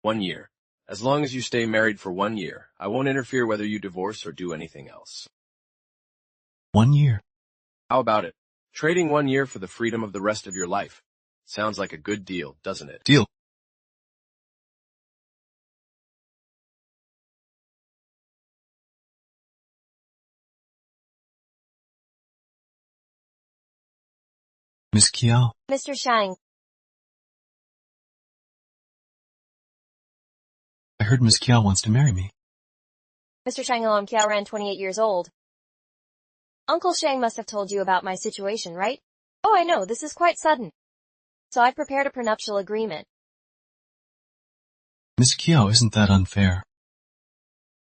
1 year. As long as you stay married for 1 year, I won't interfere whether you divorce or do anything else. 1 year. How about it? Trading 1 year for the freedom of the rest of your life. Sounds like a good deal, doesn't it? Deal. Miss Kiao. Mr. Shang. I heard Miss Kiao wants to marry me. Mr. Shang, I'm Kiao, 28 years old. Uncle Shang must have told you about my situation, right? Oh, I know, this is quite sudden. So I've prepared a prenuptial agreement. Miss Kiao, isn't that unfair?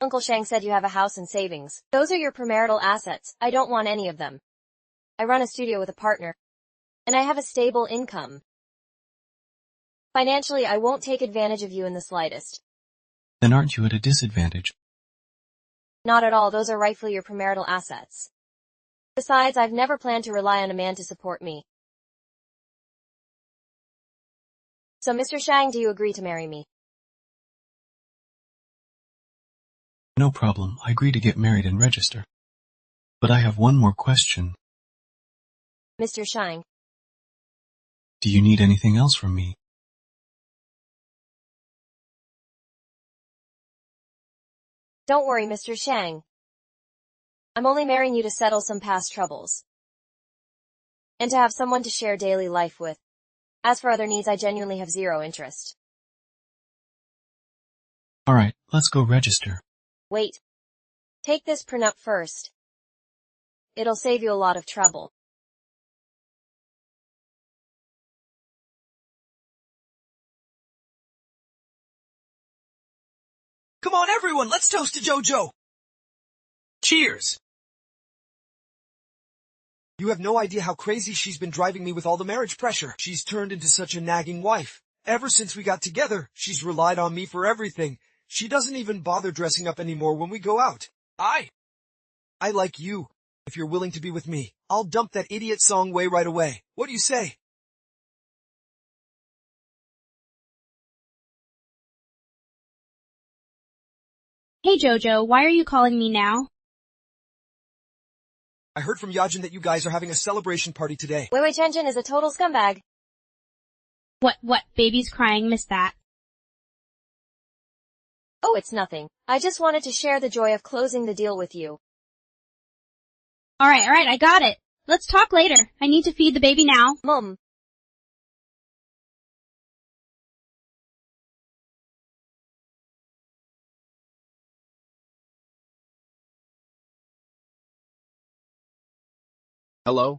Uncle Shang said you have a house and savings. Those are your premarital assets. I don't want any of them. I run a studio with a partner. And I have a stable income. Financially, I won't take advantage of you in the slightest. Then aren't you at a disadvantage? Not at all, those are rightfully your premarital assets. Besides, I've never planned to rely on a man to support me. So Mr. Shang, do you agree to marry me? No problem, I agree to get married and register. But I have one more question. Mr. Shang. Do you need anything else from me? Don't worry, Mr. Shang. I'm only marrying you to settle some past troubles. And to have someone to share daily life with. As for other needs, I genuinely have zero interest. Alright, let's go register. Wait. Take this prenup first. It'll save you a lot of trouble. Come on, everyone, let's toast to JoJo! Cheers! You have no idea how crazy she's been driving me with all the marriage pressure. She's turned into such a nagging wife. Ever since we got together, she's relied on me for everything. She doesn't even bother dressing up anymore when we go out. I like you. If you're willing to be with me, I'll dump that idiot Song Wei right away. What do you say? Hey Jojo, why are you calling me now? I heard from Yajin that you guys are having a celebration party today. Wei Tianjin is a total scumbag. What, baby's crying, missed that. Oh, it's nothing. I just wanted to share the joy of closing the deal with you. Alright, I got it. Let's talk later. I need to feed the baby now. Mom. Hello?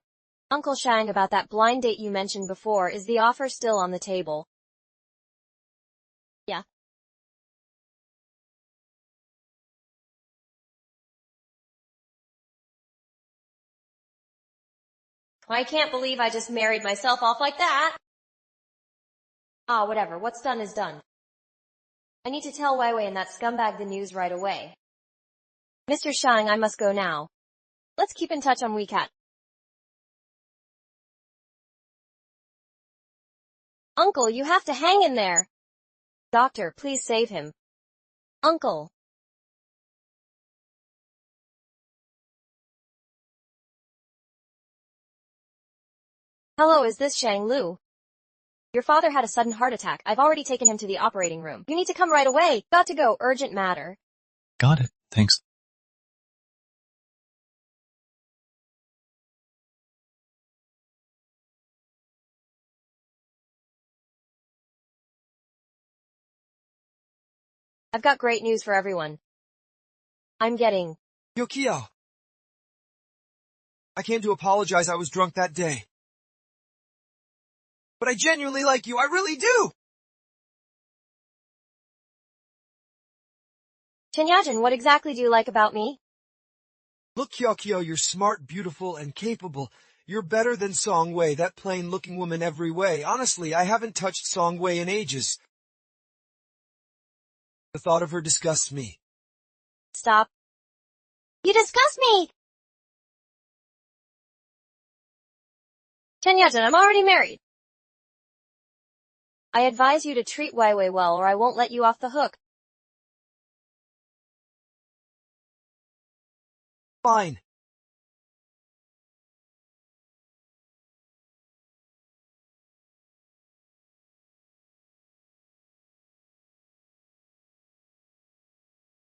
Uncle Shang, about that blind date you mentioned before, is the offer still on the table? Yeah. I can't believe I just married myself off like that. Ah, whatever. What's done is done. I need to tell Wei and that scumbag the news right away. Mr. Shang, I must go now. Let's keep in touch on WeChat. Uncle, you have to hang in there. Doctor, please save him. Uncle. Hello, is this Shang Lu? Your father had a sudden heart attack. I've already taken him to the operating room. You need to come right away. Got to go. Urgent matter. Got it, thanks. I've got great news for everyone. I'm getting... Yukio. I came to apologize, I was drunk that day. But I genuinely like you, I really do! Chinyajin, what exactly do you like about me? Look, Kyokyo, you're smart, beautiful, and capable. You're better than Song Wei, that plain-looking woman every way. Honestly, I haven't touched Song Wei in ages. The thought of her disgusts me. Stop. You disgust me! Chinyajin, I'm already married. I advise you to treat Wei Wei well or I won't let you off the hook. Fine.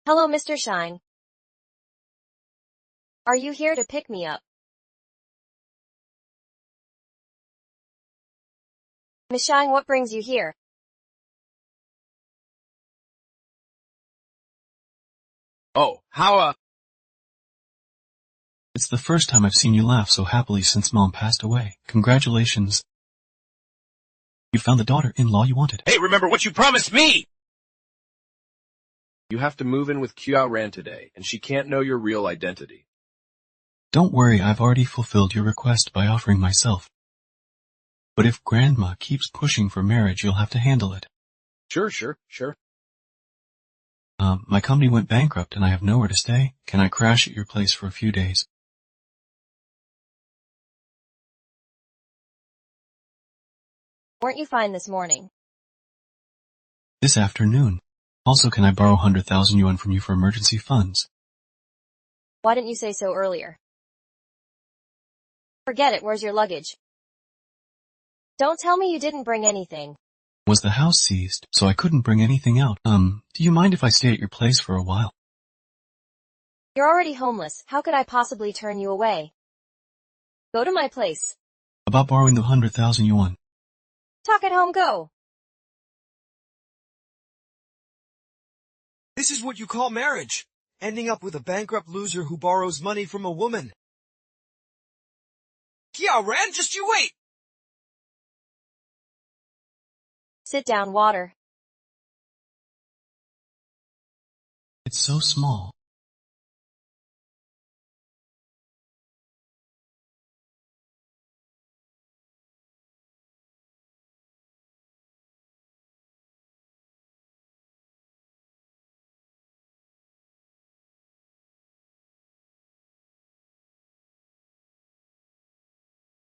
Hello, Mr. Shine. Are you here to pick me up? Miss Shine, what brings you here? Oh, It's the first time I've seen you laugh so happily since Mom passed away. Congratulations. You found the daughter-in-law you wanted. Hey, remember what you promised me! You have to move in with Qiao Ran today, and she can't know your real identity. Don't worry, I've already fulfilled your request by offering myself. But if Grandma keeps pushing for marriage, you'll have to handle it. Sure. My company went bankrupt and I have nowhere to stay. Can I crash at your place for a few days? Weren't you fine this morning? This afternoon. Also, can I borrow 100,000 yuan from you for emergency funds? Why didn't you say so earlier? Forget it, where's your luggage? Don't tell me you didn't bring anything. Was the house seized, so I couldn't bring anything out. Do you mind if I stay at your place for a while? You're already homeless, how could I possibly turn you away? Go to my place. About borrowing the 100,000 yuan. Talk at home, go. This is what you call marriage. Ending up with a bankrupt loser who borrows money from a woman. Qiao Ran, just you wait! Sit down, water. It's so small.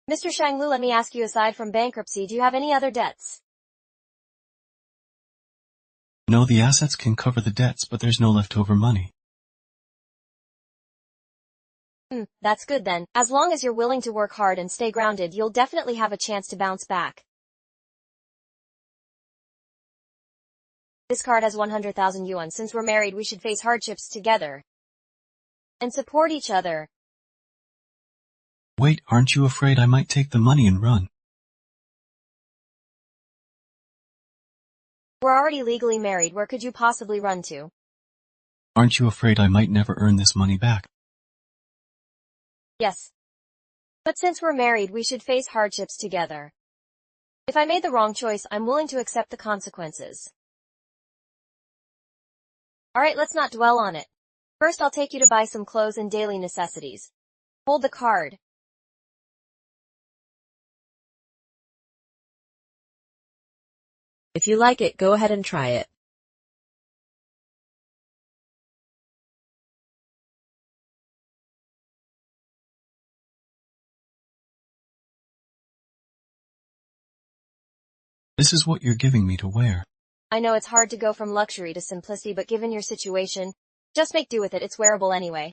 Mr. Shanglu, let me ask you, aside from bankruptcy, do you have any other debts? No, the assets can cover the debts, but there's no leftover money. That's good then. As long as you're willing to work hard and stay grounded, you'll definitely have a chance to bounce back. This card has 100,000 yuan. Since we're married, we should face hardships together. And support each other. Wait, aren't you afraid I might take the money and run? We're already legally married, where could you possibly run to? Aren't you afraid I might never earn this money back? Yes. But since we're married, we should face hardships together. If I made the wrong choice, I'm willing to accept the consequences. Alright, let's not dwell on it. First, I'll take you to buy some clothes and daily necessities. Hold the card. If you like it, go ahead and try it. This is what you're giving me to wear. I know it's hard to go from luxury to simplicity, but given your situation, just make do with it, it's wearable anyway.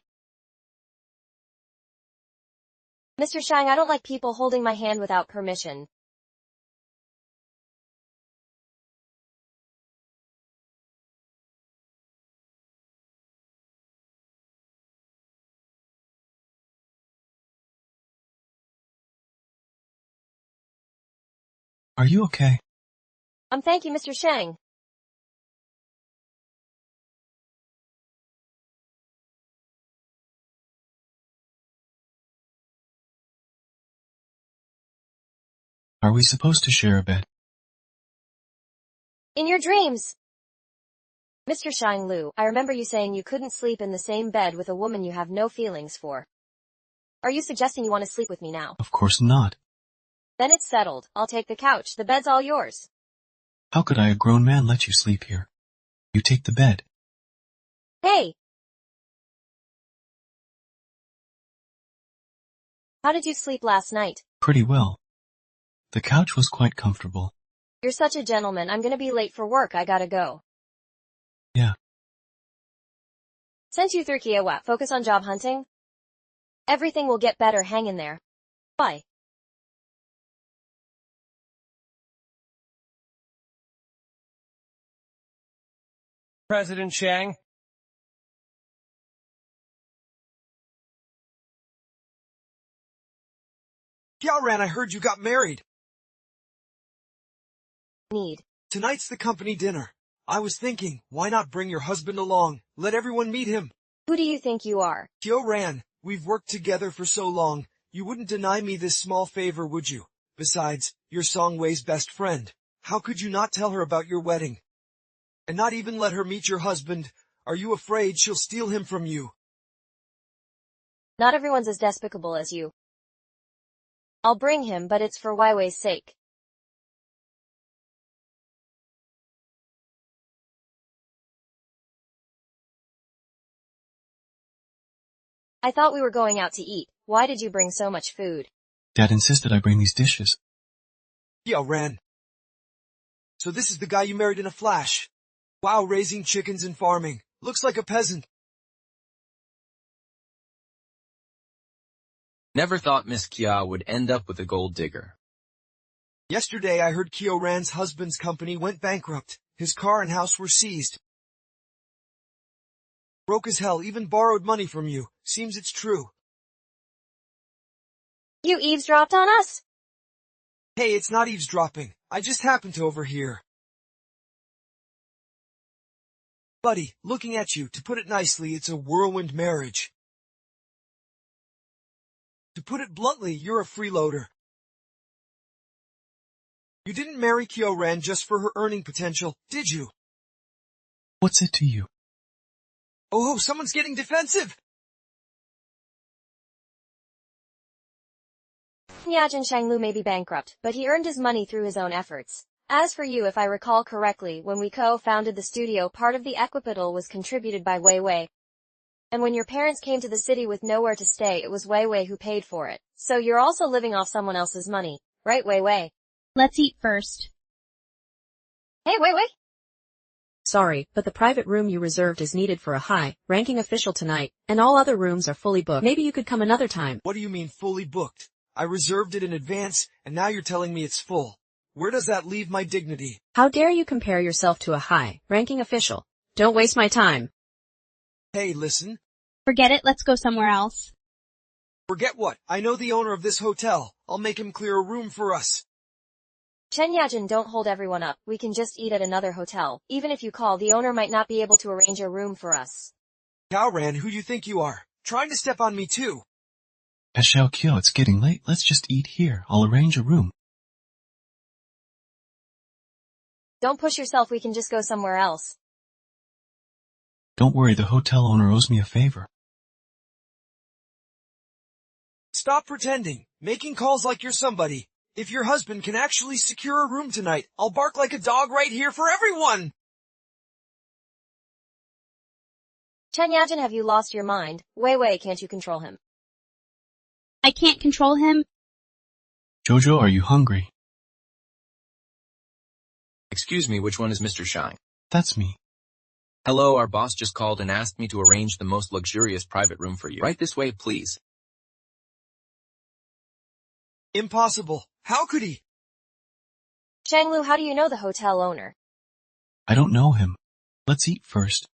Mr. Shang, I don't like people holding my hand without permission. Are you okay? Thank you, Mr. Shang. Are we supposed to share a bed? In your dreams. Mr. Shang Lu, I remember you saying you couldn't sleep in the same bed with a woman you have no feelings for. Are you suggesting you want to sleep with me now? Of course not. Then it's settled. I'll take the couch. The bed's all yours. How could I, a grown man, let you sleep here? You take the bed. Hey! How did you sleep last night? Pretty well. The couch was quite comfortable. You're such a gentleman. I'm gonna be late for work. I gotta go. Yeah. Since you through Kiowa, focus on job hunting. Everything will get better. Hang in there. Bye. President Chang? Xiaoran, I heard you got married. Need. Tonight's the company dinner. I was thinking, why not bring your husband along? Let everyone meet him. Who do you think you are? Xiaoran, we've worked together for so long. You wouldn't deny me this small favor, would you? Besides, you're Songwei's best friend. How could you not tell her about your wedding? And not even let her meet your husband? Are you afraid she'll steal him from you? Not everyone's as despicable as you. I'll bring him, but it's for Weiwei's sake. I thought we were going out to eat. Why did you bring so much food? Dad insisted I bring these dishes. Xiaoran. So this is the guy you married in a flash. Wow, raising chickens and farming. Looks like a peasant. Never thought Miss Kia would end up with a gold digger. Yesterday I heard Xiaoran's husband's company went bankrupt. His car and house were seized. Broke as hell, even borrowed money from you. Seems it's true. You eavesdropped on us? Hey, it's not eavesdropping. I just happened to overhear. Buddy, looking at you, to put it nicely, it's a whirlwind marriage. To put it bluntly, you're a freeloader. You didn't marry Xiaoran just for her earning potential, did you? What's it to you? Oh, someone's getting defensive! Yajin Shanglu may be bankrupt, but he earned his money through his own efforts. As for you, if I recall correctly, when we co-founded the studio, part of the equipital was contributed by Weiwei. And when your parents came to the city with nowhere to stay, it was Weiwei who paid for it. So you're also living off someone else's money, right, Weiwei? Let's eat first. Hey, Weiwei! Sorry, but the private room you reserved is needed for a high-ranking official tonight, and all other rooms are fully booked. Maybe you could come another time. What do you mean fully booked? I reserved it in advance, and now you're telling me it's full. Where does that leave my dignity? How dare you compare yourself to a high-ranking official? Don't waste my time. Hey, listen. Forget it, let's go somewhere else. Forget what? I know the owner of this hotel. I'll make him clear a room for us. Chen Yajin, don't hold everyone up. We can just eat at another hotel. Even if you call, the owner might not be able to arrange a room for us. Xiaoran, who you think you are? Trying to step on me too. At Xiaokyo, it's getting late. Let's just eat here. I'll arrange a room. Don't push yourself, we can just go somewhere else. Don't worry, the hotel owner owes me a favor. Stop pretending. Making calls like you're somebody. If your husband can actually secure a room tonight, I'll bark like a dog right here for everyone! Chen Yajin, have you lost your mind? Weiwei, can't you control him? I can't control him. Jojo, are you hungry? Excuse me, which one is Mr. Shang? That's me. Hello, our boss just called and asked me to arrange the most luxurious private room for you. Right this way, please. Impossible. How could he? Shanglu, how do you know the hotel owner? I don't know him. Let's eat first.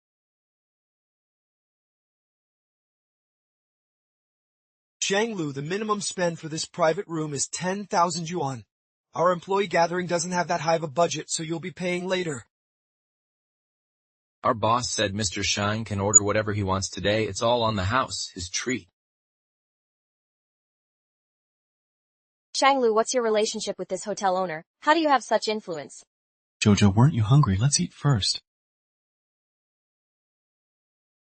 Shanglu, the minimum spend for this private room is 10,000 yuan. Our employee gathering doesn't have that high of a budget, so you'll be paying later. Our boss said Mr. Shang can order whatever he wants today. It's all on the house, his treat. Shanglu, what's your relationship with this hotel owner? How do you have such influence? Jojo, weren't you hungry? Let's eat first.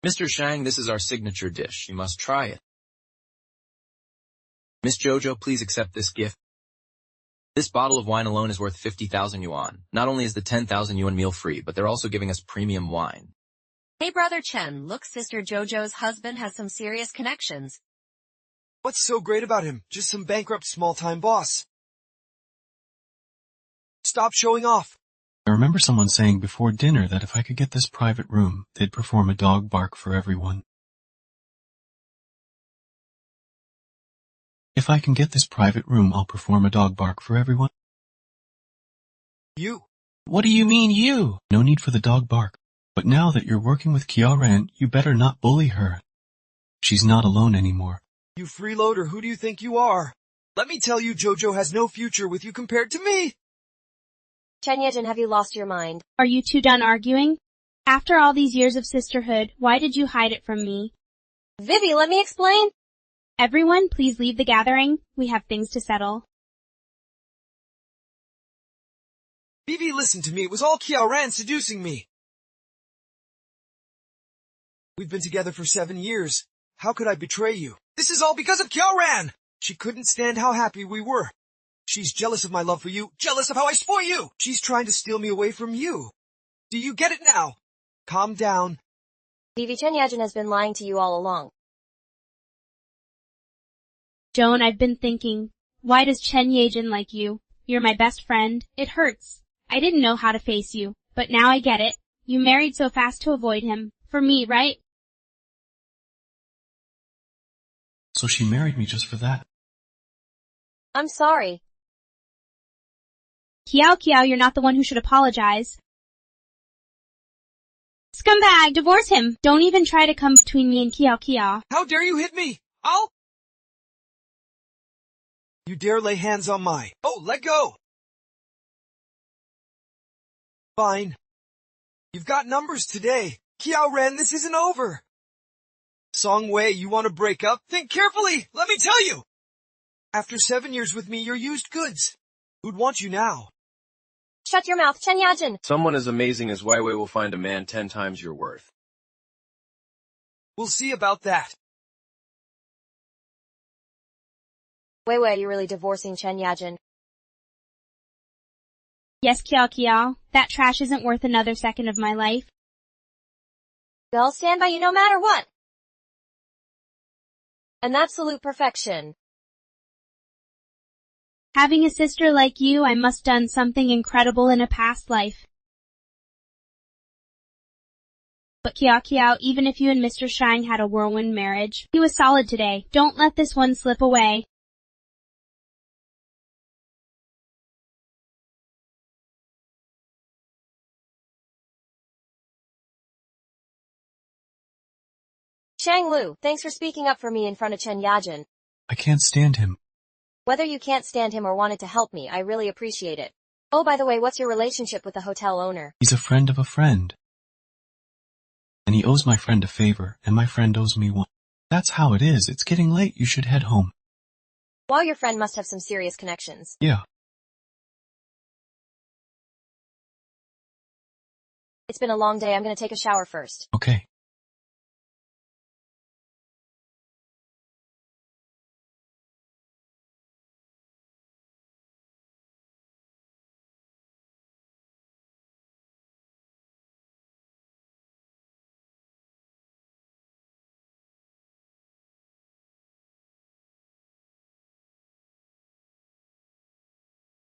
Mr. Shang, this is our signature dish. You must try it. Miss Jojo, please accept this gift. This bottle of wine alone is worth 50,000 yuan. Not only is the 10,000 yuan meal free, but they're also giving us premium wine. Hey brother Chen, look, sister Jojo's husband has some serious connections. What's so great about him? Just some bankrupt small-time boss. stop showing off. I remember someone saying before dinner that if I could get this private room, they'd perform a dog bark for everyone. If I can get this private room, I'll perform a dog bark for everyone. You. What do you mean, you? No need for the dog bark. But now that you're working with Kiaran, you better not bully her. She's not alone anymore. You freeloader, who do you think you are? Let me tell you, Jojo has no future with you compared to me. Chen Yejin, have you lost your mind? Are you two done arguing? After all these years of sisterhood, why did you hide it from me? Vivi, let me explain. Everyone, please leave the gathering. We have things to settle. Vivi, listen to me. It was all Kiaran seducing me. We've been together for 7 years. How could I betray you? This is all because of Kiaran! She couldn't stand how happy we were. She's jealous of my love for you, jealous of how I spoil you. She's trying to steal me away from you. Do you get it now? Calm down. Vivi, Chen Yejin has been lying to you all along. Joan, I've been thinking, why does Chen Yejin like you? You're my best friend. It hurts. I didn't know how to face you, but now I get it. You married so fast to avoid him. For me, right? So she married me just for that. I'm sorry. Kiao, you're not the one who should apologize. Scumbag, divorce him. Don't even try to come between me and Kiao. How dare you hit me? You dare lay hands on my... Oh, let go! Fine. You've got numbers today. Kiaran, this isn't over. Song Wei, you want to break up? Think carefully! Let me tell you! After 7 years with me, you're used goods. Who'd want you now? Shut your mouth, Chen Yejin. Someone as amazing as Wei Wei will find a man 10 times your worth. We'll see about that. Wei Wei, are you really divorcing Chen Yejin? Yes, Kiao, that trash isn't worth another second of my life. I'll stand by you no matter what. An absolute perfection. Having a sister like you, I must done something incredible in a past life. But Kiao, even if you and Mr. Shang had a whirlwind marriage, he was solid today. Don't let this one slip away. Shang Lu, thanks for speaking up for me in front of Chen Yejin. I can't stand him. Whether you can't stand him or wanted to help me, I really appreciate it. Oh, by the way, what's your relationship with the hotel owner? He's a friend of a friend. And he owes my friend a favor, and my friend owes me one. That's how it is. It's getting late. You should head home. Well, your friend must have some serious connections. Yeah. It's been a long day. I'm gonna take a shower first. Okay.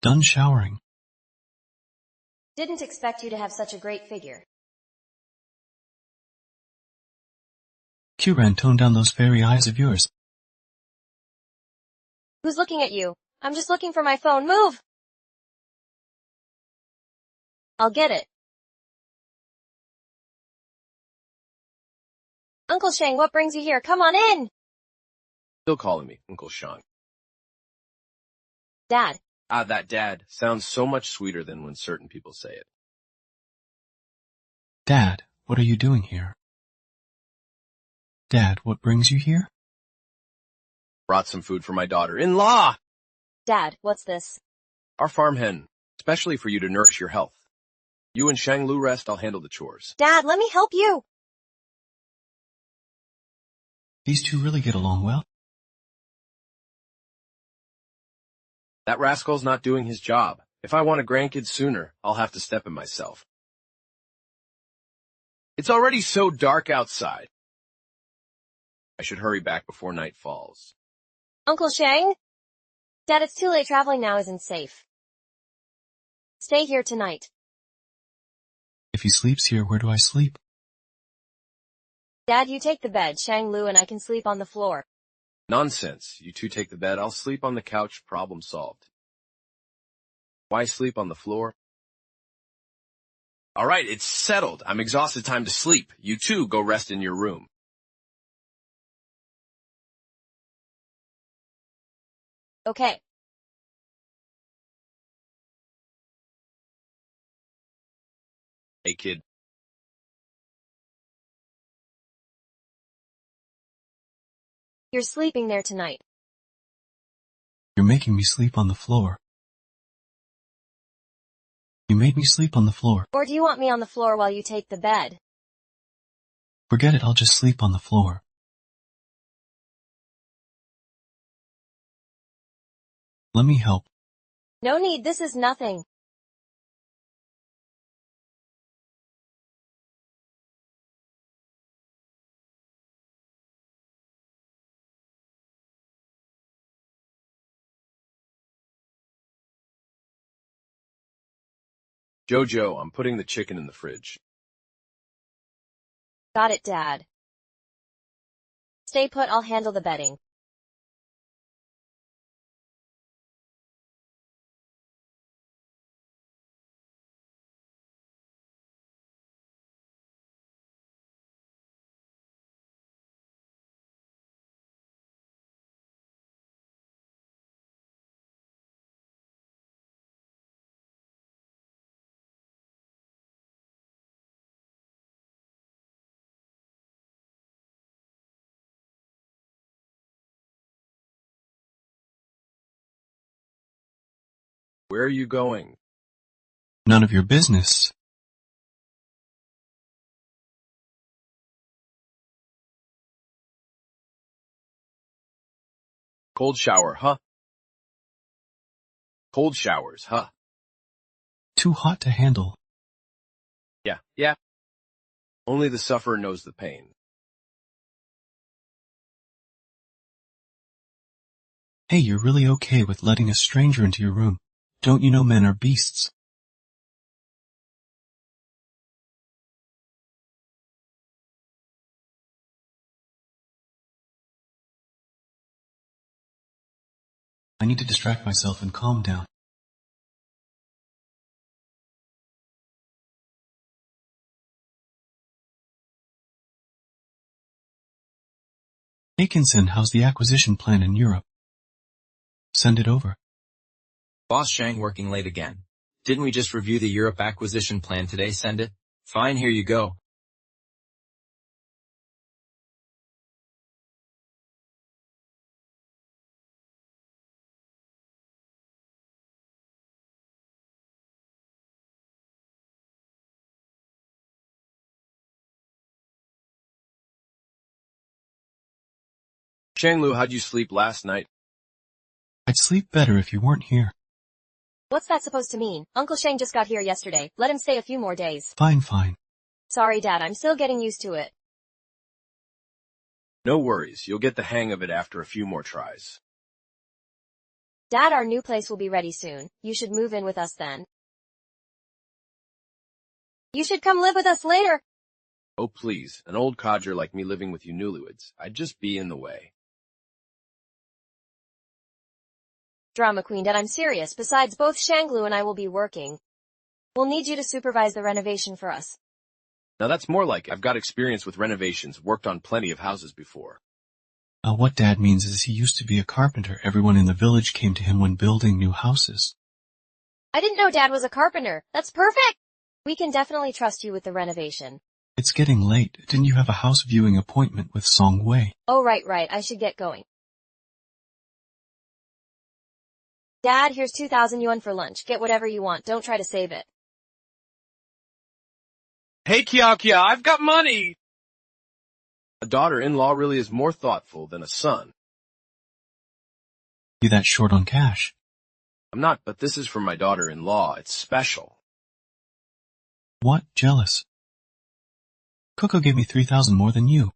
Done showering. Didn't expect you to have such a great figure. Kiaran, tone down those fairy eyes of yours. Who's looking at you? I'm just looking for my phone. Move! I'll get it. Uncle Shang, what brings you here? Come on in! Still calling me Uncle Shang. Dad. Ah, that dad sounds so much sweeter than when certain people say it. Dad, what are you doing here? Dad, what brings you here? Brought some food for my daughter-in-law! Dad, what's this? Our farm hen, especially for you to nourish your health. You and Shang Lu rest, I'll handle the chores. Dad, let me help you! These two really get along well. That rascal's not doing his job. If I want a grandkid sooner, I'll have to step in myself. It's already so dark outside. I should hurry back before night falls. Uncle Shang? Dad, it's too late. Traveling now isn't safe. Stay here tonight. If he sleeps here, where do I sleep? Dad, you take the bed. Shang Lu and I can sleep on the floor. Nonsense. You two take the bed, I'll sleep on the couch, problem solved. Why sleep on the floor? Alright, it's settled. I'm exhausted, time to sleep. You two go rest in your room. Okay. Hey kid. You're sleeping there tonight. You're making me sleep on the floor. You made me sleep on the floor. Or do you want me on the floor while you take the bed? Forget it, I'll just sleep on the floor. Let me help. No need, this is nothing. Jojo, I'm putting the chicken in the fridge. Got it, Dad. Stay put, I'll handle the bedding. Where are you going? None of your business. Cold shower, huh? Cold showers, huh? Too hot to handle. Yeah. Only the sufferer knows the pain. Hey, you're really okay with letting a stranger into your room. Don't you know men are beasts? I need to distract myself and calm down. Akinson, how's the acquisition plan in Europe? Send it over. Boss Shang working late again. Didn't we just review the Europe acquisition plan today? Send it. Fine, here you go. Shanglu, how'd you sleep last night? I'd sleep better if you weren't here. What's that supposed to mean? Uncle Shang just got here yesterday. Let him stay a few more days. Fine. Sorry, Dad, I'm still getting used to it. No worries, you'll get the hang of it after a few more tries. Dad, our new place will be ready soon. You should move in with us then. You should come live with us later. Oh please, an old codger like me living with you newlyweds. I'd just be in the way. Drama queen, Dad, I'm serious. Besides, both Shanglu and I will be working. We'll need you to supervise the renovation for us. Now that's more like it. I've got experience with renovations, worked on plenty of houses before. What Dad means is he used to be a carpenter. Everyone in the village came to him when building new houses. I didn't know Dad was a carpenter. That's perfect! We can definitely trust you with the renovation. It's getting late. Didn't you have a house viewing appointment with Song Wei? Oh, right. I should get going. Dad, here's 2,000 yuan for lunch. Get whatever you want. Don't try to save it. Hey, Kia, I've got money! A daughter-in-law really is more thoughtful than a son. You that short on cash? I'm not, but this is for my daughter-in-law. It's special. What? Jealous? Coco gave me 3,000 more than you.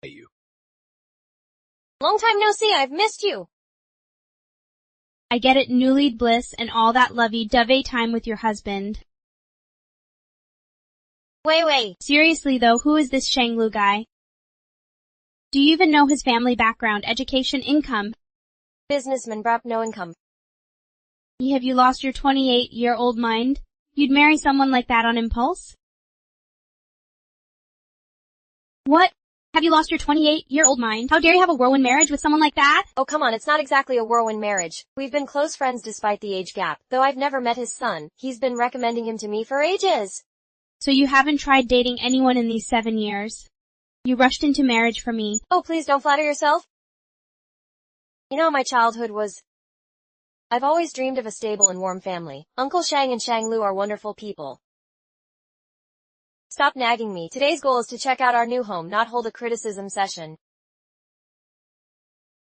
Hey, you. Long time no see. I've missed you. I get it, newly bliss and all that lovey-dovey time with your husband. Wait. Seriously though, who is this Shanglu guy? Do you even know his family background, education, income? Businessman, brap, no income. Have you lost your 28-year-old mind? You'd marry someone like that on impulse? What? Have you lost your 28-year-old mind? How dare you have a whirlwind marriage with someone like that? Oh come on, it's not exactly a whirlwind marriage. We've been close friends despite the age gap. Though I've never met his son, he's been recommending him to me for ages. So you haven't tried dating anyone in these 7 years? You rushed into marriage for me. Oh please don't flatter yourself. You know, my childhood was... I've always dreamed of a stable and warm family. Uncle Shang and Shang Lu are wonderful people. Stop nagging me. Today's goal is to check out our new home, not hold a criticism session.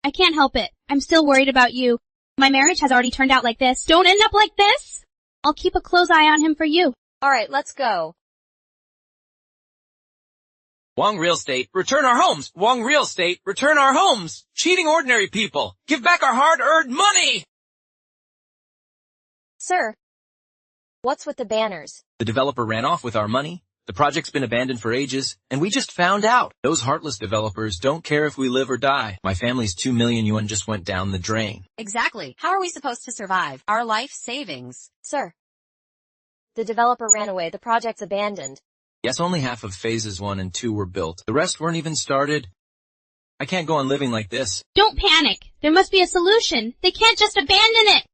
I can't help it. I'm still worried about you. My marriage has already turned out like this. Don't end up like this! I'll keep a close eye on him for you. Alright, let's go. Wong Real Estate, Return our homes! Wong Real Estate, return our homes! Cheating ordinary people! Give back our hard-earned money! Sir, what's with the banners? the developer ran off with our money. The project's been abandoned for ages, and we just found out. Those heartless developers don't care if we live or die. My family's 2 million yuan just went down the drain. Exactly. How are we supposed to survive? Our life savings. Sir, the developer ran away. The project's abandoned. Yes, only half of phases 1 and 2 were built. The rest weren't even started. I can't go on living like this. Don't panic. There must be a solution. They can't just abandon it.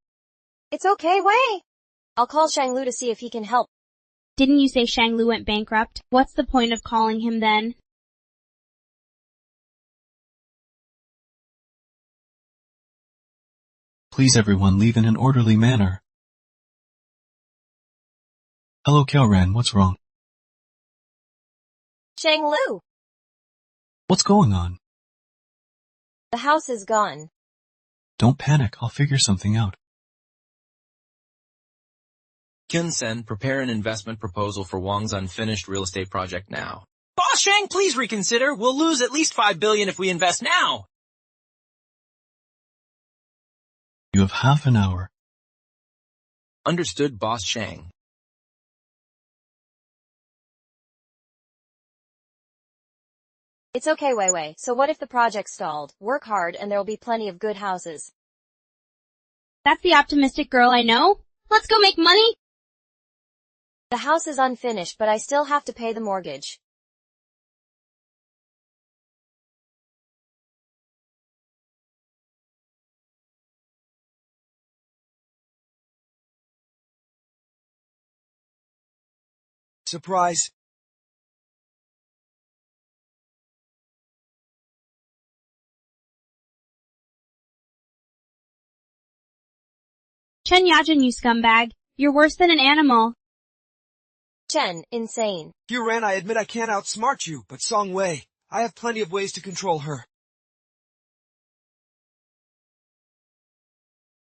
It's okay, wait. I'll call Shang Lu to see if he can help. Didn't you say Shang Lu went bankrupt? What's the point of calling him then? Please everyone leave in an orderly manner. Hello Kiaoran, what's wrong? Shang Lu, What's going on? the house is gone. Don't panic, I'll figure something out. Kyun-sen, prepare an investment proposal for Wang's unfinished real estate project now. Boss Shang, please reconsider. We'll lose at least 5 billion if we invest now. You have half an hour. Understood, Boss Shang. It's okay, Wei Wei. So what if the project stalled? Work hard and there'll be plenty of good houses. That's the optimistic girl I know. Let's go make money. The house is unfinished, but I still have to pay the mortgage. Surprise. Chen Yajin, you scumbag. You're worse than an animal. Chen, insane. Ran, I admit I can't outsmart you, but Song Wei, I have plenty of ways to control her.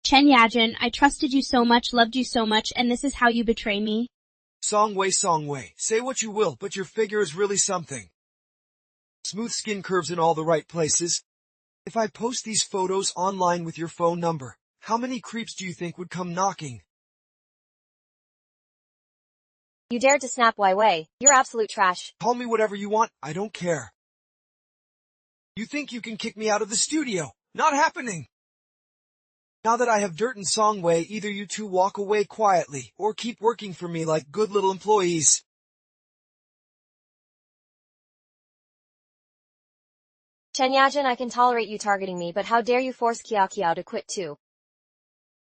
Chen Yajin, I trusted you so much, loved you so much, and this is how you betray me? Song Wei, say what you will, but your figure is really something. Smooth skin curves in all the right places. If I post these photos online with your phone number, how many creeps do you think would come knocking? You dared to snap Wei Wei. You're absolute trash. Call me whatever you want, I don't care. You think you can kick me out of the studio? Not happening. Now that I have dirt in Song Wei, either you two walk away quietly, or keep working for me like good little employees. Chen Yajin, I can tolerate you targeting me, but how dare you force Kiao to quit too?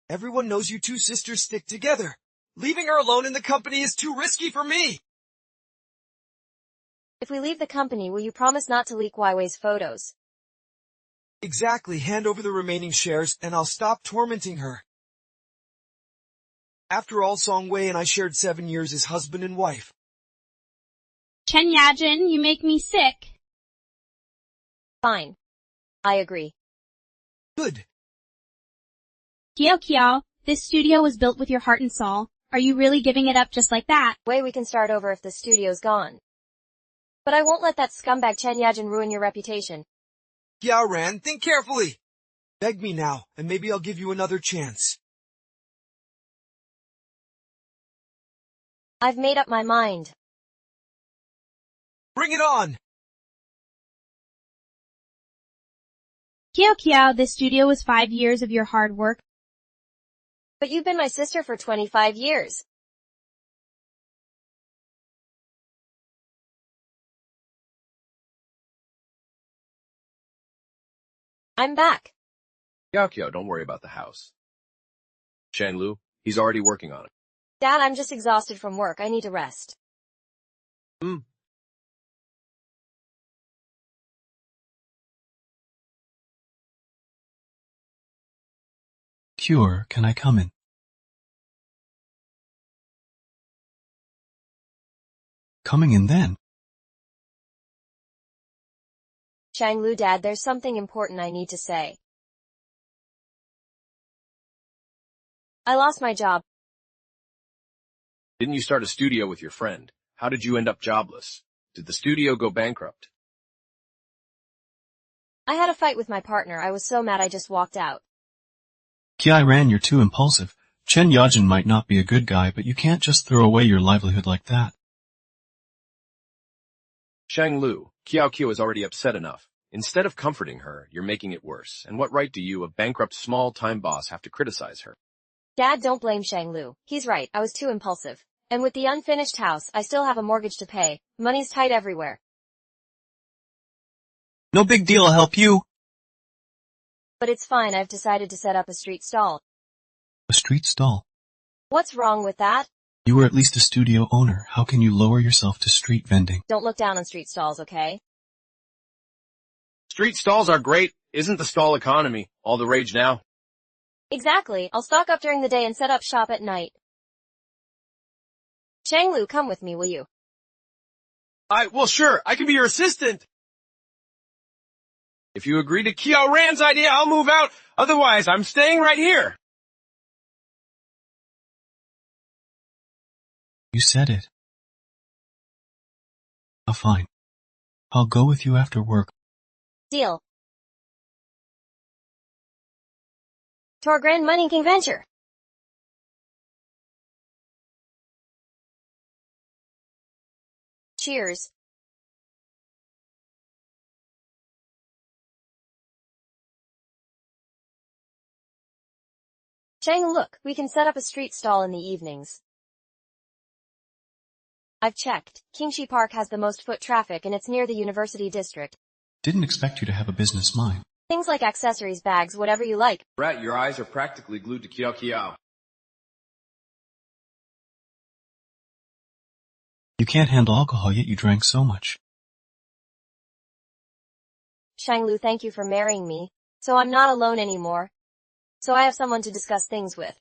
Everyone knows you two sisters stick together. Leaving her alone in the company is too risky for me. If we leave the company, will you promise not to leak Wei Wei's photos? Exactly, hand over the remaining shares and I'll stop tormenting her. After all, Song Wei and I shared 7 years as husband and wife. Chen Yajin, you make me sick. Fine. I agree. Good. Kiao, this studio was built with your heart and soul. Are you really giving it up just like that? Wei, we can start over if the studio's gone. But I won't let that scumbag Chen Yajin ruin your reputation. Ran, think carefully. Beg me now, and maybe I'll give you another chance. I've made up my mind. Bring it on! Kiao Kiao, this studio was 5 years of your hard work. But you've been my sister for 25 years. I'm back. Xiao, don't worry about the house. Shanglu, he's already working on it. Dad, I'm just exhausted from work. I need to rest. Cure, can I come in? Coming in then. Shanglu, Dad, there's something important I need to say. I lost my job. Didn't you start a studio with your friend? How did you end up jobless? Did the studio go bankrupt? I had a fight with my partner. I was so mad I just walked out. Kiai Ran, you're too impulsive. Chen Yajin might not be a good guy, but you can't just throw away your livelihood like that. Shanglu, Qiao is already upset enough. Instead of comforting her, you're making it worse. And what right do you, a bankrupt small-time boss, have to criticize her? Dad, don't blame Shanglu. He's right. I was too impulsive. And with the unfinished house, I still have a mortgage to pay. Money's tight everywhere. No big deal, I'll help you. But it's fine. I've decided to set up a street stall. A street stall? What's wrong with that? You were at least a studio owner. How can you lower yourself to street vending? Don't look down on street stalls, okay? Street stalls are great. Isn't the stall economy all the rage now? Exactly. I'll stock up during the day and set up shop at night. Shanglu, come with me, will you? Well, sure. I can be your assistant. If you agree to Qiao Ran's idea, I'll move out. Otherwise, I'm staying right here. You said it. Oh, fine. I'll go with you after work. Deal. To our grand money-making venture. Cheers. Chang, look, we can set up a street stall in the evenings. I've checked. Qingxi Park has the most foot traffic and it's near the university district. Didn't expect you to have a business mind. Things like accessories, bags, whatever you like. Brat, your eyes are practically glued to Qiao. You can't handle alcohol, yet you drank so much. Shanglu, thank you for marrying me. So I'm not alone anymore. So I have someone to discuss things with.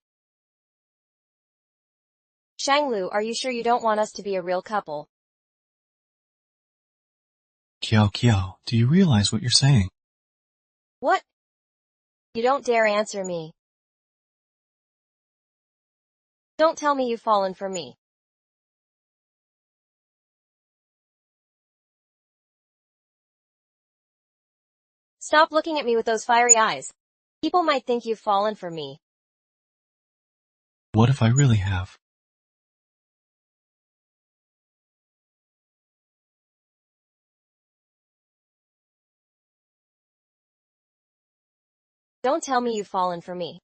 Shanglu, are you sure you don't want us to be a real couple? Kiao, do you realize what you're saying? What? You don't dare answer me. Don't tell me you've fallen for me. Stop looking at me with those fiery eyes. People might think you've fallen for me. What if I really have? Don't tell me you've fallen for me.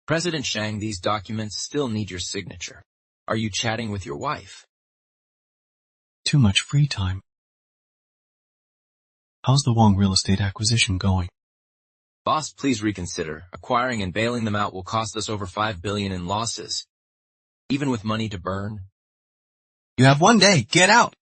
President Shang, these documents still need your signature. Are you chatting with your wife? Too much free time. How's the Wong real estate acquisition going? Boss, please reconsider. Acquiring and bailing them out will cost us over 5 billion in losses. Even with money to burn. You have one day. Get out!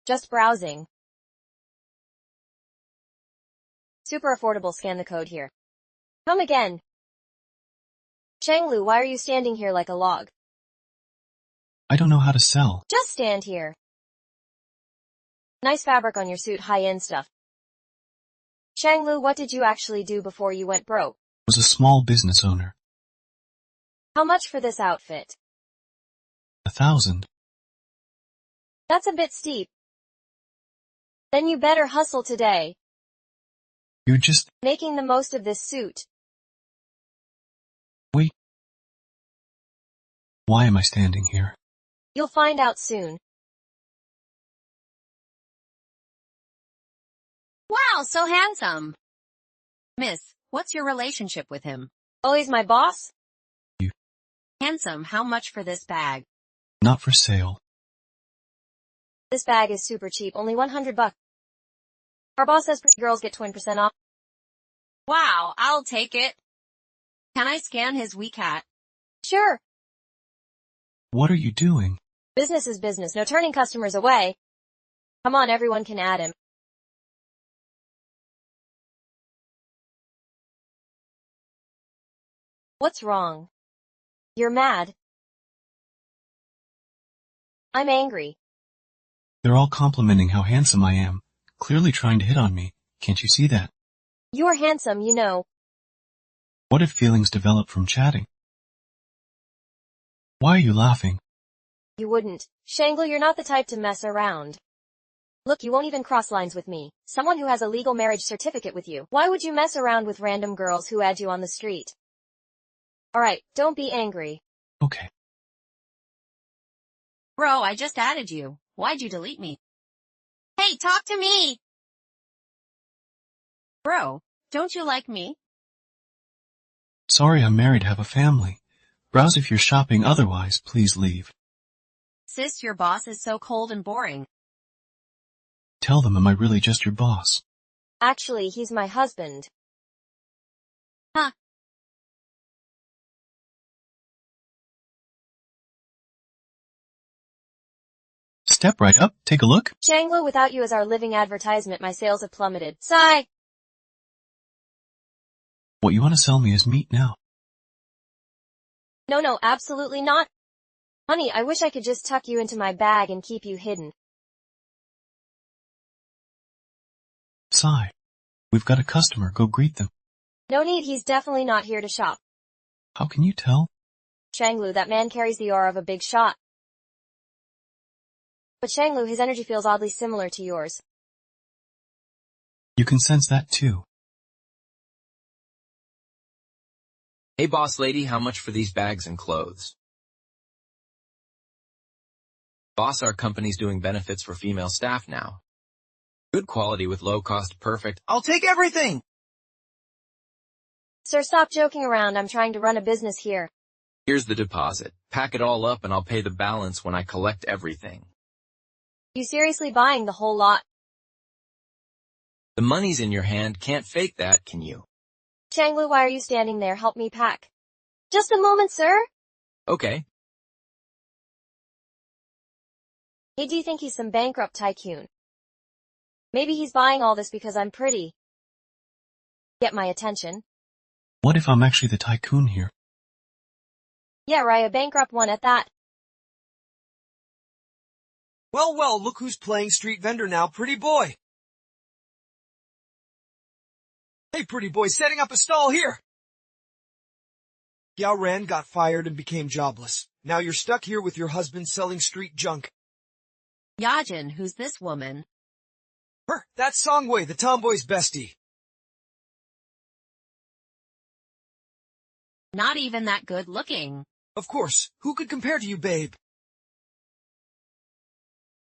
Just browsing. Super affordable. Scan the code here. Come again. Shanglu, why are you standing here like a log? I don't know how to sell. Just stand here. Nice fabric on your suit, high-end stuff. Shanglu, what did you actually do before you went broke? I was a small business owner. How much for this outfit? 1,000. That's a bit steep. Then you better hustle today. You're just... Making the most of this suit. Wait. Why am I standing here? You'll find out soon. Wow, so handsome. Miss, what's your relationship with him? Oh, he's my boss? You. Handsome, how much for this bag? Not for sale. This bag is super cheap, only $100. Our boss says pretty girls get 20% off. Wow, I'll take it. Can I scan his WeChat? Sure. What are you doing? Business is business, no turning customers away. Come on, everyone can add him. What's wrong? You're mad. I'm angry. They're all complimenting how handsome I am, clearly trying to hit on me. Can't you see that? You're handsome, you know. What if feelings develop from chatting? Why are you laughing? You wouldn't. Shanglu, you're not the type to mess around. Look, you won't even cross lines with me. Someone who has a legal marriage certificate with you. Why would you mess around with random girls who add you on the street? Alright, don't be angry. Okay. Bro, I just added you. Why'd you delete me? Hey, talk to me! Bro, don't you like me? Sorry, I'm married, have a family. Browse if you're shopping, otherwise, please leave. Sis, your boss is so cold and boring. Tell them, am I really just your boss? Actually, he's my husband. Huh. Step right up, take a look. Shanglu, without you as our living advertisement, my sales have plummeted. Sigh! What you want to sell me is meat now. No, absolutely not. Honey, I wish I could just tuck you into my bag and keep you hidden. Sigh. We've got a customer, go greet them. No need, he's definitely not here to shop. How can you tell? Shanglu, that man carries the aura of a big shot. But Shanglu, his energy feels oddly similar to yours. You can sense that too. Hey boss lady, how much for these bags and clothes? Boss, our company's doing benefits for female staff now. Good quality with low cost, perfect. I'll take everything! Sir, stop joking around, I'm trying to run a business here. Here's the deposit. Pack it all up and I'll pay the balance when I collect everything. You seriously buying the whole lot? The money's in your hand, can't fake that, can you? Shanglu, why are you standing there? Help me pack. Just a moment, sir. Okay. Hey, do you think he's some bankrupt tycoon? Maybe he's buying all this because I'm pretty. Get my attention. What if I'm actually the tycoon here? Yeah, right, a bankrupt one at that. Well, look who's playing street vendor now, pretty boy. Hey, pretty boy, setting up a stall here. Yao Ran got fired and became jobless. Now you're stuck here with your husband selling street junk. Yajin, who's this woman? Her, that's Songwei, the tomboy's bestie. Not even that good looking. Of course, who could compare to you, babe?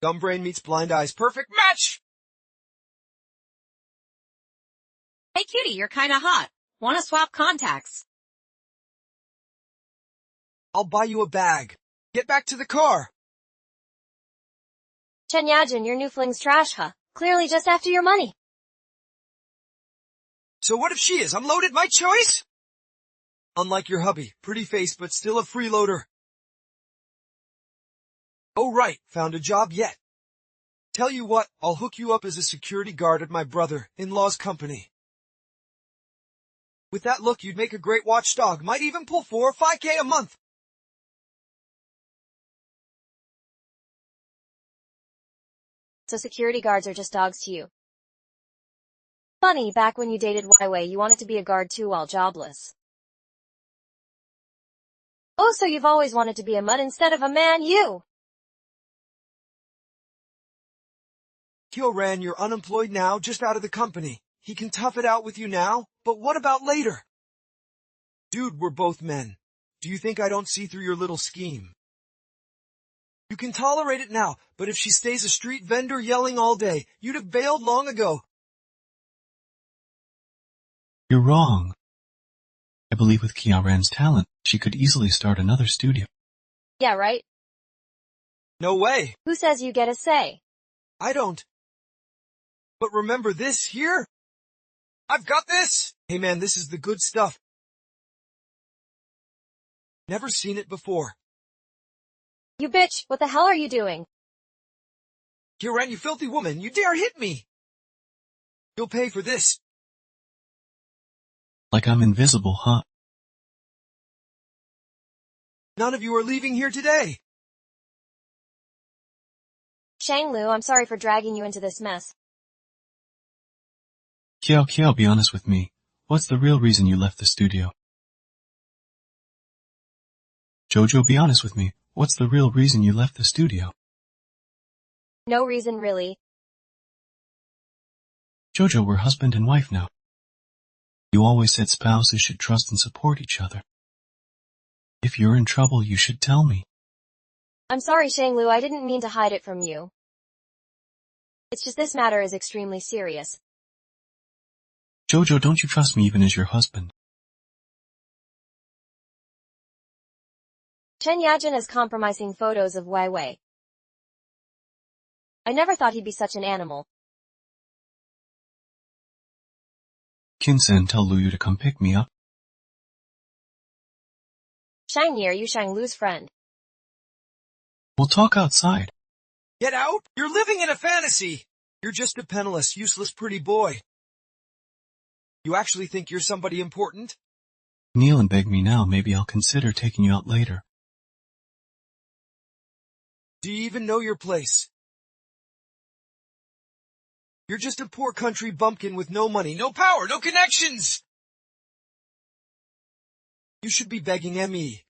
Dumb brain meets blind eyes, perfect match! Hey cutie, you're kinda hot. Wanna swap contacts? I'll buy you a bag. Get back to the car. Chen Yajin, your new fling's trash, huh? Clearly just after your money. So what if she is? Unloaded, my choice? Unlike your hubby, pretty face but still a freeloader. Oh right, found a job yet. Tell you what, I'll hook you up as a security guard at my brother-in-law's company. With that look, you'd make a great watchdog, might even pull 4 or 5K a month. so security guards are just dogs to you. Funny, back when you dated Wei, you wanted to be a guard too while jobless. Oh, so you've always wanted to be a mud instead of a man, you! Kyo-ran, you're unemployed now, just out of the company. He can tough it out with you now, but what about later? Dude, we're both men. Do you think I don't see through your little scheme? You can tolerate it now, but if she stays a street vendor yelling all day, you'd have bailed long ago. You're wrong. I believe with Kyo-ran's talent, she could easily start another studio. Yeah, right? No way. Who says you get a say? I don't. But remember this here? I've got this! Hey man, this is the good stuff. Never seen it before. You bitch, what the hell are you doing? Kyo-ran, you filthy woman, you dare hit me! You'll pay for this. Like I'm invisible, huh? None of you are leaving here today. Shanglu, I'm sorry for dragging you into this mess. Kyo, be honest with me. What's the real reason you left the studio? Jojo, be honest with me. What's the real reason you left the studio? No reason really. Jojo, we're husband and wife now. You always said spouses should trust and support each other. If you're in trouble, you should tell me. I'm sorry, Shanglu, I didn't mean to hide it from you. It's just this matter is extremely serious. Jojo, don't you trust me even as your husband? Chen Yajin is compromising photos of Wei. I never thought he'd be such an animal. Kinsen, tell Luyu to come pick me up. Shangyi, are you Shanglu's friend? We'll talk outside. Get out! You're living in a fantasy! You're just a penniless, useless pretty boy. You actually think you're somebody important? Kneel and beg me now, maybe I'll consider taking you out later. Do you even know your place? You're just a poor country bumpkin with no money, no power, no connections! You should be begging Me.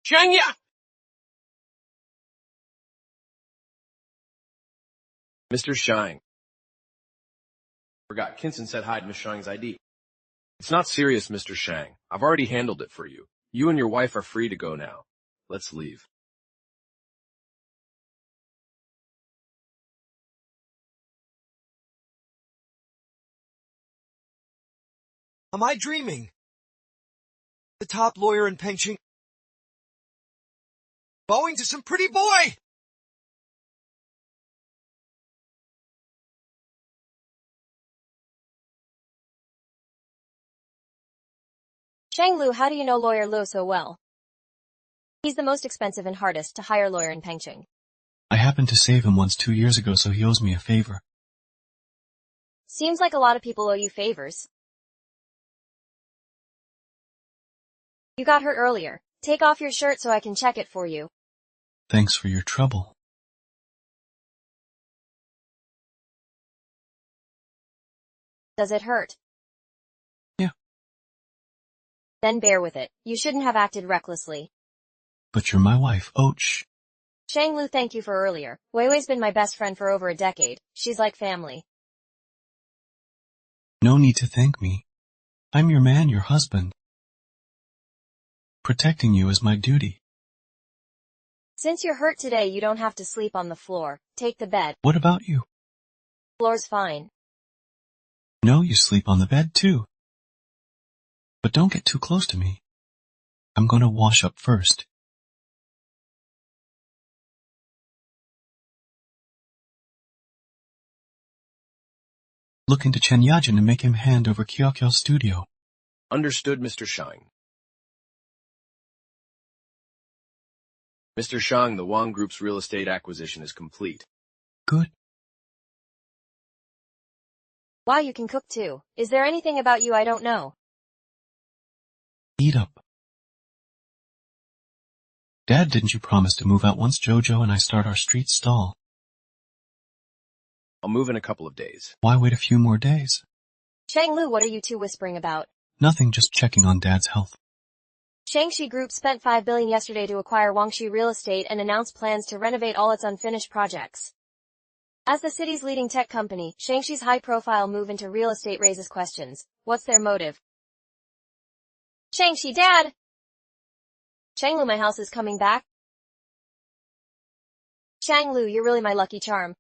Shangya! Mr. Shang. Forgot, Kinson said hi to Miss Shang's ID. It's not serious, Mr. Shang. I've already handled it for you. You and your wife are free to go now. Let's leave. Am I dreaming? The top lawyer in Pengcheng bowing to some pretty boy! Shanglu, how do you know Lawyer Luo so well? He's the most expensive and hardest to hire lawyer in Pengcheng. I happened to save him once 2 years ago, so he owes me a favor. Seems like a lot of people owe you favors. You got hurt earlier. Take off your shirt so I can check it for you. Thanks for your trouble. Does it hurt? Yeah. Then bear with it. You shouldn't have acted recklessly. But you're my wife, Ouch. Shanglu, thank you for earlier. Weiwei's been my best friend for over a decade. She's like family. No need to thank me. I'm your man, your husband. Protecting you is my duty. Since you're hurt today, you don't have to sleep on the floor. Take the bed. What about you? Floor's fine. No, you sleep on the bed too. But don't get too close to me. I'm gonna wash up first. Look into Chen Yajin and make him hand over Kyokyo's studio. Understood, Mr. Shang. Mr. Shang, the Wang Group's real estate acquisition is complete. Good. Wow, you can cook too. Is there anything about you I don't know? Eat up. Dad, didn't you promise to move out once Jojo and I start our street stall? I'll move in a couple of days. Why wait a few more days? Shanglu, what are you two whispering about? Nothing, just checking on Dad's health. Shangxi Group spent 5 billion yesterday to acquire Guangxi real estate and announced plans to renovate all its unfinished projects. As the city's leading tech company, Shangxi's high-profile move into real estate raises questions. What's their motive? Shangxi, Dad! Shanglu, my house is coming back. Shanglu, you're really my lucky charm.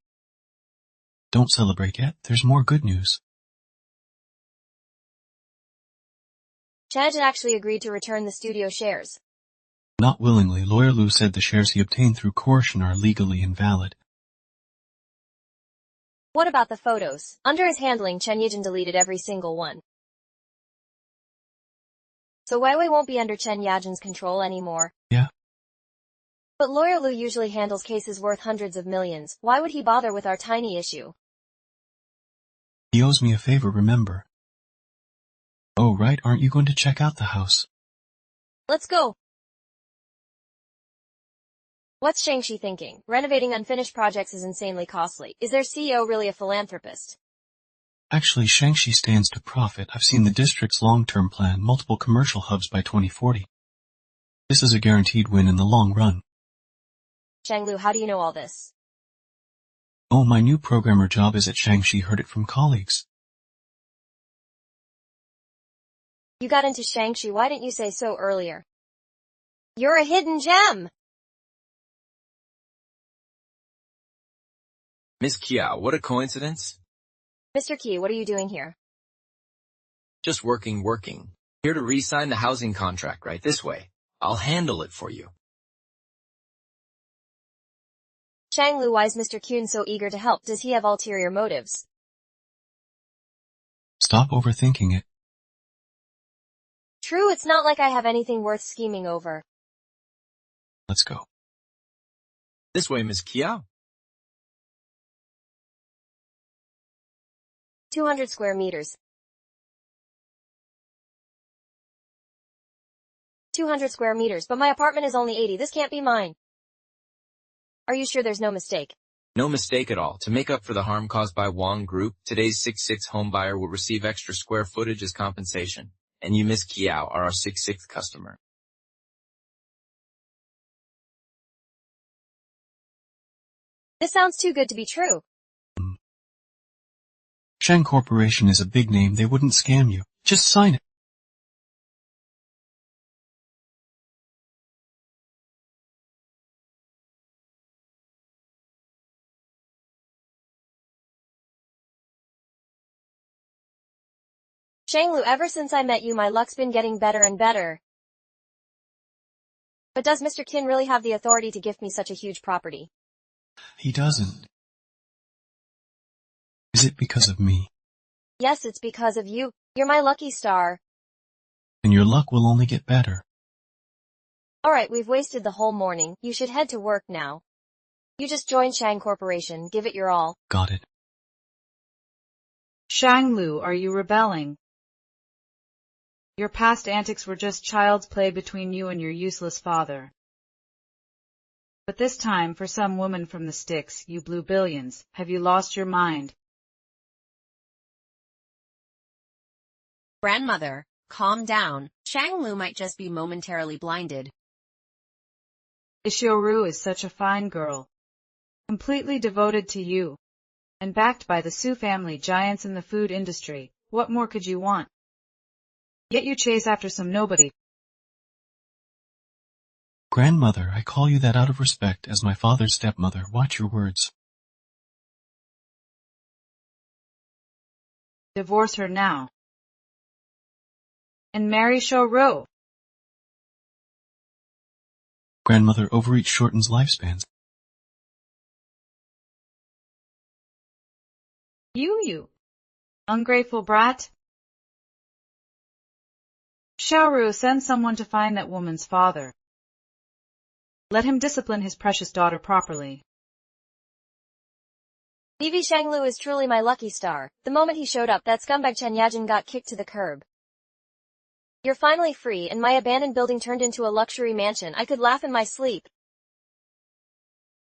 Don't celebrate yet, there's more good news. Shangxi actually agreed to return the studio shares. Not willingly, Lawyer Lu said the shares he obtained through coercion are legally invalid. What about the photos? Under his handling, Chen Yijin deleted every single one. So Weiwei won't be under Chen Yajin's control anymore. Yeah. But Lawyer Lu usually handles cases worth hundreds of millions. Why would he bother with our tiny issue? He owes me a favor, remember. Oh right, aren't you going to check out the house? Let's go. What's Shangxi thinking? Renovating unfinished projects is insanely costly. Is their CEO really a philanthropist? Actually, Shangxi stands to profit. I've seen the district's long-term plan, multiple commercial hubs by 2040. This is a guaranteed win in the long run. Shanglu, how do you know all this? Oh, my new programmer job is at Shangxi, heard it from colleagues. You got into Shangxi, why didn't you say so earlier? You're a hidden gem! Miss Kiao, what a coincidence. Mr. Qi, what are you doing here? Just working. Here to re-sign the housing contract right this way. I'll handle it for you. Shanglu, why is Mr. Kyun so eager to help? Does he have ulterior motives? Stop overthinking it. True, it's not like I have anything worth scheming over. Let's go. This way, Miss Kiao. 200 square meters. 200 square meters, but my apartment is only 80. This can't be mine. Are you sure there's no mistake? No mistake at all. To make up for the harm caused by Wang Group, today's 6/6 home buyer will receive extra square footage as compensation. And you, Miss Kiao, are our 6/6 customer. This sounds too good to be true. Shang Corporation is a big name, they wouldn't scam you. Just sign it. Shanglu, ever since I met you, my luck's been getting better and better. But does Mr. Qin really have the authority to gift me such a huge property? He doesn't. Is it because of me? Yes, it's because of you. You're my lucky star. And your luck will only get better. Alright, we've wasted the whole morning. You should head to work now. You just joined Shang Corporation. Give it your all. Got it. Shanglu, are you rebelling? Your past antics were just child's play between you and your useless father. But this time, for some woman from the sticks, you blew billions. Have you lost your mind? Grandmother, calm down. Shanglu might just be momentarily blinded. Ishioru is such a fine girl. Completely devoted to you. And backed by the Su family, giants in the food industry. What more could you want? Yet you chase after some nobody. Grandmother, I call you that out of respect as my father's stepmother. Watch your words. Divorce her now. And marry Shouro. Grandmother, overeat shortens lifespans. You. Ungrateful brat. Xiaoru, send someone to find that woman's father. Let him discipline his precious daughter properly. Vivi Shanglu is truly my lucky star. The moment he showed up, that scumbag Chen Yajin got kicked to the curb. You're finally free, and my abandoned building turned into a luxury mansion. I could laugh in my sleep.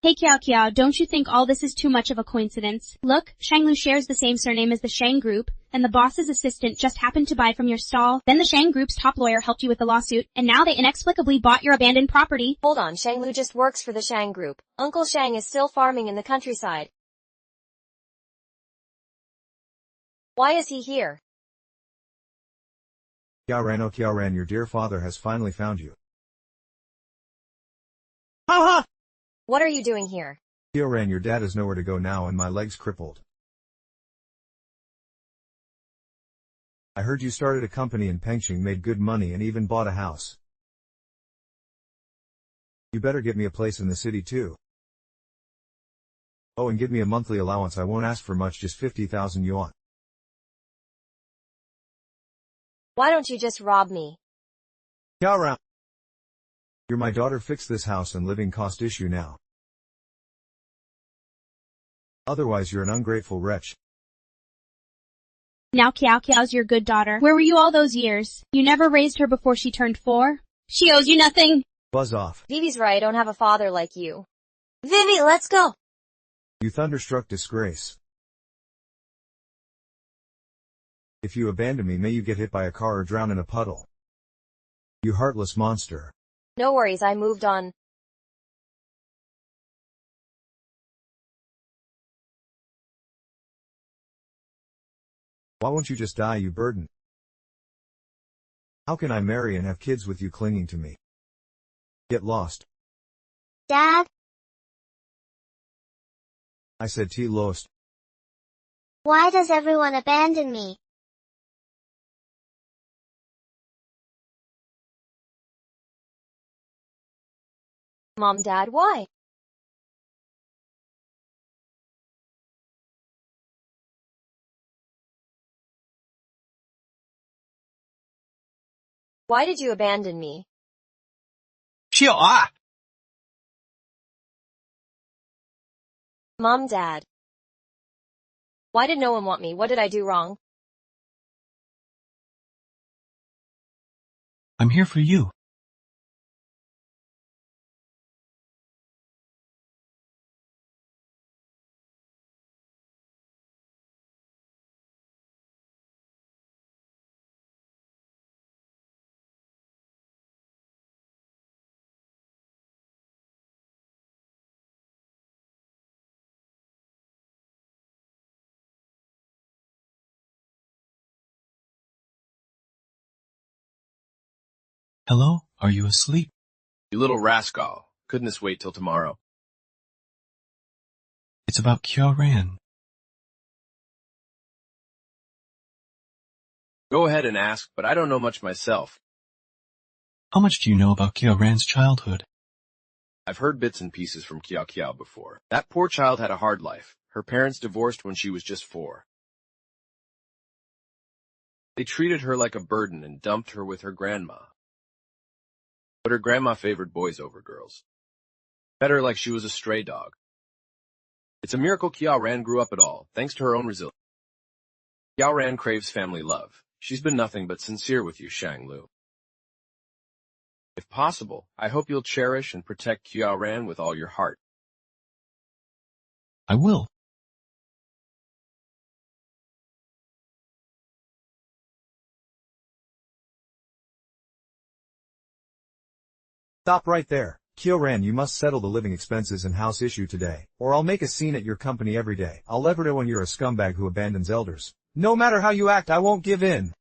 Hey Kiao Kiao, don't you think all this is too much of a coincidence? Look, Shanglu shares the same surname as the Shang Group, and the boss's assistant just happened to buy from your stall. Then the Shang Group's top lawyer helped you with the lawsuit, and now they inexplicably bought your abandoned property. Hold on, Shanglu just works for the Shang Group. Uncle Shang is still farming in the countryside. Why is he here? Qiaoran, oh Qiaoran, your dear father has finally found you. Ha! What are you doing here? Qiaoran, your dad has nowhere to go now and my leg's crippled. I heard you started a company in Pengqing, made good money and even bought a house. You better get me a place in the city too. Oh, and give me a monthly allowance. I won't ask for much, just 50,000 yuan. Why don't you just rob me? Qiaoran, you're my daughter. Fix this house and living cost issue now. Otherwise you're an ungrateful wretch. Now Kiao Kiao's your good daughter. Where were you all those years? You never raised her before she turned 4? She owes you nothing. Buzz off. Vivi's right, I don't have a father like you. Vivi, let's go! You thunderstruck disgrace. If you abandon me, may you get hit by a car or drown in a puddle. You heartless monster. No worries, I moved on. Why won't you just die, you burden? How can I marry and have kids with you clinging to me? Get lost. Dad? I said T lost. Why does everyone abandon me? Mom, Dad, why? Why did you abandon me? Mom, Dad. Why did no one want me? What did I do wrong? I'm here for you. Hello? Are you asleep? You little rascal. Couldn't this wait till tomorrow? It's about Qiaoran. Go ahead and ask, but I don't know much myself. How much do you know about Qiaoran's childhood? I've heard bits and pieces from Kiao Kiao before. That poor child had a hard life. Her parents divorced when she was just 4. They treated her like a burden and dumped her with her grandma. But her grandma favored boys over girls. Fed her like she was a stray dog. It's a miracle Qiaoran grew up at all, thanks to her own resilience. Qiaoran craves family love. She's been nothing but sincere with you, Shanglu. If possible, I hope you'll cherish and protect Qiaoran with all your heart. I will. Stop right there. Qiaoran, you must settle the living expenses and house issue today, or I'll make a scene at your company every day. I'll let everyone you're a scumbag who abandons elders. No matter how you act, I won't give in.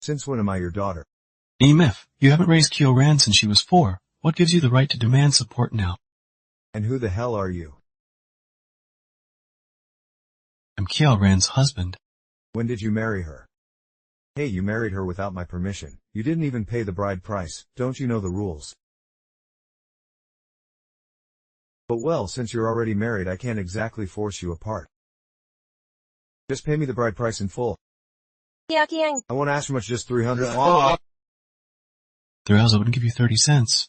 Since when am I your daughter? EMF, you haven't raised Qiaoran since she was 4. What gives you the right to demand support now? And who the hell are you? I'm Qiaoran's husband. When did you marry her? Hey, you married her without my permission. You didn't even pay the bride price. Don't you know the rules? But well, since you're already married, I can't exactly force you apart. Just pay me the bride price in full. Kiang. I won't ask for much, just 300. Or else I wouldn't give you 30 cents.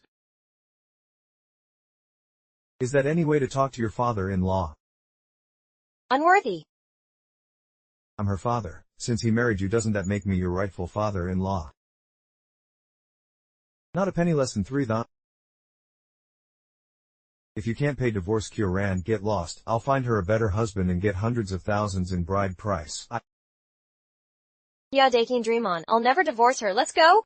Is that any way to talk to your father-in-law? Unworthy. I'm her father. Since he married you, doesn't that make me your rightful father-in-law? Not a penny less than 3 than. If you can't pay divorce Kyoran, get lost. I'll find her a better husband and get hundreds of thousands in bride price. Yeah, Dakin, dream on. I'll never divorce her. Let's go.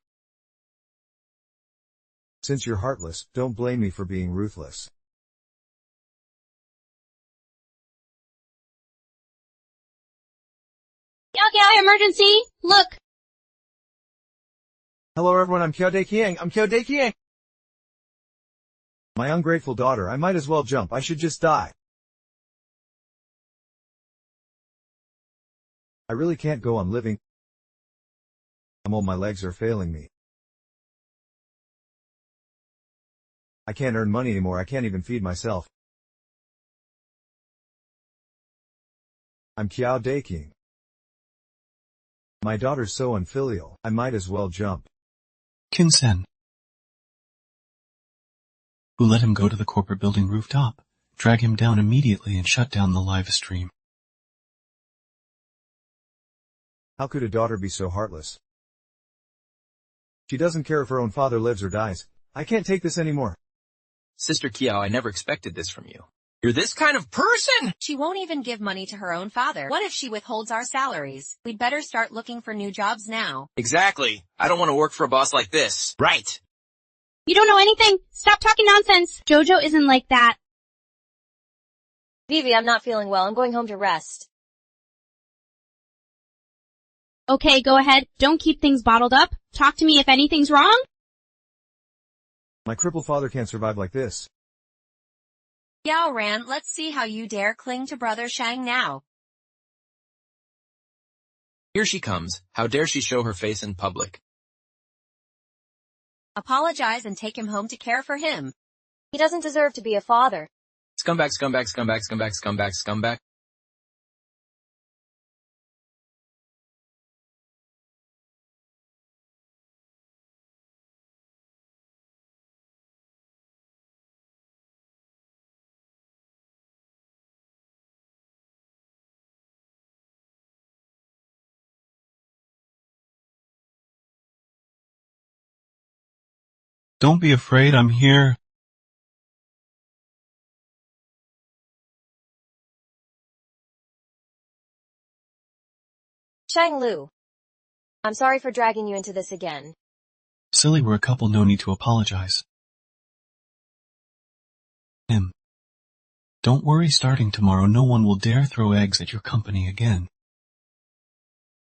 Since you're heartless, don't blame me for being ruthless. Yeah, emergency! Look! Hello everyone, I'm Kyo Dae-kyang. My ungrateful daughter, I might as well jump, I should just die. I really can't go on living. I'm old, my legs are failing me. I can't earn money anymore, I can't even feed myself. I'm Kyo Dae-kyang. My daughter's so unfilial, I might as well jump. Kinsen, who let him go to the corporate building rooftop, drag him down immediately and shut down the live stream. How could a daughter be so heartless? She doesn't care if her own father lives or dies. I can't take this anymore. Sister Kiao, I never expected this from you. You're this kind of person! She won't even give money to her own father. What if she withholds our salaries? We'd better start looking for new jobs now. Exactly. I don't want to work for a boss like this. Right. You don't know anything! Stop talking nonsense! Jojo isn't like that. Vivi, I'm not feeling well. I'm going home to rest. Okay, go ahead. Don't keep things bottled up. Talk to me if anything's wrong. My crippled father can't survive like this. Yao Ran, let's see how you dare cling to brother Shang now. Here she comes. How dare she show her face in public? Apologize and take him home to care for him. He doesn't deserve to be a father. Scumbag, scumbag, scumbag, scumbag, scumbag, scumbag. Don't be afraid, I'm here. Shang Lu. I'm sorry for dragging you into this again. Silly, we're a couple, no need to apologize. Him. Don't worry, starting tomorrow no one will dare throw eggs at your company again.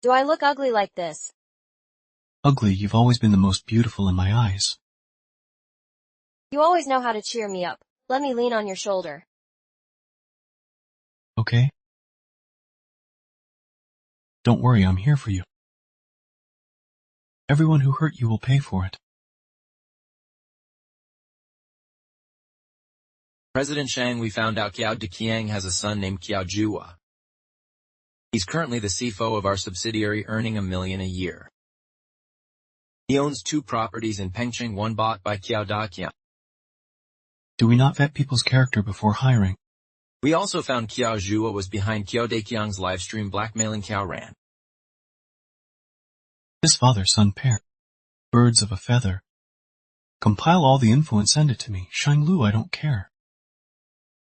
Do I look ugly like this? Ugly, you've always been the most beautiful in my eyes. You always know how to cheer me up. Let me lean on your shoulder. Okay? Don't worry, I'm here for you. Everyone who hurt you will pay for it. President Shang, we found out Kyo Dae-kyang has a son named Kyo Jua. He's currently the CFO of our subsidiary, earning $1 million a year. He owns 2 properties in Pengcheng, one bought by Kyo Dae-kyang. Do we not vet people's character before hiring? We also found Kyo Jua was behind Kyo Dae-kyang's livestream blackmailing Kyo Ran. This father-son pair. Birds of a feather. Compile all the info and send it to me. Shang Lu, I don't care.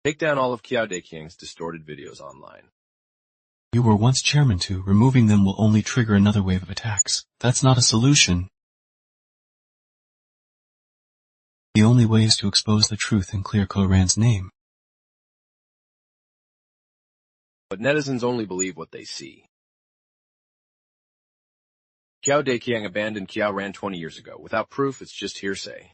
Take down all of Kyo Dae-kyang's distorted videos online. You were once chairman too. Removing them will only trigger another wave of attacks. That's not a solution. The only way is to expose the truth and clear Kyo Ran's name. But netizens only believe what they see. Kyo Dae-kyang abandoned Kyo Ran 20 years ago. Without proof, it's just hearsay.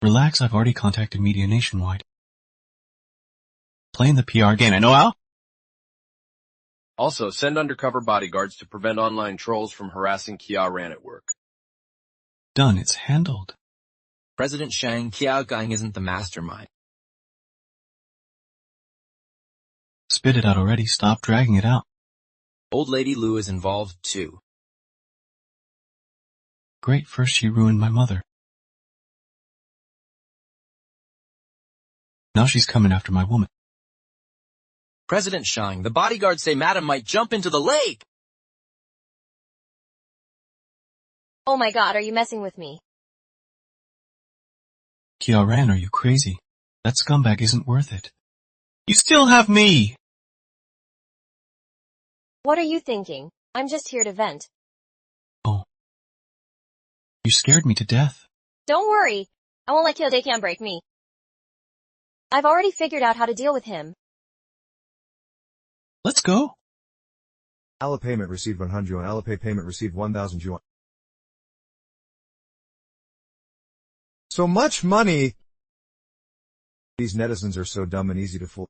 Relax, I've already contacted media nationwide. Playing the PR game, I know how? Also, send undercover bodyguards to prevent online trolls from harassing Kyo Ran at work. Done, it's handled. President Shang, Kyo Dae-kyang isn't the mastermind. Spit it out already, stop dragging it out. Old Lady Lu is involved too. Great, first she ruined my mother. Now she's coming after my woman. President Shang, the bodyguards say Madam might jump into the lake. Oh my god, are you messing with me? Kiaran, are you crazy? That scumbag isn't worth it. You still have me! What are you thinking? I'm just here to vent. Oh. You scared me to death. Don't worry. I won't let Kyo break me. I've already figured out how to deal with him. Let's go. Ala payment received 100 yuan. Alipay payment received 1,000 yuan. So much money! These netizens are so dumb and easy to fool.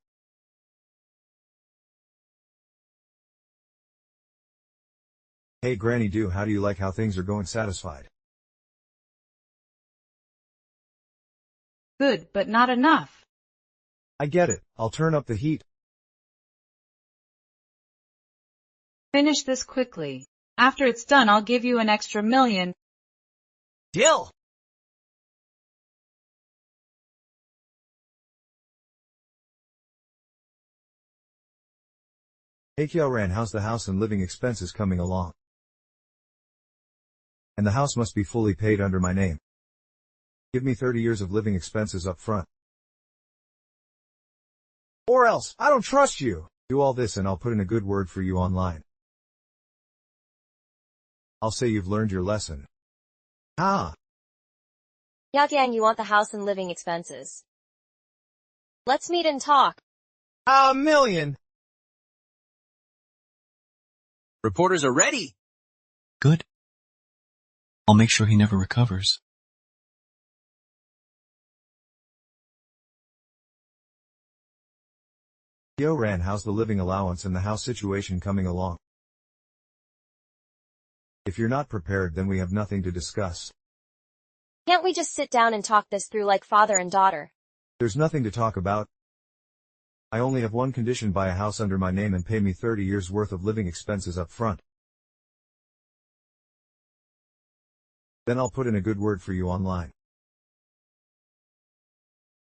Hey Granny Do, how do you like how things are going? Satisfied? Good, but not enough. I get it. I'll turn up the heat. Finish this quickly. After it's done, I'll give you an extra million. Deal! Hey Kiaran, how's the house and living expenses coming along? And the house must be fully paid under my name. Give me 30 years of living expenses up front. Or else, I don't trust you. Do all this and I'll put in a good word for you online. I'll say you've learned your lesson. Ah. Yang, you want the house and living expenses. Let's meet and talk. A million! Reporters are ready. Good. I'll make sure he never recovers. Kiaran, how's the living allowance and the house situation coming along? If you're not prepared, then we have nothing to discuss. Can't we just sit down and talk this through like father and daughter? There's nothing to talk about. I only have one condition: buy a house under my name and pay me 30 years worth of living expenses up front. Then I'll put in a good word for you online.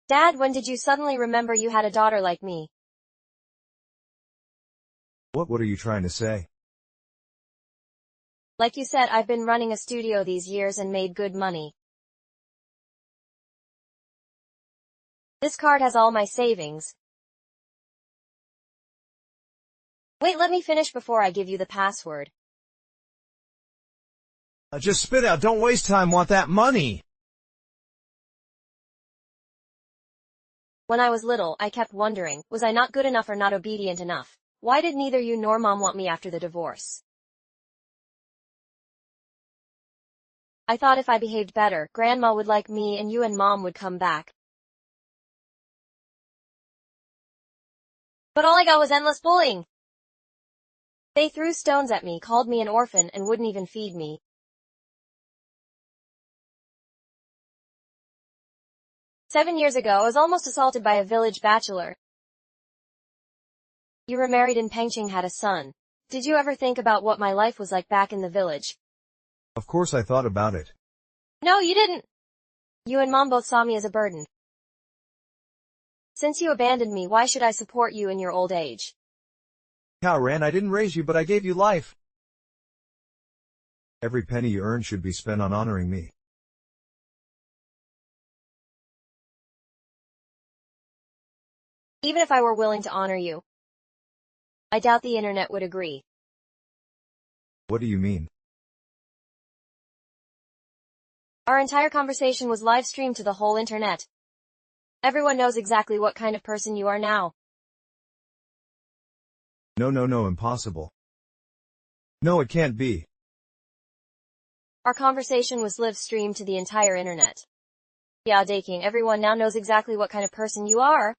Dad, when did you suddenly remember you had a daughter like me? What are you trying to say? Like you said, I've been running a studio these years and made good money. This card has all my savings. Wait, let me finish before I give you the password. Just spit out, don't waste time, want that money! When I was little, I kept wondering, was I not good enough or not obedient enough? Why did neither you nor Mom want me after the divorce? I thought if I behaved better, Grandma would like me and you and Mom would come back. But all I got was endless bullying. They threw stones at me, called me an orphan, and wouldn't even feed me. Seven years ago, I was almost assaulted by a village bachelor. You were married and Pengcheng had a son. Did you ever think about what my life was like back in the village? Of course I thought about it. No, you didn't. You and Mom both saw me as a burden. Since you abandoned me, why should I support you in your old age? Kiaran, I didn't raise you, but I gave you life. Every penny you earn should be spent on honoring me. Even if I were willing to honor you, I doubt the internet would agree. What do you mean? Our entire conversation was live streamed to the whole internet. Everyone knows exactly what kind of person you are now. No, impossible. No, it can't be. Our conversation was live streamed to the entire internet. Yeah, Daking, everyone now knows exactly what kind of person you are.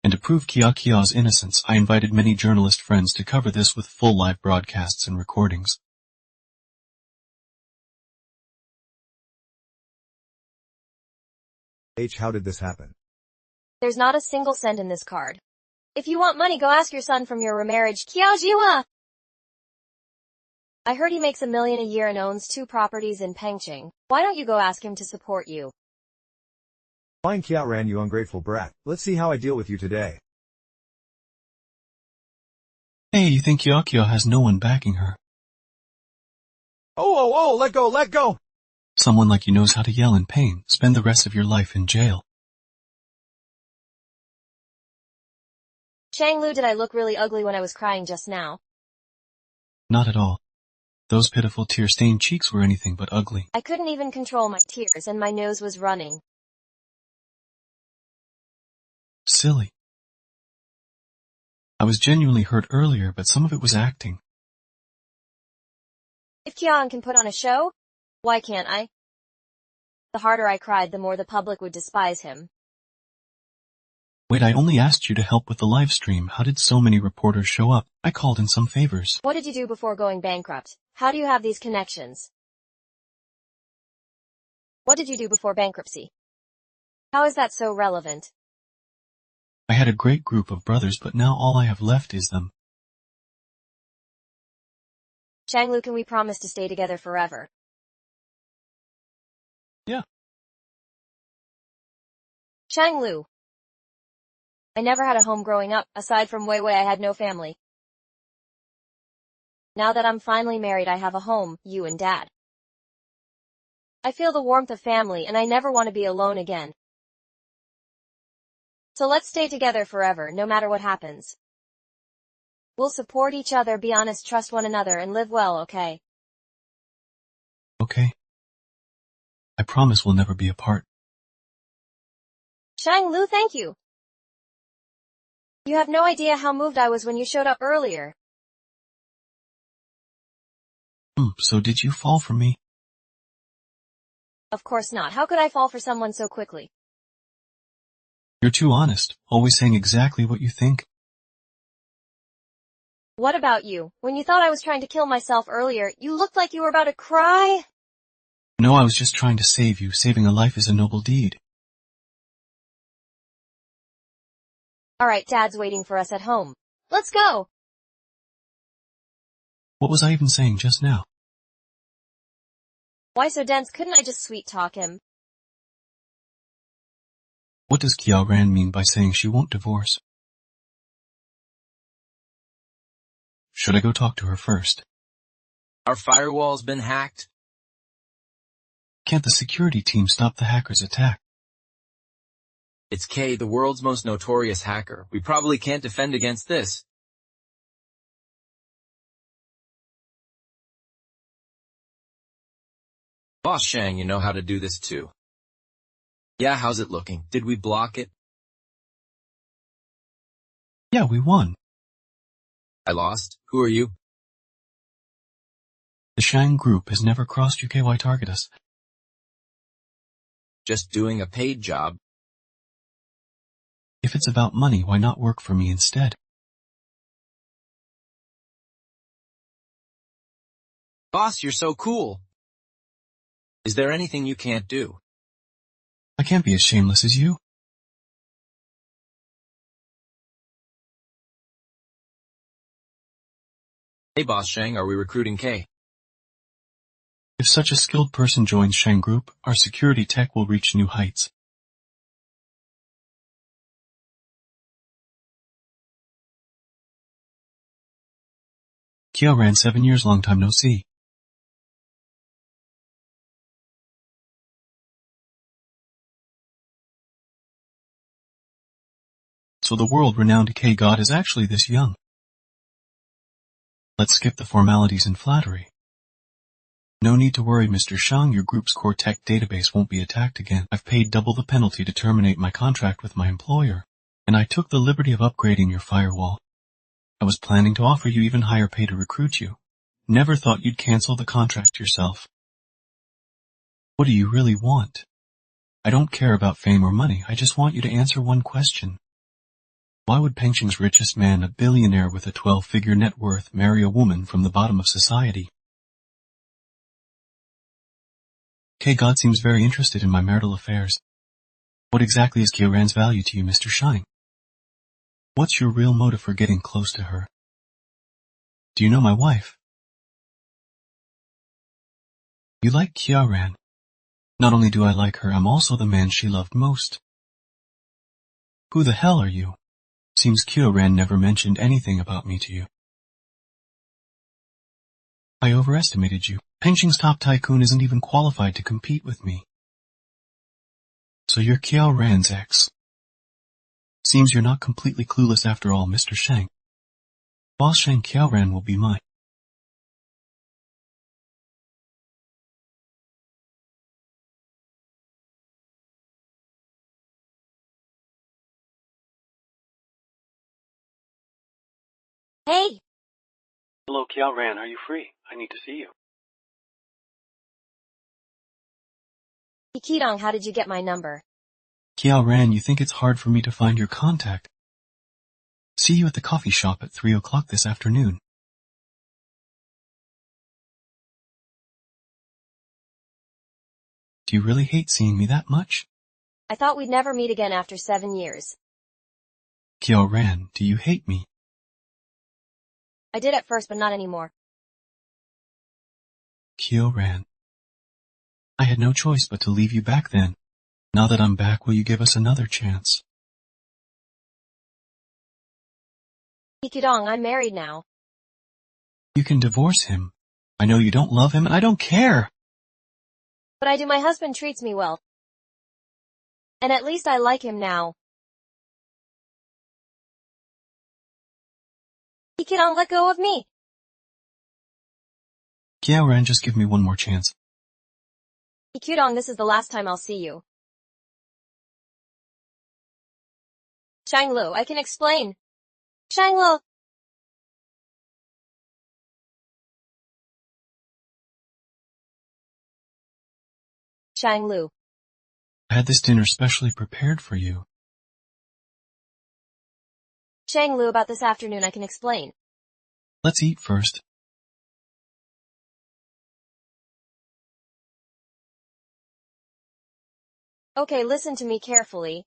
And to prove Kia's innocence, I invited many journalist friends to cover this with full live broadcasts and recordings. How did this happen? There's not a single cent in this card. If you want money, go ask your son from your remarriage, Kiajiwa! I heard he makes $1 million a year and owns 2 properties in Pengcheng. Why don't you go ask him to support you? Fine, Kiaran, you ungrateful brat. Let's see how I deal with you today. Hey, you think Kia has no one backing her? Oh, let go, let go! Someone like you knows how to yell in pain. Spend the rest of your life in jail. Shanglu, did I look really ugly when I was crying just now? Not at all. Those pitiful tear-stained cheeks were anything but ugly. I couldn't even control my tears and my nose was running. Silly. I was genuinely hurt earlier, but some of it was acting. If Kian can put on a show, why can't I? The harder I cried, the more the public would despise him. Wait, I only asked you to help with the live stream. How did so many reporters show up? I called in some favors. What did you do before going bankrupt? How do you have these connections? What did you do before bankruptcy? How is that so relevant? I had a great group of brothers, but now all I have left is them. Shanglu, can we promise to stay together forever? Yeah. Shanglu. I never had a home growing up. Aside from Wei Wei, I had no family. Now that I'm finally married, I have a home, you and Dad. I feel the warmth of family and I never want to be alone again. So let's stay together forever, no matter what happens. We'll support each other, be honest, trust one another, and live well, okay? Okay. I promise we'll never be apart. Shanglu, thank you. You have no idea how moved I was when you showed up earlier. So did you fall for me? Of course not. How could I fall for someone so quickly? You're too honest, always saying exactly what you think. What about you? When you thought I was trying to kill myself earlier, you looked like you were about to cry. No, I was just trying to save you. Saving a life is a noble deed. Alright, Dad's waiting for us at home. Let's go! What was I even saying just now? Why so dense? Couldn't I just sweet talk him? What does Kiao Ran mean by saying she won't divorce? Should I go talk to her first? Our firewall's been hacked. Can't the security team stop the hackers' attack? It's K, the world's most notorious hacker. We probably can't defend against this. Boss Shang, you know how to do this too. Yeah, how's it looking? Did we block it? Yeah, we won. I lost. Who are you? The Shang group has never crossed UKY target us. Just doing a paid job. If it's about money, why not work for me instead? Boss, you're so cool. Is there anything you can't do? I can't be as shameless as you. Hey Boss Shang, are we recruiting K? If such a skilled person joins Shang Group, our security tech will reach new heights. Kiao Ran, 7 years, long time no see. So the world-renowned K-God is actually this young. Let's skip the formalities and flattery. No need to worry, Mr. Shang, your group's core tech database won't be attacked again. I've paid double the penalty to terminate my contract with my employer, and I took the liberty of upgrading your firewall. I was planning to offer you even higher pay to recruit you. Never thought you'd cancel the contract yourself. What do you really want? I don't care about fame or money, I just want you to answer one question. Why would Pengcheng's richest man, a billionaire with a 12-figure net worth, marry a woman from the bottom of society? K-God seems very interested in my marital affairs. What exactly is Kyoran's value to you, Mr. Shine? What's your real motive for getting close to her? Do you know my wife? You like Kyoran. Not only do I like her, I'm also the man she loved most. Who the hell are you? Seems Kyoran never mentioned anything about me to you. I overestimated you. Hengqing's top tycoon isn't even qualified to compete with me. So you're Qiao Ran's ex. Seems you're not completely clueless after all, Mr. Shang. Boss Shang, Qiao Ran will be mine. Hey! Hello, Qiao Ran, are you free? I need to see you. Qidong, how did you get my number? Qiao Ran, you think it's hard for me to find your contact? See you at the coffee shop at 3 o'clock this afternoon. Do you really hate seeing me that much? I thought we'd never meet again after 7 years. Qiao Ran, do you hate me? I did at first, but not anymore. Qiao Ran. I had no choice but to leave you back then. Now that I'm back, will you give us another chance? Qidong, I'm married now. You can divorce him. I know you don't love him, and I don't care. But I do. My husband treats me well. And at least I like him now. Qidong, let go of me. Qiao Ran, just give me one more chance. Qidong, this is the last time I'll see you. Shanglu, I can explain. Shanglu! Shanglu. I had this dinner specially prepared for you. Shanglu, about this afternoon I can explain. Let's eat first. Okay, listen to me carefully.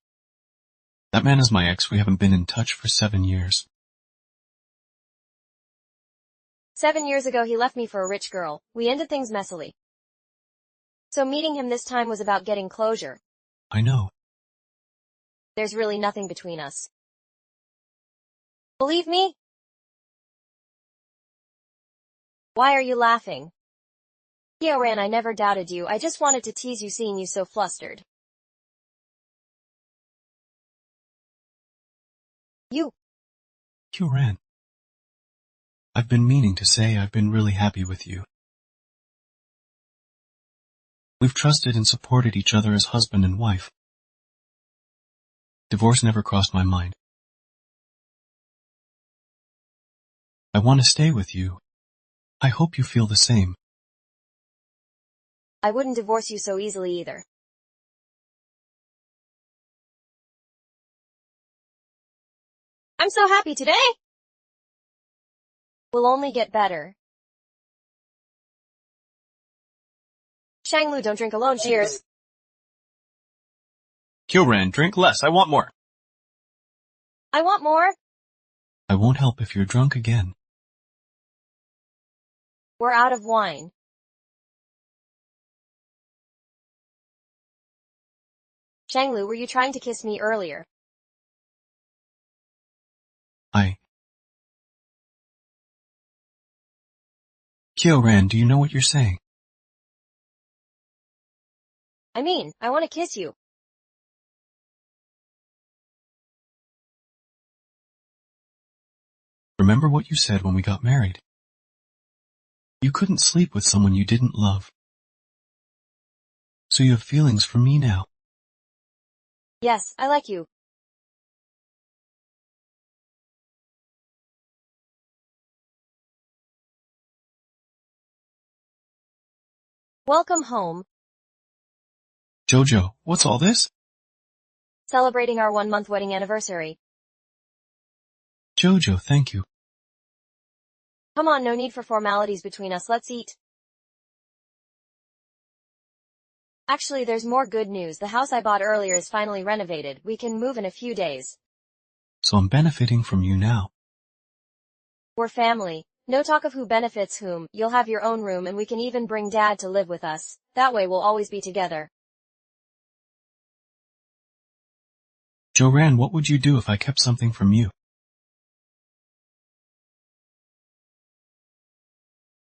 That man is my ex. We haven't been in touch for 7 years. 7 years ago he left me for a rich girl. We ended things messily. So meeting him this time was about getting closure. I know. There's really nothing between us. Believe me? Why are you laughing? Qiao Ran, I never doubted you. I just wanted to tease you seeing you so flustered. You. Qiao Ran. I've been meaning to say I've been really happy with you. We've trusted and supported each other as husband and wife. Divorce never crossed my mind. I want to stay with you. I hope you feel the same. I wouldn't divorce you so easily either. I'm so happy today! We'll only get better. Shanglu, don't drink alone. Cheers. Qiao Ran, drink less. I want more. I want more. I won't help if you're drunk again. We're out of wine. Shanglu, were you trying to kiss me earlier? Qiao Ran, do you know what you're saying? I mean, I want to kiss you. Remember what you said when we got married. You couldn't sleep with someone you didn't love. So you have feelings for me now. Yes, I like you. Welcome home. Jojo, what's all this? Celebrating our 1-month wedding anniversary. Jojo, thank you. Come on, no need for formalities between us. Let's eat. Actually, there's more good news. The house I bought earlier is finally renovated. We can move in a few days. So I'm benefiting from you now. We're family. No talk of who benefits whom. You'll have your own room and we can even bring Dad to live with us. That way we'll always be together. Joran, what would you do if I kept something from you?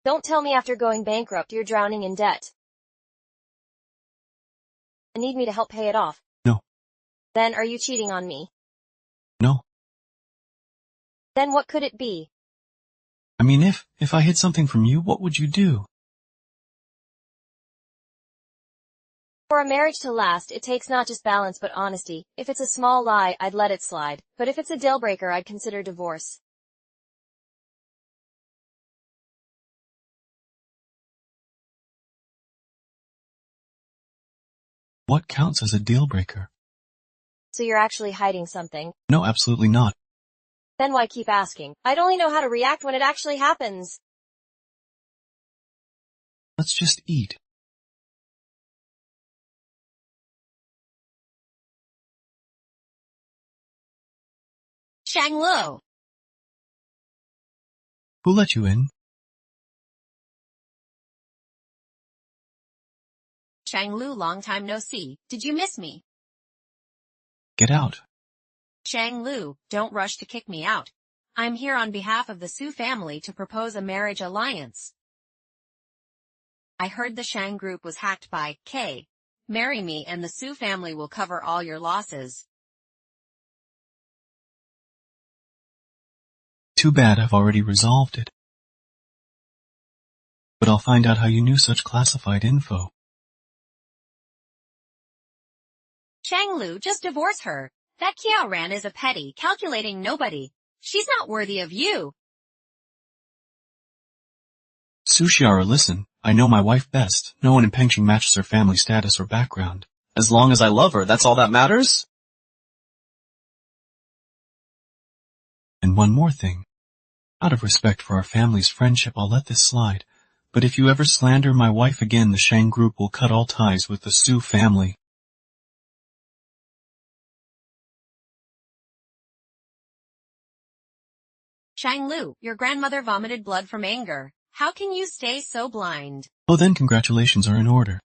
Don't tell me after going bankrupt you're drowning in debt. And need me to help pay it off. No. Then are you cheating on me? No. Then what could it be? I mean, if I hid something from you, what would you do? For a marriage to last, it takes not just balance but honesty. If it's a small lie, I'd let it slide. But if it's a deal breaker, I'd consider divorce. What counts as a deal breaker? So you're actually hiding something? No, absolutely not. Then why keep asking? I'd only know how to react when it actually happens. Let's just eat. Shang-Lu. Who let you in? Shang-Lu, long time no see. Did you miss me? Get out. Shang-Lu, don't rush to kick me out. I'm here on behalf of the Su family to propose a marriage alliance. I heard the Shang group was hacked by K. Marry me and the Su family will cover all your losses. Too bad, I've already resolved it. But I'll find out how you knew such classified info. Shang-Lu, just divorce her. That Qiao Ran is a petty, calculating nobody. She's not worthy of you. Sushiara, listen, I know my wife best. No one in Pengqing matches her family status or background. As long as I love her, that's all that matters? And one more thing. Out of respect for our family's friendship, I'll let this slide. But if you ever slander my wife again, the Shang group will cut all ties with the Su family. Shang-Lu, your grandmother vomited blood from anger. How can you stay so blind? Oh, then congratulations are in order.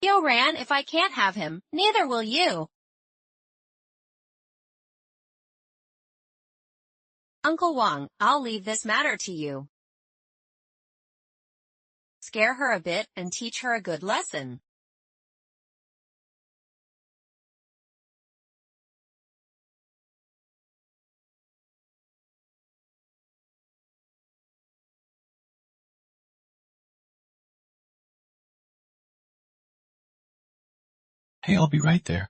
Qiao Ran, if I can't have him, neither will you. Uncle Wang, I'll leave this matter to you. Scare her a bit and teach her a good lesson. Hey, I'll be right there.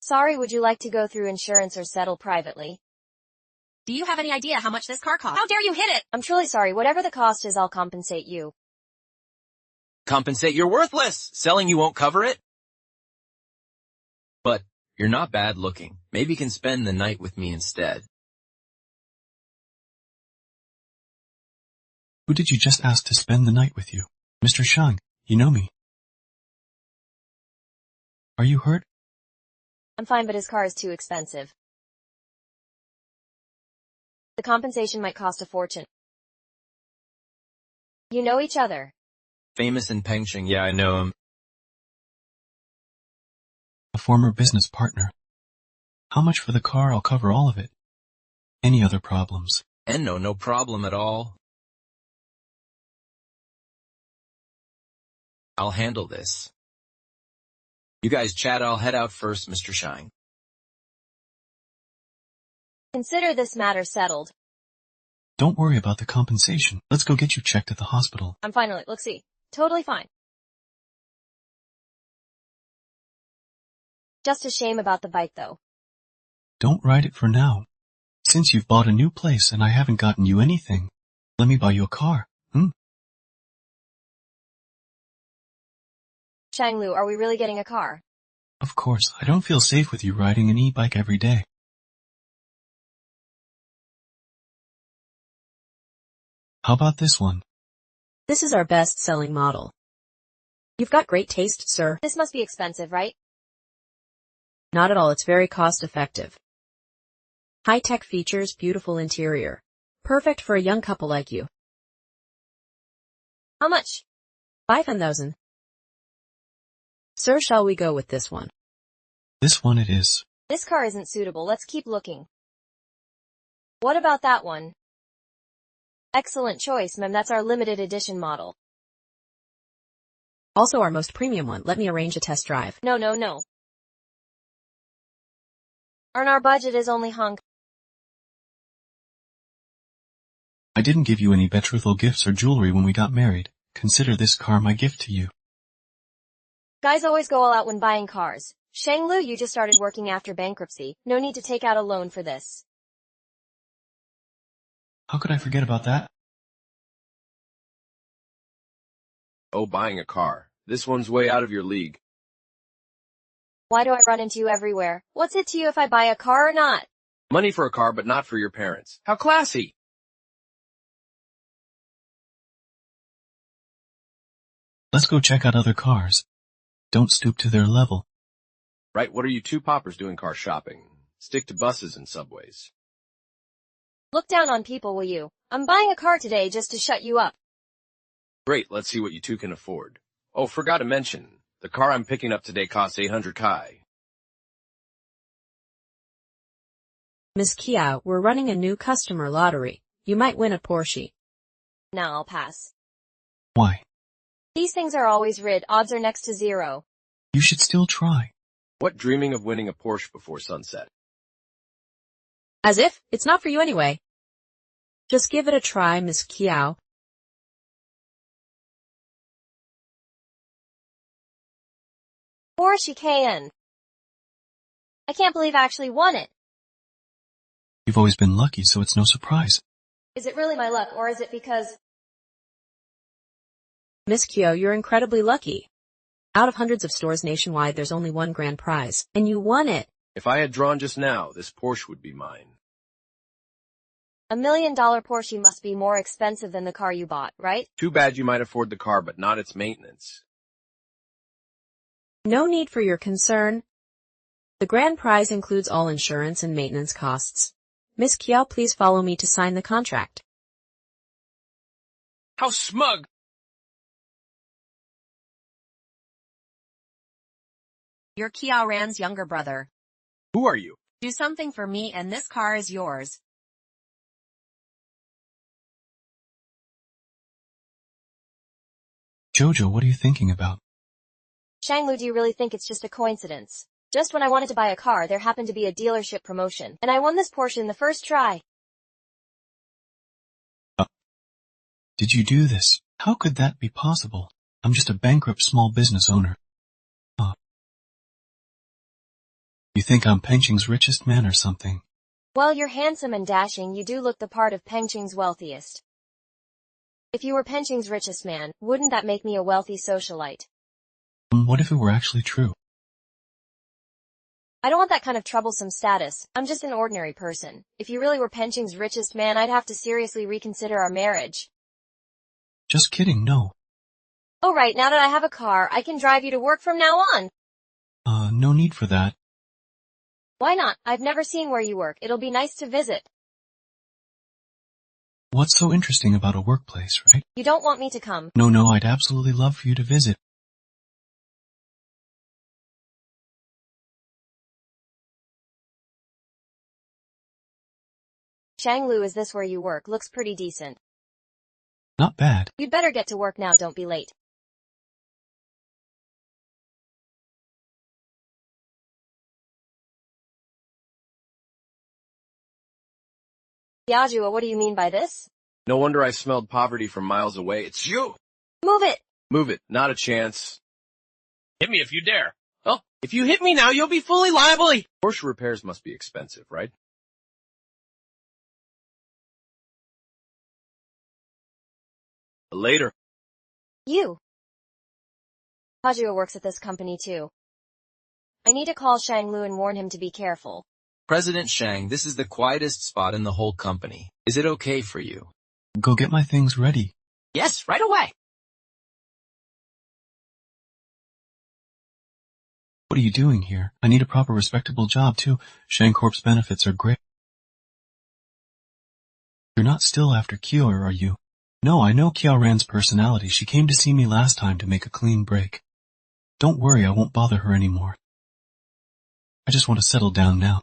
Sorry, would you like to go through insurance or settle privately? Do you have any idea how much this car costs? How dare you hit it? I'm truly sorry, whatever the cost is, I'll compensate you. Compensate, you're worthless! Selling you won't cover it? But, you're not bad looking. Maybe you can spend the night with me instead. Who did you just ask to spend the night with you? Mr. Shang, you know me. Are you hurt? I'm fine, but his car is too expensive. The compensation might cost a fortune. You know each other. Famous in Pengqing, yeah, I know him. A former business partner. How much for the car? I'll cover all of it. Any other problems? And no problem at all. I'll handle this. You guys chat, I'll head out first, Mr. Shang. Consider this matter settled. Don't worry about the compensation. Let's go get you checked at the hospital. I'm fine, look, see. Totally fine. Just a shame about the bike though. Don't ride it for now. Since you've bought a new place and I haven't gotten you anything, let me buy you a car, Shang-Lu, are we really getting a car? Of course, I don't feel safe with you riding an e-bike every day. How about this one? This is our best-selling model. You've got great taste, sir. This must be expensive, right? Not at all, it's very cost-effective. High-tech features, beautiful interior. Perfect for a young couple like you. How much? 5,000. Sir, shall we go with this one? This one it is. This car isn't suitable, let's keep looking. What about that one? Excellent choice, ma'am, that's our limited edition model. Also our most premium one, let me arrange a test drive. No. Our budget is only hunk. I didn't give you any betrothal gifts or jewelry when we got married. Consider this car my gift to you. Guys always go all out when buying cars. Shang Lu, you just started working after bankruptcy. No need to take out a loan for this. How could I forget about that? Oh, buying a car. This one's way out of your league. Why do I run into you everywhere? What's it to you if I buy a car or not? Money for a car, but not for your parents. How classy! Let's go check out other cars. Don't stoop to their level. Right, what are you two poppers doing car shopping? Stick to buses and subways. Look down on people, will you? I'm buying a car today just to shut you up. Great, let's see what you two can afford. Oh, forgot to mention, the car I'm picking up today costs 800 Kai. Miss Kiao, we're running a new customer lottery. You might win a Porsche. Nah, I'll pass. Why? These things are always rid, odds are next to zero. You should still try. What, dreaming of winning a Porsche before sunset? As if, it's not for you anyway. Just give it a try, Miss Kiao. Porsche Cayenne. I can't believe I actually won it. You've always been lucky, so it's no surprise. Is it really my luck, or is it because... Miss Kiao, you're incredibly lucky. Out of hundreds of stores nationwide, there's only one grand prize, and you won it. If I had drawn just now, this Porsche would be mine. $1 million Porsche must be more expensive than the car you bought, right? Too bad you might afford the car, but not its maintenance. No need for your concern. The grand prize includes all insurance and maintenance costs. Miss Kiao, please follow me to sign the contract. How smug! You're Kiao Ran's younger brother. Who are you? Do something for me and this car is yours. Jojo, what are you thinking about? Shanglu, do you really think it's just a coincidence? Just when I wanted to buy a car, there happened to be a dealership promotion, and I won this Porsche in the first try. Did you do this? How could that be possible? I'm just a bankrupt small business owner. You think I'm Pengqing's richest man or something? Well, you're handsome and dashing, you do look the part of Pengqing's wealthiest. If you were Pengqing's richest man, wouldn't that make me a wealthy socialite? What if it were actually true? I don't want that kind of troublesome status. I'm just an ordinary person. If you really were Pengqing's richest man, I'd have to seriously reconsider our marriage. Just kidding, no. Oh right, now that I have a car, I can drive you to work from now on. No need for that. Why not? I've never seen where you work. It'll be nice to visit. What's so interesting about a workplace, right? You don't want me to come. No, I'd absolutely love for you to visit. Shanglu, is this where you work? Looks pretty decent. Not bad. You'd better get to work now, don't be late. Yajua, what do you mean by this? No wonder I smelled poverty from miles away. It's you! Move it! Move it. Not a chance. Hit me if you dare. Oh, if you hit me now, you'll be fully liable. Porsche repairs must be expensive, right? Later. You. Hajua works at this company too. I need to call Shanglu and warn him to be careful. President Shang, this is the quietest spot in the whole company. Is it okay for you? Go get my things ready. Yes, right away. What are you doing here? I need a proper respectable job too. Shang Corp's benefits are great. You're not still after Kyo, are you? No, I know Kiao Ran's personality. She came to see me last time to make a clean break. Don't worry, I won't bother her anymore. I just want to settle down now.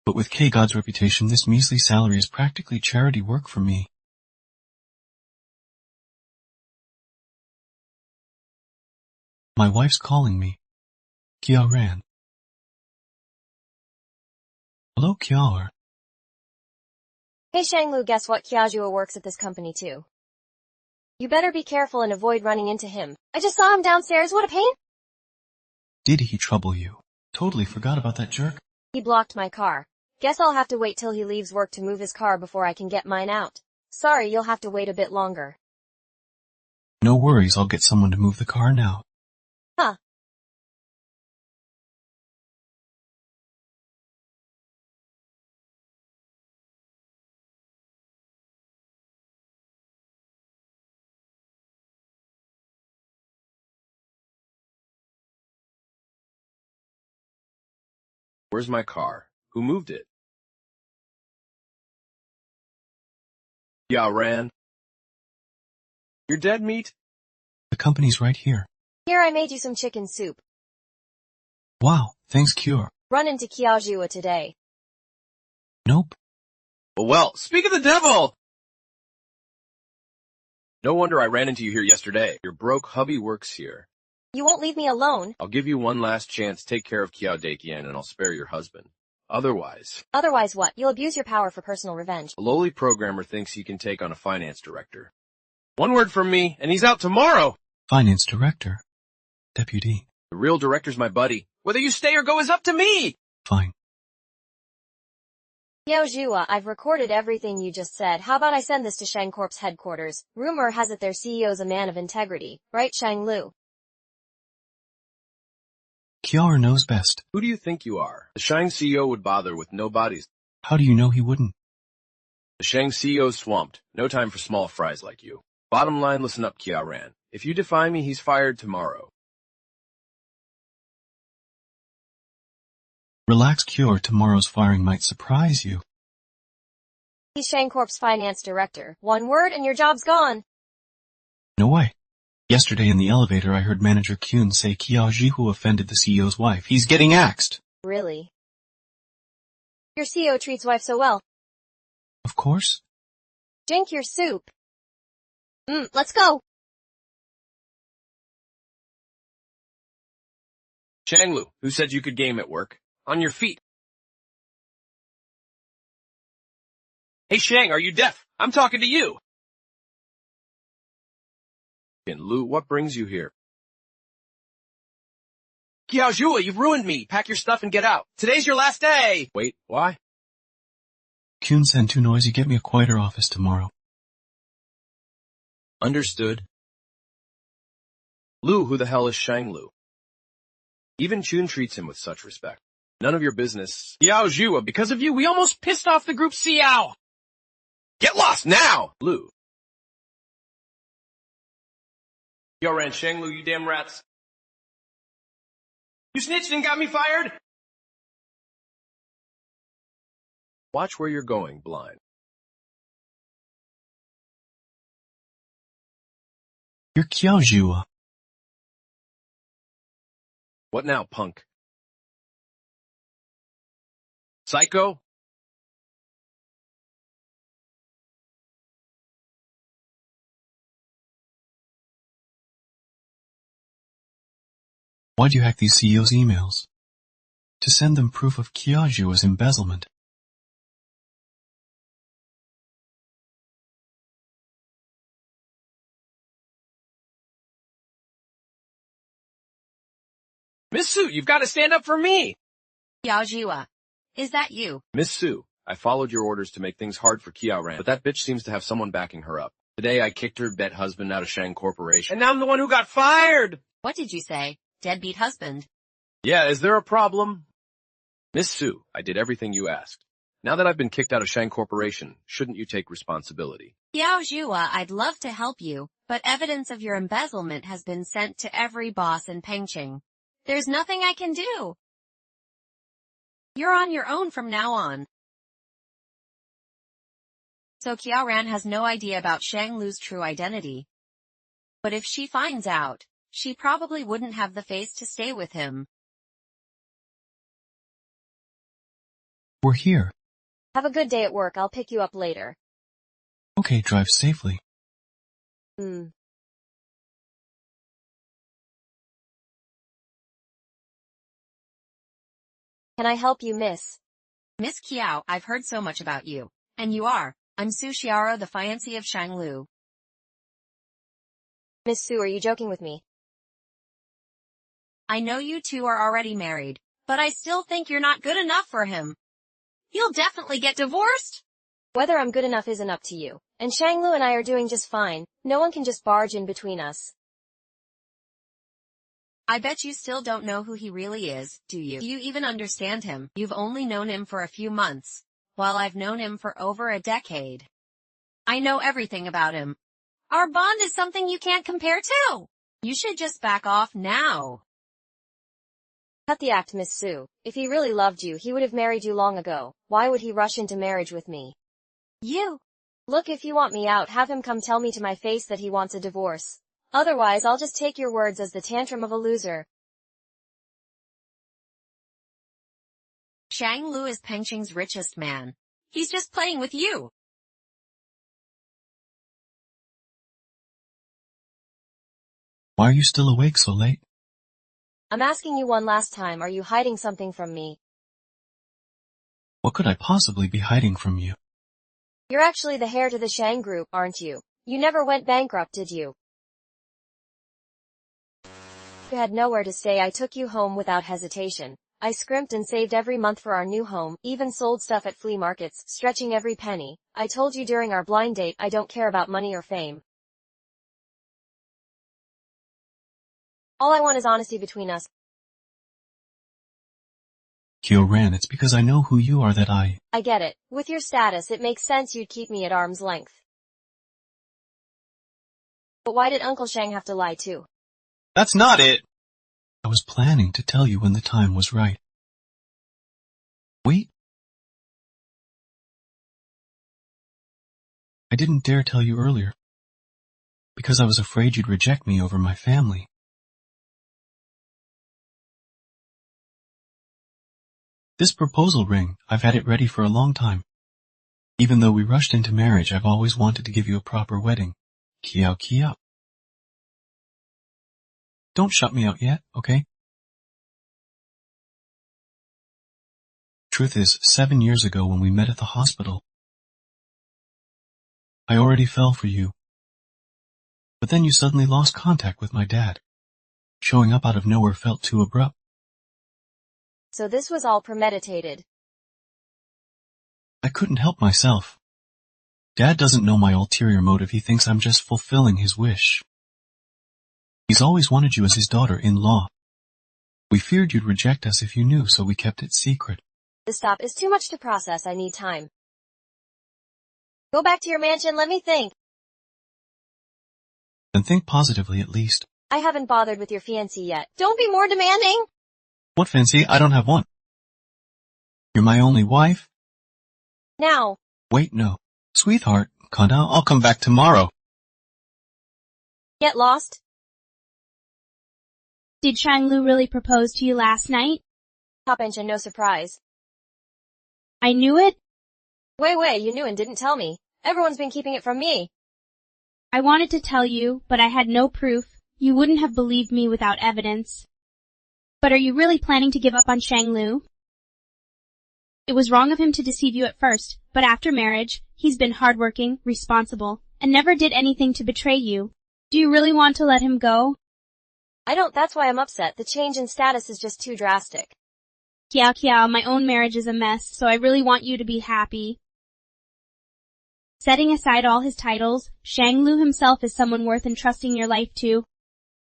But with K-God's reputation, this measly salary is practically charity work for me. My wife's calling me. Kia ran. Hello, Kiaor. Hey Shanglu, guess what? Kiajua works at this company too. You better be careful and avoid running into him. I just saw him downstairs, what a pain! Did he trouble you? Totally forgot about that jerk. He blocked my car. Guess I'll have to wait till he leaves work to move his car before I can get mine out. Sorry, you'll have to wait a bit longer. No worries, I'll get someone to move the car now. Huh. Where's my car? Who moved it? Yeah, ran. You're dead meat? The company's right here. Here, I made you some chicken soup. Wow, thanks, Kior. Run into Kiajua today. Nope. Well, speak of the devil! No wonder I ran into you here yesterday. Your broke hubby works here. You won't leave me alone. I'll give you one last chance. Take care of Kiao Dakian and I'll spare your husband. Otherwise what? You'll abuse your power for personal revenge. a lowly programmer thinks he can take on a finance director. One word from me, and he's out tomorrow! Finance director. Deputy. The real director's my buddy. Whether you stay or go is up to me! Fine. Kiajua, I've recorded everything you just said. How about I send this to Shangcorp's headquarters? Rumor has it their CEO's a man of integrity. Right, Shanglu? Kiar knows best. Who do you think you are? The Shang CEO would bother with no bodies. How do you know he wouldn't? The Shang CEO's swamped. No time for small fries like you. Bottom line, listen up, Kia Ran. If you defy me, he's fired tomorrow. Relax, Kior. Tomorrow's firing might surprise you. He's Shangcorp's finance director. One word and your job's gone. No way. Yesterday in the elevator, I heard Manager Kyun say Kia Jihu offended the CEO's wife. He's getting axed. Really? Your CEO treats wife so well. Of course. Drink your soup. Let's go. Shanglu, who said you could game at work? On your feet. Hey Shang, are you deaf? I'm talking to you. And Lu, what brings you here? Kiaojua, you've ruined me. Pack your stuff and get out. Today's your last day. Wait, why? Kyun said too noisy. Get me a quieter office tomorrow. Understood. Lu, who the hell is Shang Lu? Even Chun treats him with such respect. None of your business. Kiaojua, because of you, we almost pissed off the group Xiao. Get lost now! Lu. Yo, ran Shang Lu, you damn rats. You snitched and got me fired? Watch where you're going, blind. You're Kiaojua. What now, punk? Psycho? Why'd you hack these CEO's emails? To send them proof of Kiaojua's embezzlement. Miss Sue, you've got to stand up for me! Kiaojua, is that you? Miss Sue, I followed your orders to make things hard for Kiao Ran, but that bitch seems to have someone backing her up. Today I kicked her dead husband out of Shang Corporation, and now I'm the one who got fired! What did you say? Deadbeat husband. Yeah, is there a problem? Miss Sue, I did everything you asked. Now that I've been kicked out of Shang Corporation, shouldn't you take responsibility? Kiaojua, I'd love to help you, but evidence of your embezzlement has been sent to every boss in Pengcheng. There's nothing I can do. You're on your own from now on. So Kiao Ran has no idea about Shang Lu's true identity. But if she finds out, she probably wouldn't have the face to stay with him. We're here. Have a good day at work. I'll pick you up later. Okay, drive safely. Can I help you, miss? Miss Kiao, I've heard so much about you. And you are. I'm Su Xiaoro, the fiancée of Shanglu. Miss Su, are you joking with me? I know you two are already married, but I still think you're not good enough for him. You'll definitely get divorced. Whether I'm good enough isn't up to you. And Shanglu and I are doing just fine. No one can just barge in between us. I bet you still don't know who he really is, do you? Do you even understand him? You've only known him for a few months, while I've known him for over a decade. I know everything about him. Our bond is something you can't compare to. You should just back off now. Cut the act, Miss Su. If he really loved you, he would have married you long ago. Why would he rush into marriage with me? Look, if you want me out, have him come tell me to my face that he wants a divorce. Otherwise, I'll just take your words as the tantrum of a loser. Shang Lu is Pengqing's richest man. He's just playing with you. Why are you still awake so late? I'm asking you one last time, are you hiding something from me? What could I possibly be hiding from you? You're actually the heir to the Shang Group, aren't you? You never went bankrupt, did you? You had nowhere to stay. I took you home without hesitation. I scrimped and saved every month for our new home, even sold stuff at flea markets, stretching every penny. I told you during our blind date, I don't care about money or fame. All I want is honesty between us. Kyo-ran, it's because I know who you are that I get it. With your status, it makes sense you'd keep me at arm's length. But why did Uncle Shang have to lie too? That's not it! I was planning to tell you when the time was right. Wait. I didn't dare tell you earlier, because I was afraid you'd reject me over my family. This proposal ring, I've had it ready for a long time. Even though we rushed into marriage, I've always wanted to give you a proper wedding. Kiao Kiao. Don't shut me out yet, okay? Truth is, 7 years ago when we met at the hospital, I already fell for you. But then you suddenly lost contact with my dad. Showing up out of nowhere felt too abrupt. So this was all premeditated. I couldn't help myself. Dad doesn't know my ulterior motive. He thinks I'm just fulfilling his wish. He's always wanted you as his daughter-in-law. We feared you'd reject us if you knew, so we kept it secret. Stop, it's too much to process. I need time. Go back to your mansion, let me think. Then think positively at least. I haven't bothered with your fiancé yet. Don't be more demanding. What fancy? I don't have one. You're my only wife? Now. Wait, no. Sweetheart, calm down. I'll come back tomorrow. Get lost? Did Shanglu really propose to you last night? Top engine, no surprise. I knew it? Wait, you knew and didn't tell me. Everyone's been keeping it from me. I wanted to tell you, but I had no proof. You wouldn't have believed me without evidence. But are you really planning to give up on Shanglu? It was wrong of him to deceive you at first, but after marriage, he's been hardworking, responsible, and never did anything to betray you. Do you really want to let him go? I don't, that's why I'm upset. The change in status is just too drastic. Kiao, my own marriage is a mess, so I really want you to be happy. Setting aside all his titles, Shanglu himself is someone worth entrusting your life to.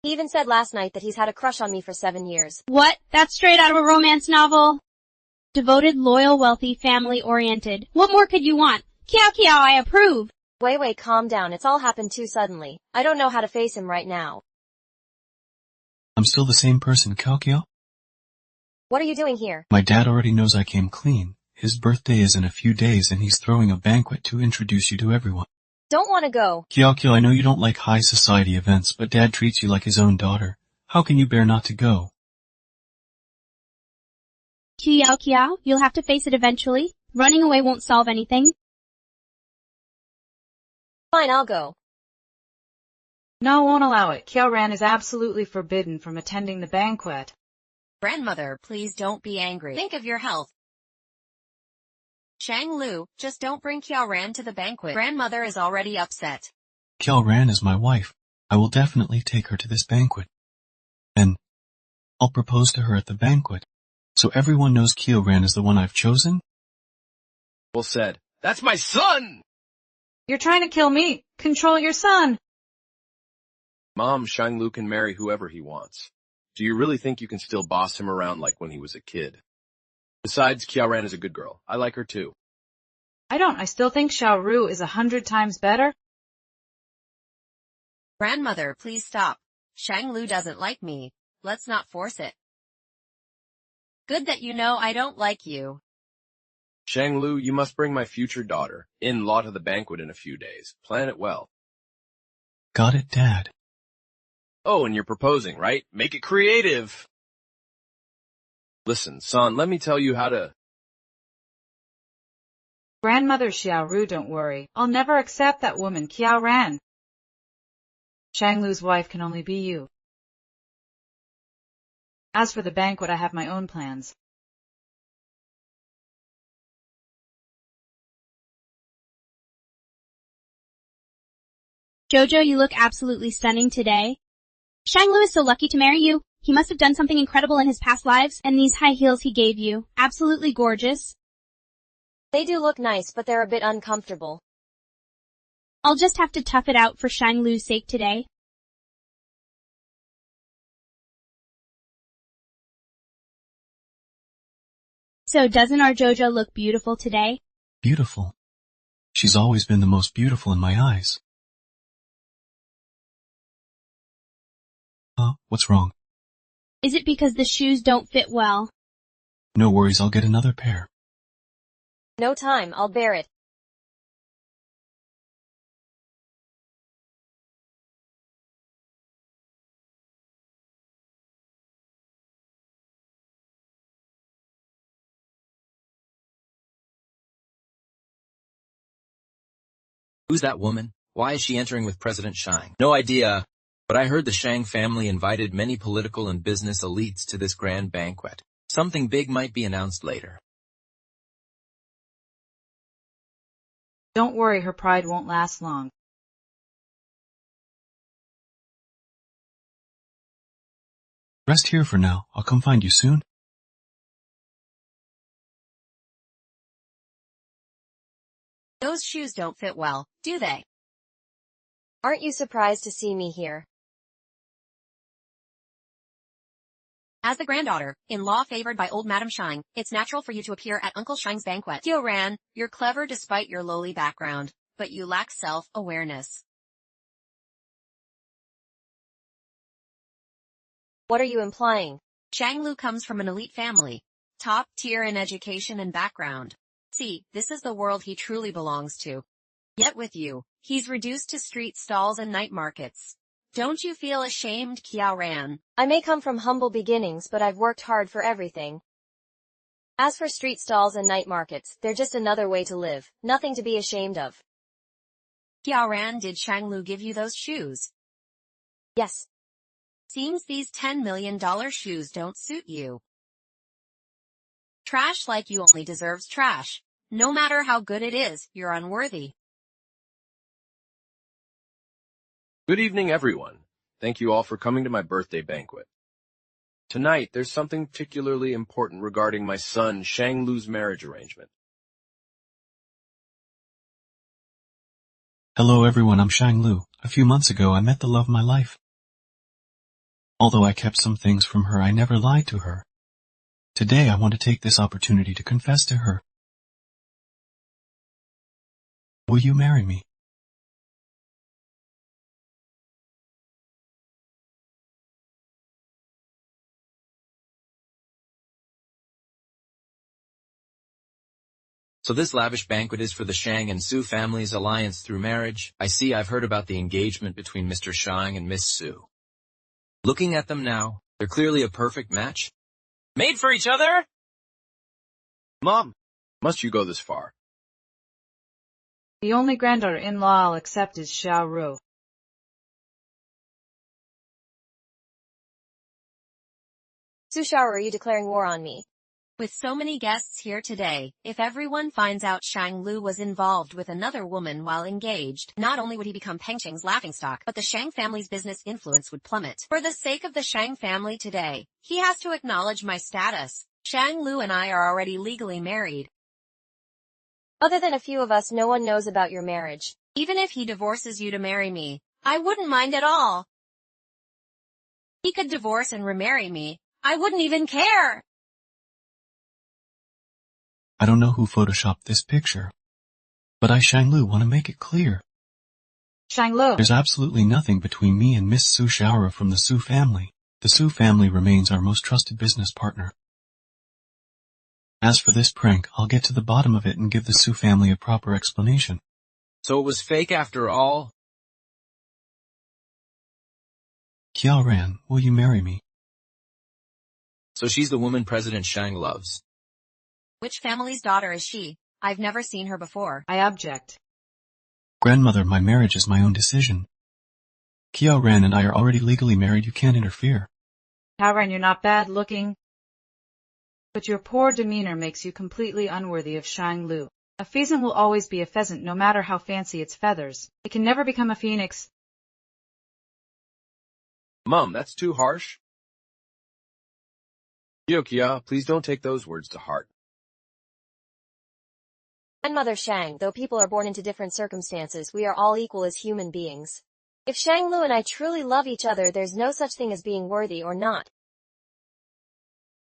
He even said last night that he's had a crush on me for 7 years. What? That's straight out of a romance novel. Devoted, loyal, wealthy, family-oriented. What more could you want? Kiao, I approve. Wait, calm down. It's all happened too suddenly. I don't know how to face him right now. I'm still the same person, Kiao. What are you doing here? My dad already knows I came clean. His birthday is in a few days and he's throwing a banquet to introduce you to everyone. Don't want to go. Kiao, I know you don't like high society events, but Dad treats you like his own daughter. How can you bear not to go? Kiao, you'll have to face it eventually. Running away won't solve anything. Fine, I'll go. No, won't allow it. Ran is absolutely forbidden from attending the banquet. Grandmother, please don't be angry. Think of your health. Shang Lu, just don't bring Ran to the banquet. Grandmother is already upset. Ran is my wife. I will definitely take her to this banquet. And I'll propose to her at the banquet. So everyone knows Ran is the one I've chosen? Well said. That's my son! You're trying to kill me. Control your son. Mom, Shang Lu can marry whoever he wants. Do you really think you can still boss him around like when he was a kid? Besides, Ran is a good girl. I like her too. I don't. I still think Xiao Ru is 100 times better. Grandmother, please stop. Shang Lu doesn't like me. Let's not force it. Good that you know I don't like you. Shang Lu, you must bring my future daughter, in-law, to the banquet in a few days. Plan it well. Got it, Dad. Oh, and you're proposing, right? Make it creative. Listen, son, let me tell you how to... Grandmother Xiao Ru, don't worry. I'll never accept that woman, Ran. Shang Lu's wife can only be you. As for the banquet, I have my own plans. Jojo, you look absolutely stunning today. Shang Lu is so lucky to marry you. He must have done something incredible in his past lives, and these high heels he gave you. Absolutely gorgeous. They do look nice, but they're a bit uncomfortable. I'll just have to tough it out for Shang Lu's sake today. So doesn't our Jojo look beautiful today? Beautiful. She's always been the most beautiful in my eyes. Huh? What's wrong? Is it because the shoes don't fit well? No worries, I'll get another pair. No time, I'll bear it. Who's that woman? Why is she entering with President Shang? No idea. But I heard the Shang family invited many political and business elites to this grand banquet. Something big might be announced later. Don't worry, her pride won't last long. Rest here for now. I'll come find you soon. Those shoes don't fit well, do they? Aren't you surprised to see me here? As the granddaughter-in-law favored by old Madam Shang, it's natural for you to appear at Uncle Shang's banquet. Ran, you're clever despite your lowly background, but you lack self-awareness. What are you implying? Shang Lu comes from an elite family, top tier in education and background. See, this is the world he truly belongs to. Yet with you, he's reduced to street stalls and night markets. Don't you feel ashamed, Ran? I may come from humble beginnings, but I've worked hard for everything. As for street stalls and night markets, they're just another way to live, nothing to be ashamed of. Ran, did Shang Lu give you those shoes? Yes. Seems these $10 million shoes don't suit you. Trash like you only deserves trash. No matter how good it is, you're unworthy. Good evening, everyone. Thank you all for coming to my birthday banquet. Tonight, there's something particularly important regarding my son Shang Lu's marriage arrangement. Hello everyone, I'm Shang Lu. A few months ago, I met the love of my life. Although I kept some things from her, I never lied to her. Today, I want to take this opportunity to confess to her. Will you marry me? So this lavish banquet is for the Shang and Su family's alliance through marriage. I see. I've heard about the engagement between Mr. Shang and Miss Su. Looking at them now, they're clearly a perfect match. Made for each other? Mom, must you go this far? The only granddaughter-in-law I'll accept is Xiao Ru. Su Xiao, are you declaring war on me? With so many guests here today, if everyone finds out Shang Lu was involved with another woman while engaged, not only would he become Peng Cheng's laughingstock, but the Shang family's business influence would plummet. For the sake of the Shang family today, he has to acknowledge my status. Shang Lu and I are already legally married. Other than a few of us, no one knows about your marriage. Even if he divorces you to marry me, I wouldn't mind at all. He could divorce and remarry me. I wouldn't even care. I don't know who photoshopped this picture, but I, Shang Lu, want to make it clear. Shang Lu. There's absolutely nothing between me and Miss Su Xiaora from the Su family. The Su family remains our most trusted business partner. As for this prank, I'll get to the bottom of it and give the Su family a proper explanation. So it was fake after all? Qiao Ran, will you marry me? So she's the woman President Shang loves. Which family's daughter is she? I've never seen her before. I object. Grandmother, my marriage is my own decision. Qiao Ran and I are already legally married. You can't interfere. Qiao Ran, you're not bad looking, but your poor demeanor makes you completely unworthy of Shang Lu. A pheasant will always be a pheasant no matter how fancy its feathers. It can never become a phoenix. Mom, that's too harsh. Kia, please don't take those words to heart. Grandmother Shang, though people are born into different circumstances, we are all equal as human beings. If Shang Lu and I truly love each other, there's no such thing as being worthy or not.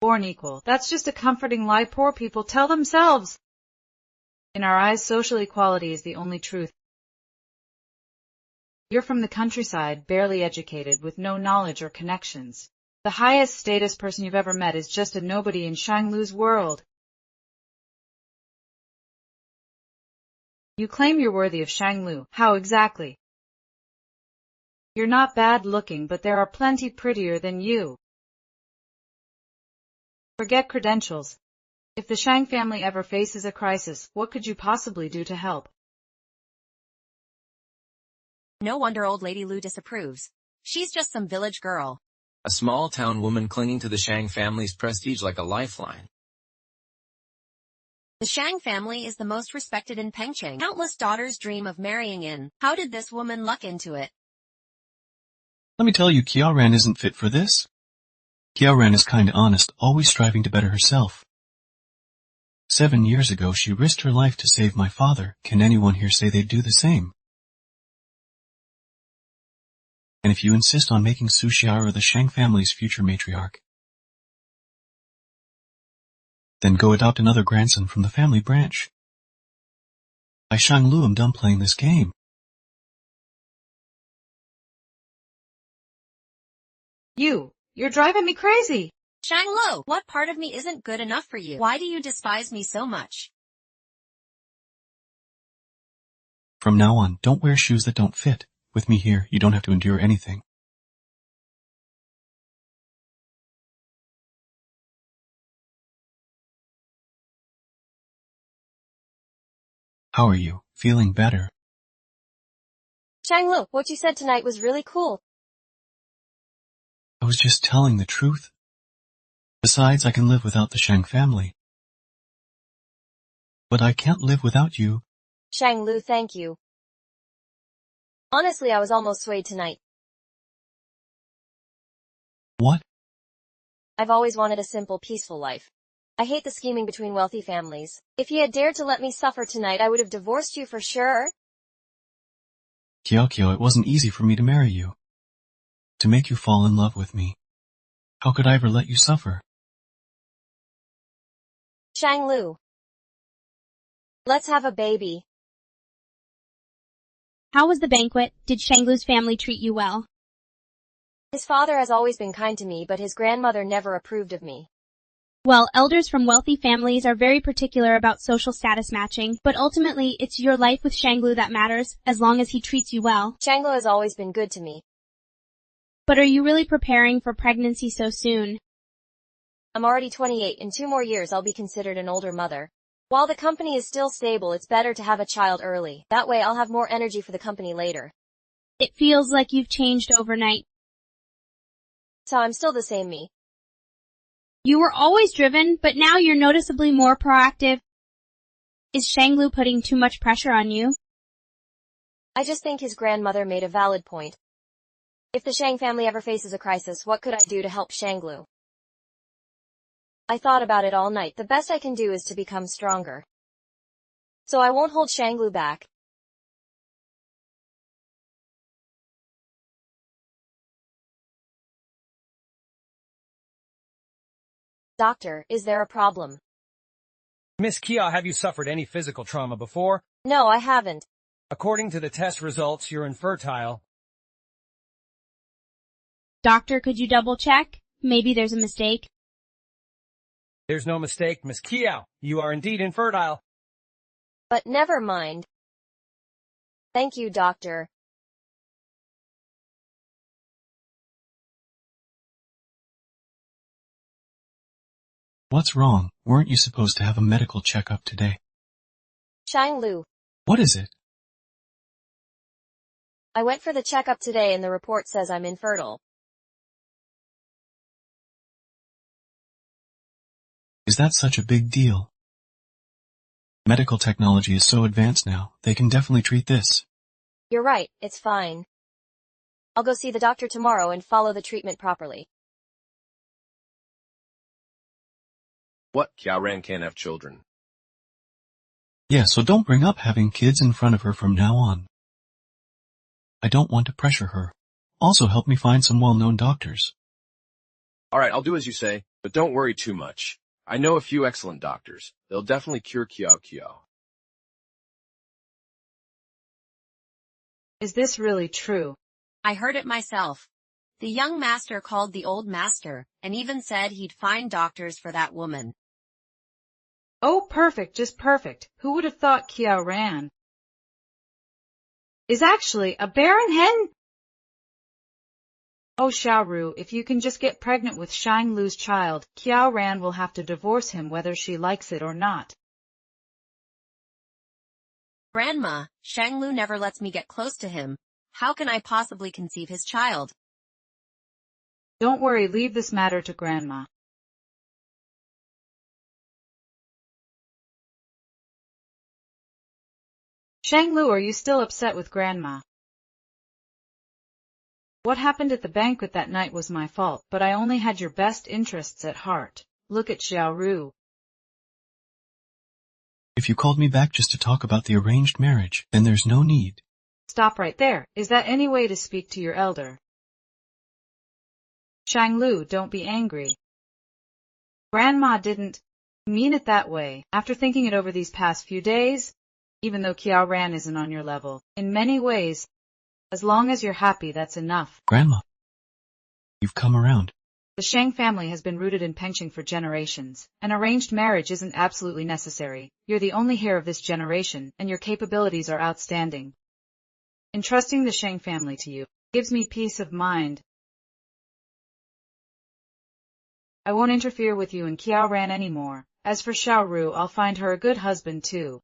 Born equal. That's just a comforting lie poor people tell themselves. In our eyes, social equality is the only truth. You're from the countryside, barely educated, with no knowledge or connections. The highest status person you've ever met is just a nobody in Shang Lu's world. You claim you're worthy of Shang Lu. How exactly? You're not bad looking, but there are plenty prettier than you. Forget credentials. If the Shang family ever faces a crisis, what could you possibly do to help? No wonder old lady Lu disapproves. She's just some village girl. A small-town woman clinging to the Shang family's prestige like a lifeline. The Shang family is the most respected in Pengcheng. Countless daughters dream of marrying in. How did this woman luck into it? Let me tell you, Qiao Ran isn't fit for this. Qiao Ran is kinda honest, always striving to better herself. 7 years ago, she risked her life to save my father. Can anyone here say they'd do the same? And if you insist on making Su Xiaora the Shang family's future matriarch, then go adopt another grandson from the family branch. I, Shang Lu, am done playing this game. You're driving me crazy. Shang Lu, what part of me isn't good enough for you? Why do you despise me so much? From now on, don't wear shoes that don't fit. With me here, you don't have to endure anything. How are you? Feeling better? Shang Lu, what you said tonight was really cool. I was just telling the truth. Besides, I can live without the Shang family. But I can't live without you. Shang Lu, thank you. Honestly, I was almost swayed tonight. What? I've always wanted a simple, peaceful life. I hate the scheming between wealthy families. If you had dared to let me suffer tonight, I would have divorced you for sure. Qiao, it wasn't easy for me to marry you. To make you fall in love with me. How could I ever let you suffer? Shang Lu. Let's have a baby. How was the banquet? Did Shang Lu's family treat you well? His father has always been kind to me, but his grandmother never approved of me. Well, elders from wealthy families are very particular about social status matching, but ultimately it's your life with Shanglu that matters, as long as he treats you well. Shanglu has always been good to me. But are you really preparing for pregnancy so soon? I'm already 28. In 2 more years I'll be considered an older mother. While the company is still stable, it's better to have a child early. That way I'll have more energy for the company later. It feels like you've changed overnight. So I'm still the same me. You were always driven, but now you're noticeably more proactive. Is Shanglu putting too much pressure on you? I just think his grandmother made a valid point. If the Shang family ever faces a crisis, what could I do to help Shanglu? I thought about it all night. The best I can do is to become stronger. So I won't hold Shanglu back. Doctor, is there a problem? Miss Kia, have you suffered any physical trauma before? No, I haven't. According to the test results, you're infertile. Doctor, could you double check? Maybe there's a mistake. There's no mistake, Miss Kia. You are indeed infertile. But never mind. Thank you, doctor. What's wrong? Weren't you supposed to have a medical checkup today? Shanglu. What is it? I went for the checkup today and the report says I'm infertile. Is that such a big deal? Medical technology is so advanced now, they can definitely treat this. You're right, it's fine. I'll go see the doctor tomorrow and follow the treatment properly. What? Xiaoran can't have children. Yeah, so don't bring up having kids in front of her from now on. I don't want to pressure her. Also help me find some well-known doctors. Alright, I'll do as you say, but don't worry too much. I know a few excellent doctors. They'll definitely cure Kiao. Is this really true? I heard it myself. The young master called the old master, and even said he'd find doctors for that woman. Oh, perfect, just perfect. Who would have thought Kiao Ran is actually a barren hen? Oh, Xiaoru, if you can just get pregnant with Shang Lu's child, Kiao Ran will have to divorce him whether she likes it or not. Grandma, Shang Lu never lets me get close to him. How can I possibly conceive his child? Don't worry, leave this matter to Grandma. Shang Lu, are you still upset with Grandma? What happened at the banquet that night was my fault, but I only had your best interests at heart. Look at Xiaoru. If you called me back just to talk about the arranged marriage, then there's no need. Stop right there. Is that any way to speak to your elder? Shang Lu, don't be angry. Grandma didn't mean it that way. After thinking it over these past few days, even though Kiao Ran isn't on your level, in many ways, as long as you're happy, that's enough. Grandma, you've come around. The Shang family has been rooted in Pengqing for generations. An arranged marriage isn't absolutely necessary. You're the only heir of this generation, and your capabilities are outstanding. Entrusting the Shang family to you gives me peace of mind. I won't interfere with you and Kiao Ran anymore. As for Xiaoru, I'll find her a good husband too.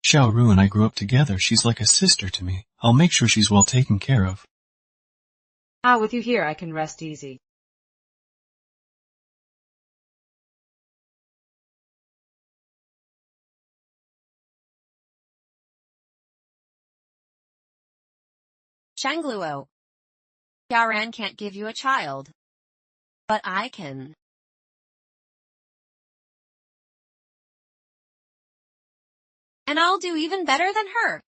Xiaoru and I grew up together. She's like a sister to me. I'll make sure she's well taken care of. With you here I can rest easy. Shangluo. Xiaoran can't give you a child. But I can. And I'll do even better than her.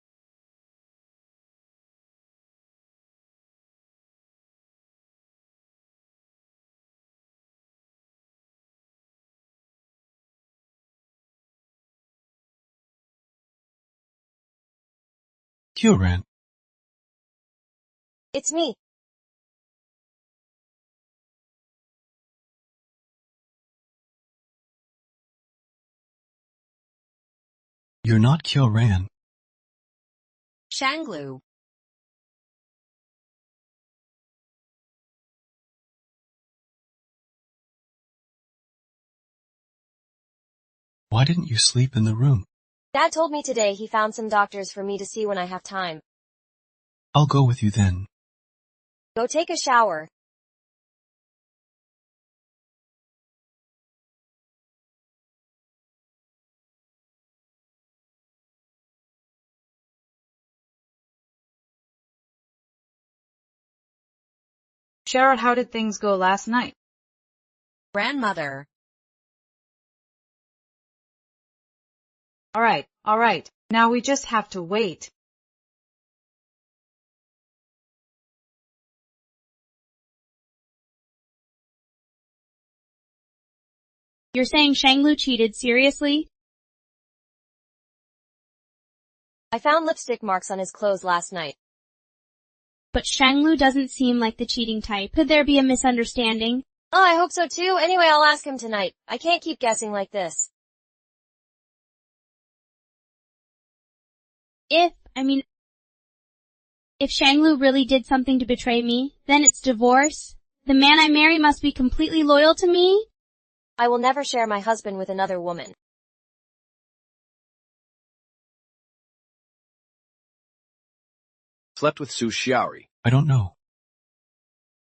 Ran. It's me. You're not Kyo-ran. Shanglu. Why didn't you sleep in the room? Dad told me today he found some doctors for me to see when I have time. I'll go with you then. Go take a shower. Sherrod, how did things go last night? Grandmother. All right. Now we just have to wait. You're saying Shanglu cheated, seriously? I found lipstick marks on his clothes last night. But Shanglu doesn't seem like the cheating type. Could there be a misunderstanding? Oh, I hope so too. Anyway, I'll ask him tonight. I can't keep guessing like this. If Shanglu really did something to betray me, then it's divorce. The man I marry must be completely loyal to me? I will never share my husband with another woman. Slept with Su Xiaori. I don't know.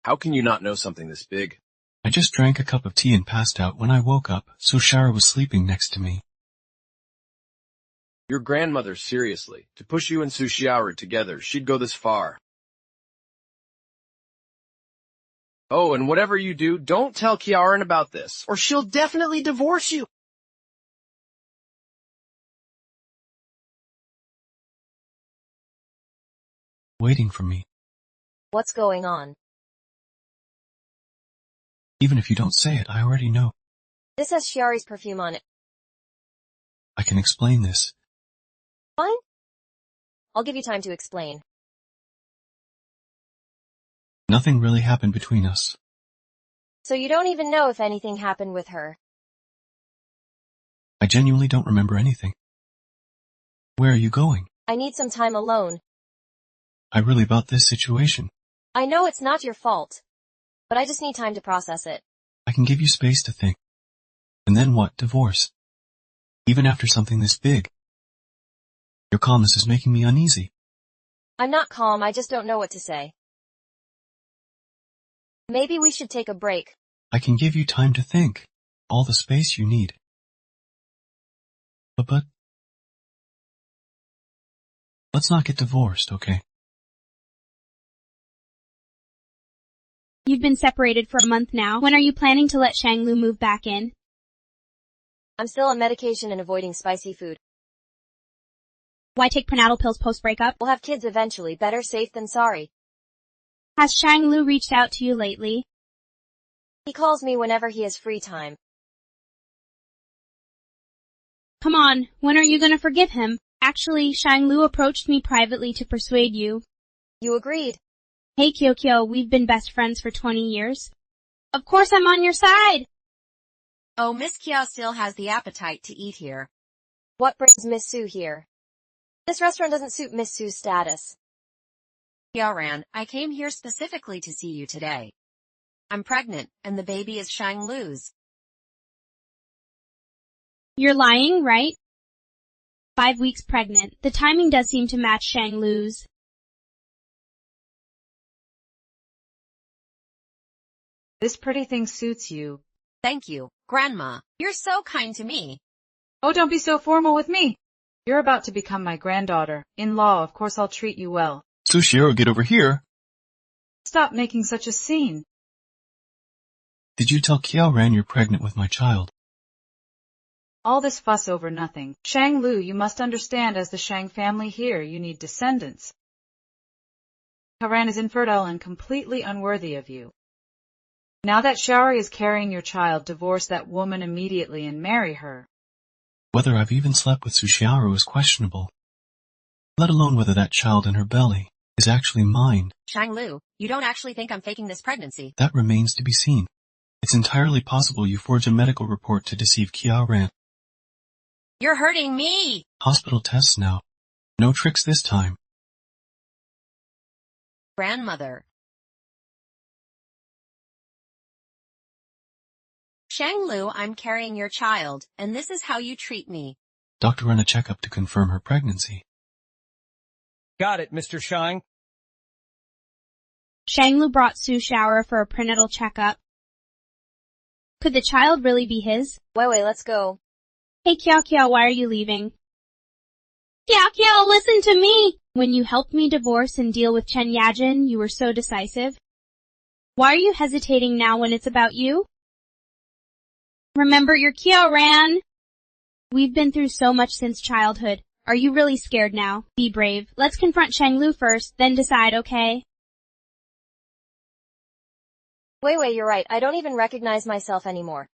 How can you not know something this big? I just drank a cup of tea and passed out. When I woke up, Sushara was sleeping next to me. Your grandmother, seriously. To push you and Su Xiaori together, she'd go this far. Oh, and whatever you do, don't tell Kiaran about this, or she'll definitely divorce you. Waiting for me. What's going on? Even if you don't say it, I already know. This has Xiaori's perfume on it. I can explain this. Fine. I'll give you time to explain. Nothing really happened between us. So you don't even know if anything happened with her. I genuinely don't remember anything. Where are you going? I need some time alone. I really about this situation. I know it's not your fault, but I just need time to process it. I can give you space to think. And then what? Divorce. Even after something this big. Your calmness is making me uneasy. I'm not calm, I just don't know what to say. Maybe we should take a break. I can give you time to think. All the space you need. But... Let's not get divorced, okay? You've been separated for a month now. When are you planning to let Shanglu move back in? I'm still on medication and avoiding spicy food. Why take prenatal pills post-breakup? We'll have kids eventually. Better safe than sorry. Has Shanglu reached out to you lately? He calls me whenever he has free time. Come on, when are you gonna forgive him? Actually, Shanglu approached me privately to persuade you. You agreed. Hey Kyo, we've been best friends for 20 years. Of course I'm on your side! Oh, Miss Kiao still has the appetite to eat here. What brings Miss Su here? This restaurant doesn't suit Miss Su's status. Kiaran, I came here specifically to see you today. I'm pregnant, and the baby is Shanglu's. You're lying, right? 5 weeks pregnant. The timing does seem to match Shanglu's. This pretty thing suits you. Thank you, Grandma. You're so kind to me. Oh, don't be so formal with me. You're about to become my granddaughter. In-law, of course I'll treat you well. Sushiro, get over here. Stop making such a scene. Did you tell Kiaoran you're pregnant with my child? All this fuss over nothing. Shanglu, you must understand, as the Shang family here, you need descendants. Kiaran is infertile and completely unworthy of you. Now that Xiaori is carrying your child, divorce that woman immediately and marry her. Whether I've even slept with Sushiaru is questionable. Let alone whether that child in her belly is actually mine. Shanglu, you don't actually think I'm faking this pregnancy? That remains to be seen. It's entirely possible you forge a medical report to deceive Kiaoran. You're hurting me. Hospital tests now. No tricks this time. Grandmother. Shanglu, I'm carrying your child, and this is how you treat me. Doctor ran a checkup to confirm her pregnancy. Got it, Mr. Shang. Shanglu brought Su shower for a prenatal checkup. Could the child really be his? Wait, let's go. Hey Kiao Kiao, why are you leaving? Kiao Kiao, listen to me! When you helped me divorce and deal with Chen Yajin, you were so decisive. Why are you hesitating now when it's about you? Remember your Kiao Ran! We've been through so much since childhood. Are you really scared now? Be brave. Let's confront Shanglu first, then decide, okay? Wait, you're right. I don't even recognize myself anymore.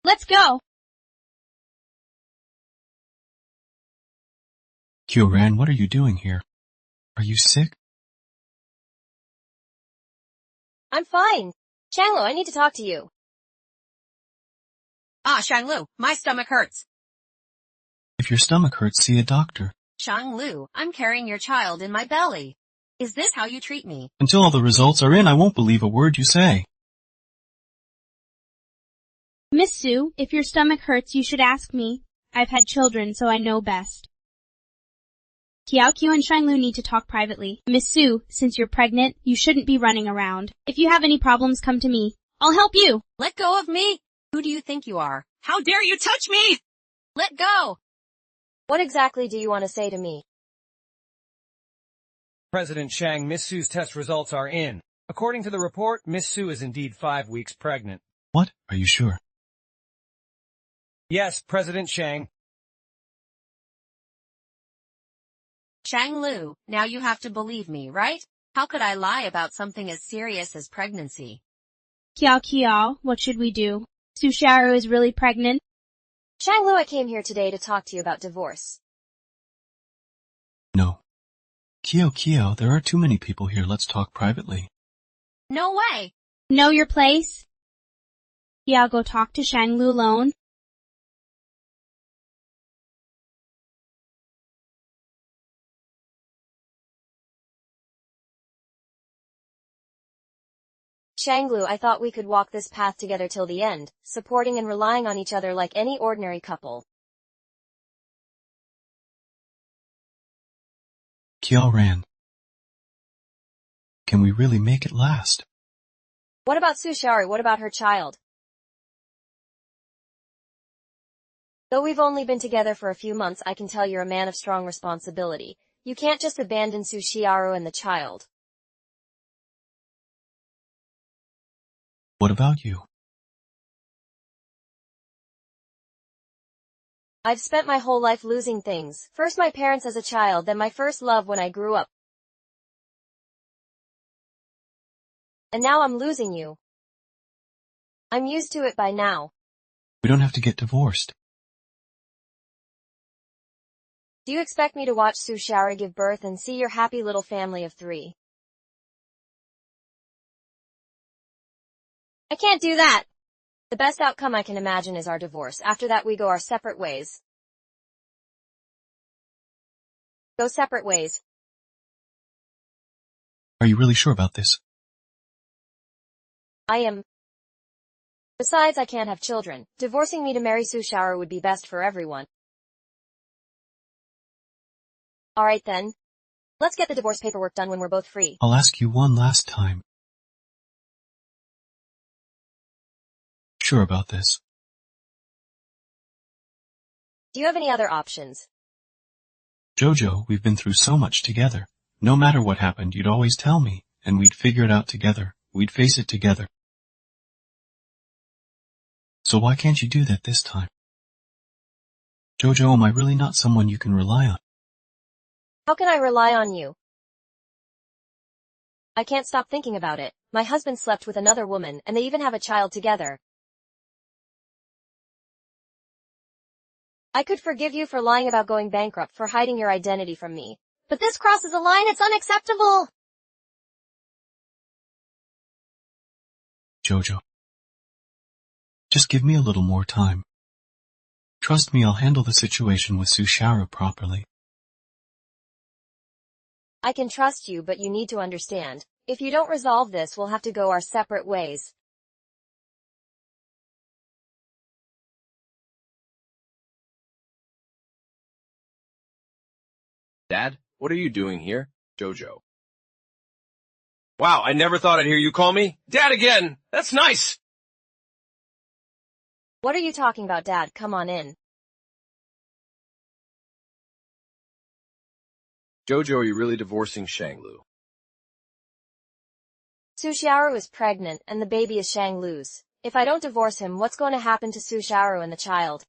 Let's go! Kyoran, what are you doing here? Are you sick? I'm fine. Shanglu, I need to talk to you. Shanglu, my stomach hurts. If your stomach hurts, see a doctor. Shanglu, I'm carrying your child in my belly. Is this how you treat me? Until all the results are in, I won't believe a word you say. Miss Su, if your stomach hurts, you should ask me. I've had children, so I know best. Kiao Qiu and Shanglu need to talk privately. Miss Su, since you're pregnant, you shouldn't be running around. If you have any problems, come to me. I'll help you. Let go of me. Who do you think you are? How dare you touch me? Let go. What exactly do you want to say to me? President Shang, Miss Su's test results are in. According to the report, Miss Su is indeed 5 weeks pregnant. What? Are you sure? Yes, President Shang. Shanglu, now you have to believe me, right? How could I lie about something as serious as pregnancy? Kiao Kiao, what should we do? Su Xiaoru is really pregnant. Shanglu, I came here today to talk to you about divorce. No. Kio, there are too many people here. Let's talk privately. No way. Know your place? Kiao, go talk to Shanglu alone. Shanglu, I thought we could walk this path together till the end, supporting and relying on each other like any ordinary couple. Kiao Ran. Can we really make it last? What about Su Xiaoru? What about her child? Though we've only been together for a few months, I can tell you're a man of strong responsibility. You can't just abandon Su Xiaoru and the child. What about you? I've spent my whole life losing things. First my parents as a child, then my first love when I grew up. And now I'm losing you. I'm used to it by now. We don't have to get divorced. Do you expect me to watch Su Xiaoru give birth and see your happy little family of 3? I can't do that. The best outcome I can imagine is our divorce. After that we go our separate ways. Go separate ways. Are you really sure about this? I am. Besides, I can't have children. Divorcing me to marry Su Xiaoru would be best for everyone. Alright then. Let's get the divorce paperwork done when we're both free. I'll ask you one last time. Sure about this? Do you have any other options? Jojo, we've been through so much together. No matter what happened, you'd always tell me, and we'd figure it out together. We'd face it together. So why can't you do that this time? Jojo, am I really not someone you can rely on? How can I rely on you? I can't stop thinking about it. My husband slept with another woman, and they even have a child together. I could forgive you for lying about going bankrupt, for hiding your identity from me. But this crosses a line, it's unacceptable! Jojo. Just give me a little more time. Trust me, I'll handle the situation with Su Xiaoru properly. I can trust you, but you need to understand. If you don't resolve this, we'll have to go our separate ways. Dad, what are you doing here? Jojo. Wow, I never thought I'd hear you call me Dad again. That's nice. What are you talking about, Dad? Come on in. Jojo, are you really divorcing Shanglu? Su Xiaoru is pregnant, and the baby is Shanglu's. If I don't divorce him, what's going to happen to Su Xiaoru and the child?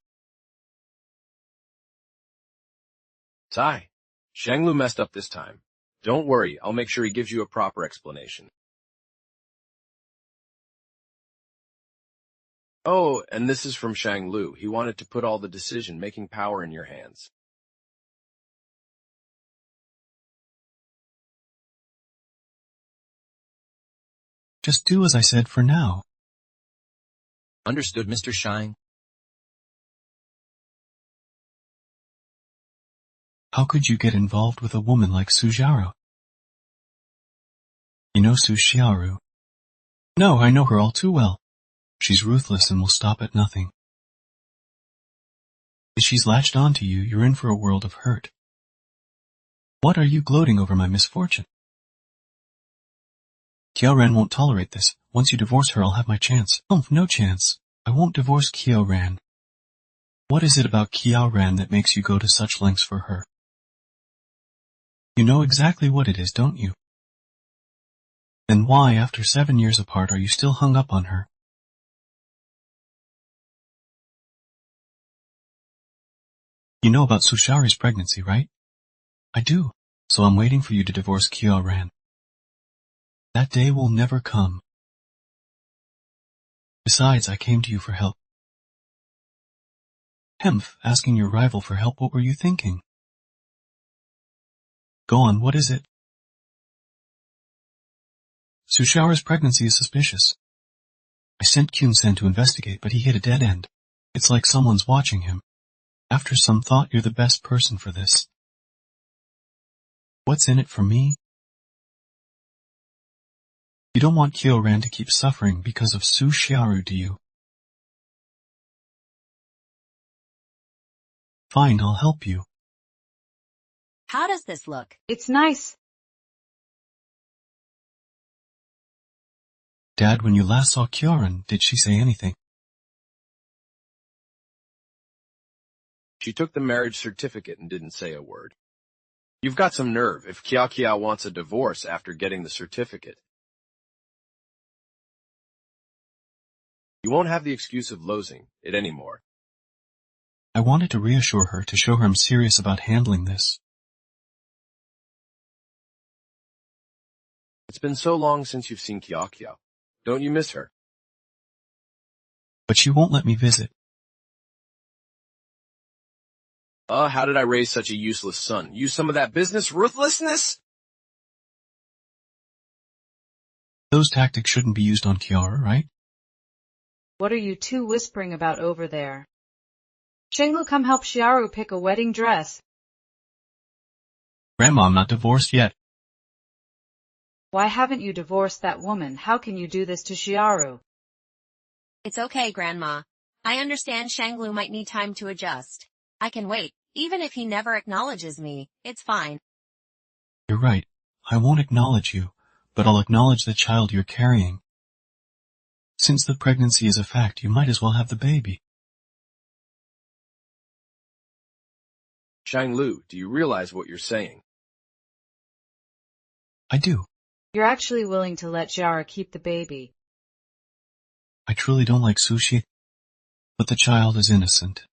Sai, Shanglu messed up this time. Don't worry, I'll make sure he gives you a proper explanation. Oh, and this is from Shanglu. He wanted to put all the decision-making power in your hands. Just do as I said for now. Understood, Mr. Shang. How could you get involved with a woman like Su Xiaoru? You know Su Xiaoru? No, I know her all too well. She's ruthless and will stop at nothing. If she's latched on to you, you're in for a world of hurt. What are you gloating over my misfortune? Qiaoran won't tolerate this. Once you divorce her, I'll have my chance. No chance. I won't divorce Qiaoran. What is it about Qiaoran that makes you go to such lengths for her? You know exactly what it is, don't you? Then why, after 7 years apart, are you still hung up on her? You know about Su Xiaoru's pregnancy, right? I do. So I'm waiting for you to divorce Qiaoran. That day will never come. Besides, I came to you for help. Hemph, asking your rival for help, what were you thinking? Go on, what is it? Su Xiaoru's pregnancy is suspicious. I sent Kyun-sen to investigate, but he hit a dead end. It's like someone's watching him. After some thought, you're the best person for this. What's in it for me? You don't want Qiaoran to keep suffering because of Su Xiaoru, do you? Fine, I'll help you. How does this look? It's nice. Dad, when you last saw Qiaoran, did she say anything? She took the marriage certificate and didn't say a word. You've got some nerve if Kia wants a divorce after getting the certificate. You won't have the excuse of losing it anymore. I wanted to reassure her, to show her I'm serious about handling this. It's been so long since you've seen Kia. Don't you miss her? But she won't let me visit. How did I raise such a useless son? Use some of that business ruthlessness? Those tactics shouldn't be used on Kiara, right? What are you two whispering about over there? Shanglu, come help Xiaoru pick a wedding dress. Grandma, I'm not divorced yet. Why haven't you divorced that woman? How can you do this to Xiaoru? It's okay, Grandma. I understand Shanglu might need time to adjust. I can wait. Even if he never acknowledges me, it's fine. You're right. I won't acknowledge you, but I'll acknowledge the child you're carrying. Since the pregnancy is a fact, you might as well have the baby. Shanglu, do you realize what you're saying? I do. You're actually willing to let Xiaoru keep the baby. I truly don't like sushi, but the child is innocent.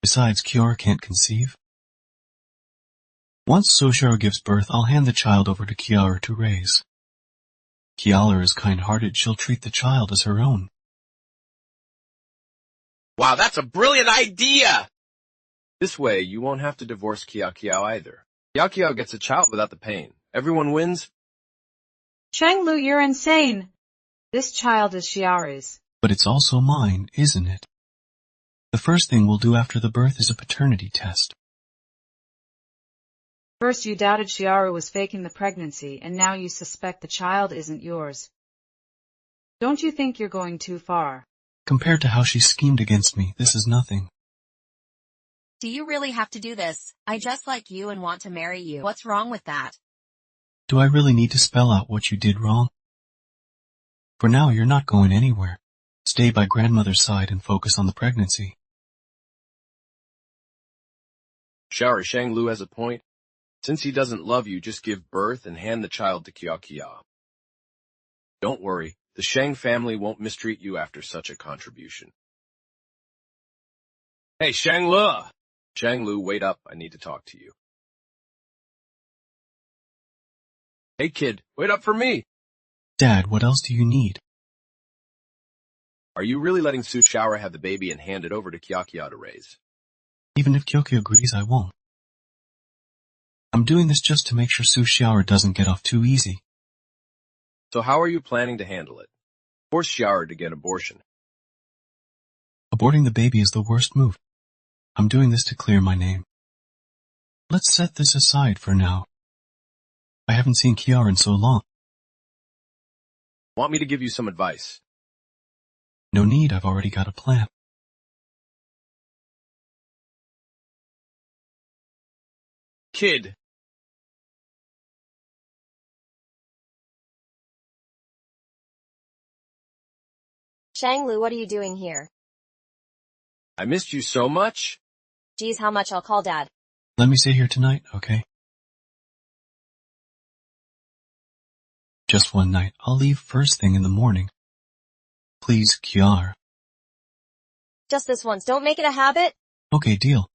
Besides, Kiara can't conceive. Once Soshiro gives birth, I'll hand the child over to Kiara to raise. Kiara is kind-hearted. She'll treat the child as her own. Wow, that's a brilliant idea! This way, you won't have to divorce Kiao either. Kiao gets a child without the pain. Everyone wins. Shanglu, you're insane. This child is Xiaoru's. But it's also mine, isn't it? The first thing we'll do after the birth is a paternity test. First you doubted Chiharu was faking the pregnancy, and now you suspect the child isn't yours. Don't you think you're going too far? Compared to how she schemed against me, this is nothing. Do you really have to do this? I just like you and want to marry you. What's wrong with that? Do I really need to spell out what you did wrong? For now, you're not going anywhere. Stay by grandmother's side and focus on the pregnancy. Xiao Shanglu has a point. Since he doesn't love you, just give birth and hand the child to Kia. Don't worry, the Shang family won't mistreat you after such a contribution. Hey, Shanglu! Shanglu, wait up, I need to talk to you. Hey kid, wait up for me! Dad, what else do you need? Are you really letting Su Xiaora have the baby and hand it over to Kia to raise? Even if Kyokyo agrees, I won't. I'm doing this just to make sure Su Xiaora doesn't get off too easy. So how are you planning to handle it? Force Xiaora to get abortion. Aborting the baby is the worst move. I'm doing this to clear my name. Let's set this aside for now. I haven't seen Kiara in so long. Want me to give you some advice? No need, I've already got a plan. Kid. Shanglu, what are you doing here? I missed you so much. Geez, how much I'll call Dad. Let me stay here tonight, okay? Just one night. I'll leave first thing in the morning. Please, Kiara. Just this once, don't make it a habit. Okay, deal.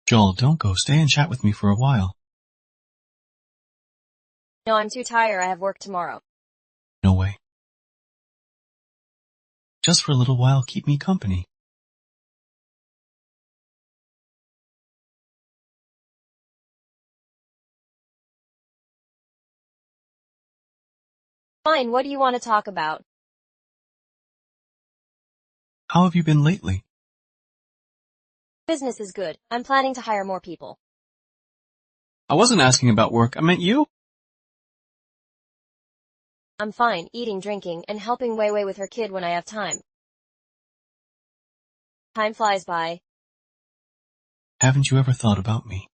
Joel, don't go. Stay and chat with me for a while. No, I'm too tired. I have work tomorrow. No way. Just for a little while, keep me company. Fine, what do you want to talk about? How have you been lately? Business is good. I'm planning to hire more people. I wasn't asking about work, I meant you. I'm fine, eating, drinking, and helping Wei Wei with her kid when I have time. Time flies by. Haven't you ever thought about me?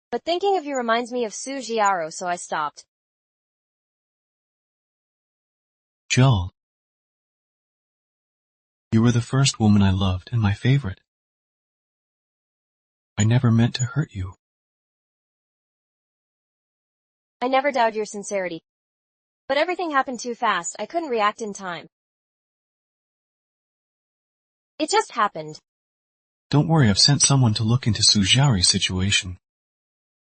But thinking of you reminds me of Su Xiaoro, so I stopped. Joel. You were the first woman I loved and my favorite. I never meant to hurt you. I never doubted your sincerity. But everything happened too fast, I couldn't react in time. It just happened. Don't worry, I've sent someone to look into Su Xiaori's situation.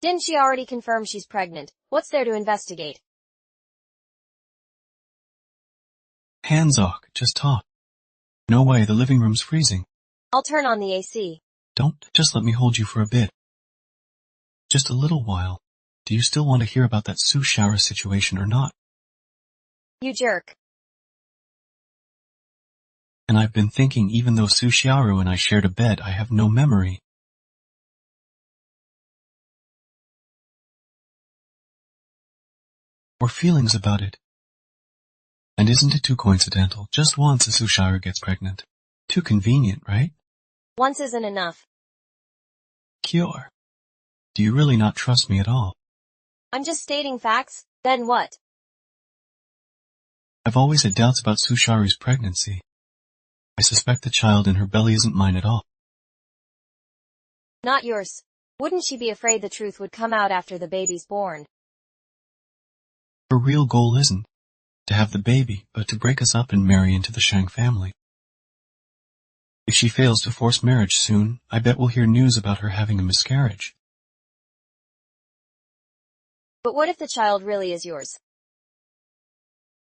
Didn't she already confirm she's pregnant? What's there to investigate? Hands off, just talk. No way, the living room's freezing. I'll turn on the AC. Don't, just let me hold you for a bit. Just a little while. Do you still want to hear about that Su Xiaora situation or not? You jerk. And I've been thinking even though Su Xiaoru and I shared a bed, I have no memory. Or feelings about it. And isn't it too coincidental? Just once a Su Xiaoru gets pregnant. Too convenient, right? Once isn't enough. Kior. Do you really not trust me at all? I'm just stating facts, then what? I've always had doubts about Su Xiaoru's pregnancy. I suspect the child in her belly isn't mine at all. Not yours. Wouldn't she be afraid the truth would come out after the baby's born? Her real goal isn't to have the baby, but to break us up and marry into the Shang family. If she fails to force marriage soon, I bet we'll hear news about her having a miscarriage. But what if the child really is yours?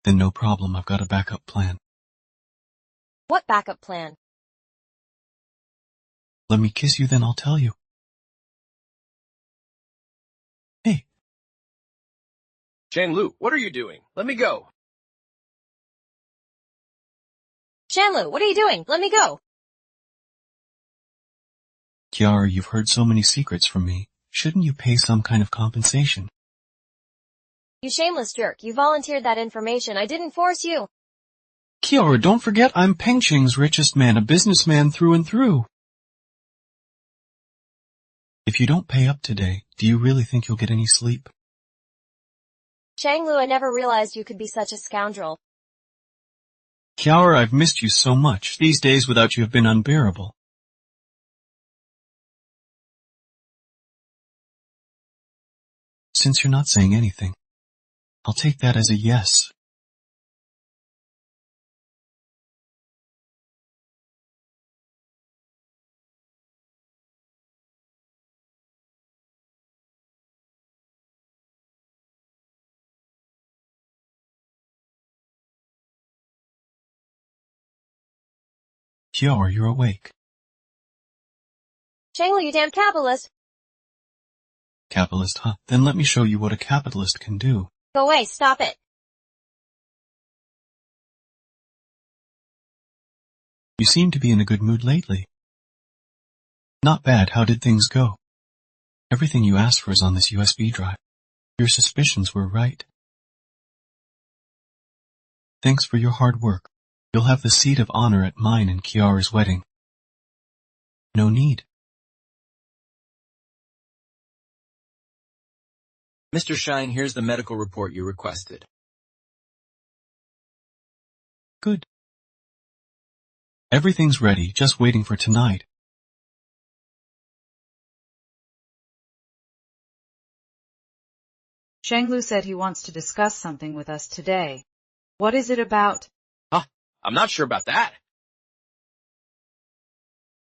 Then no problem, I've got a backup plan. What backup plan? Let me kiss you, then I'll tell you. Hey. Shang-Lu, what are you doing? Let me go. Shanlu, what are you doing? Let me go. Kiara, you've heard so many secrets from me. Shouldn't you pay some kind of compensation? You shameless jerk, you volunteered that information. I didn't force you. Kiara, don't forget I'm Pengqing's richest man, a businessman through and through. If you don't pay up today, do you really think you'll get any sleep? Shang-Lu, I never realized you could be such a scoundrel. Kiara, I've missed you so much. These days without you have been unbearable. Since you're not saying anything, I'll take that as a yes. Kiara, you're awake. Shang-Lu, you damn capitalist. Capitalist, huh? Then let me show you what a capitalist can do. Go away, stop it. You seem to be in a good mood lately. Not bad, how did things go? Everything you asked for is on this USB drive. Your suspicions were right. Thanks for your hard work. You'll have the seat of honor at mine and Kiara's wedding. No need. Mr. Shine, here's the medical report you requested. Good. Everything's ready, just waiting for tonight. Shang-Lu said he wants to discuss something with us today. What is it about? I'm not sure about that.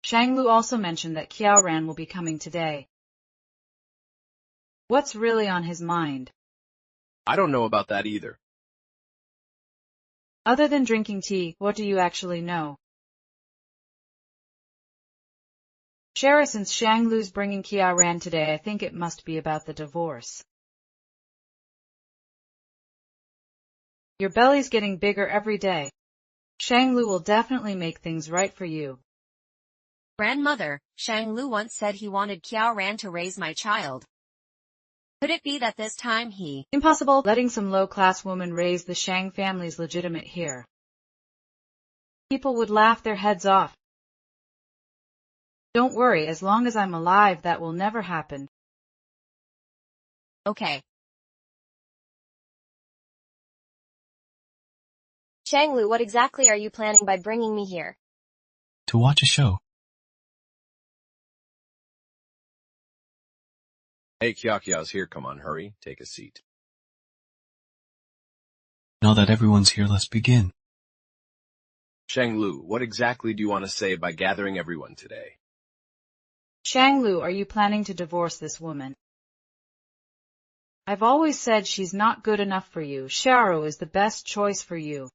Shang-Lu also mentioned that Qiaoran will be coming today. What's really on his mind? I don't know about that either. Other than drinking tea, what do you actually know? Shara, since Shang-Lu's bringing Qiaoran today, I think it must be about the divorce. Your belly's getting bigger every day. Shang-Lu will definitely make things right for you. Grandmother, Shang-Lu once said he wanted Qiaoran to raise my child. Could it be that this time he... Impossible. Letting some low-class woman raise the Shang family's legitimate here. People would laugh their heads off. Don't worry, as long as I'm alive, that will never happen. Okay. Shang-Lu, what exactly are you planning by bringing me here? To watch a show. Hey, Kia's here. Come on, hurry. Take a seat. Now that everyone's here, let's begin. Shang-Lu, what exactly do you want to say by gathering everyone today? Shang-Lu, are you planning to divorce this woman? I've always said she's not good enough for you. Sharo is the best choice for you.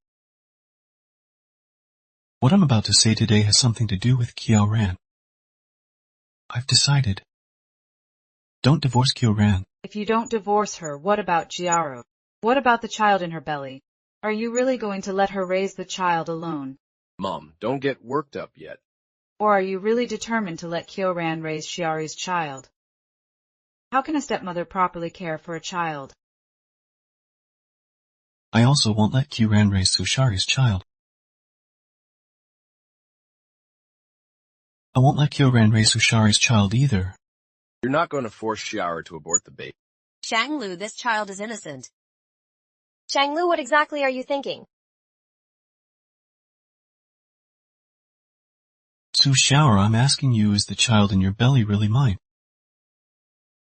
What I'm about to say today has something to do with Qiaoran. I've decided. Don't divorce Qiaoran. If you don't divorce her, what about Jiaro? What about the child in her belly? Are you really going to let her raise the child alone? Mom, don't get worked up yet. Or are you really determined to let Qiaoran raise Shiari's child? How can a stepmother properly care for a child? I also won't let Qiaoran raise Sushari's child. I won't let Qiaoran raise Sushari's child either. You're not going to force Xiao to abort the baby. Shang-Lu, this child is innocent. Shang-Lu, what exactly are you thinking? Su Xiao, I'm asking you, is the child in your belly really mine?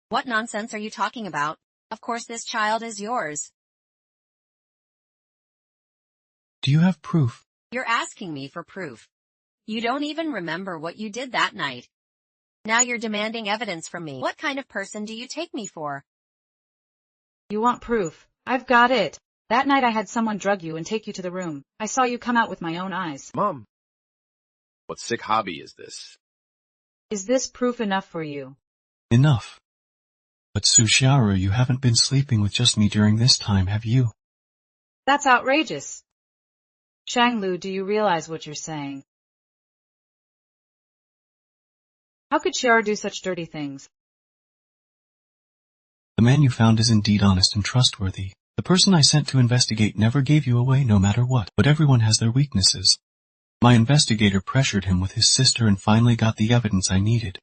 What nonsense are you talking about? Of course this child is yours. Do you have proof? You're asking me for proof. You don't even remember what you did that night. Now you're demanding evidence from me. What kind of person do you take me for? You want proof? I've got it. That night I had someone drug you and take you to the room. I saw you come out with my own eyes. Mom, what sick hobby is this? Is this proof enough for you? Enough. But Sushiaru, you haven't been sleeping with just me during this time, have you? That's outrageous. Shanglu, do you realize what you're saying? How could Xiar do such dirty things? The man you found is indeed honest and trustworthy. The person I sent to investigate never gave you away no matter what, but everyone has their weaknesses. My investigator pressured him with his sister and finally got the evidence I needed.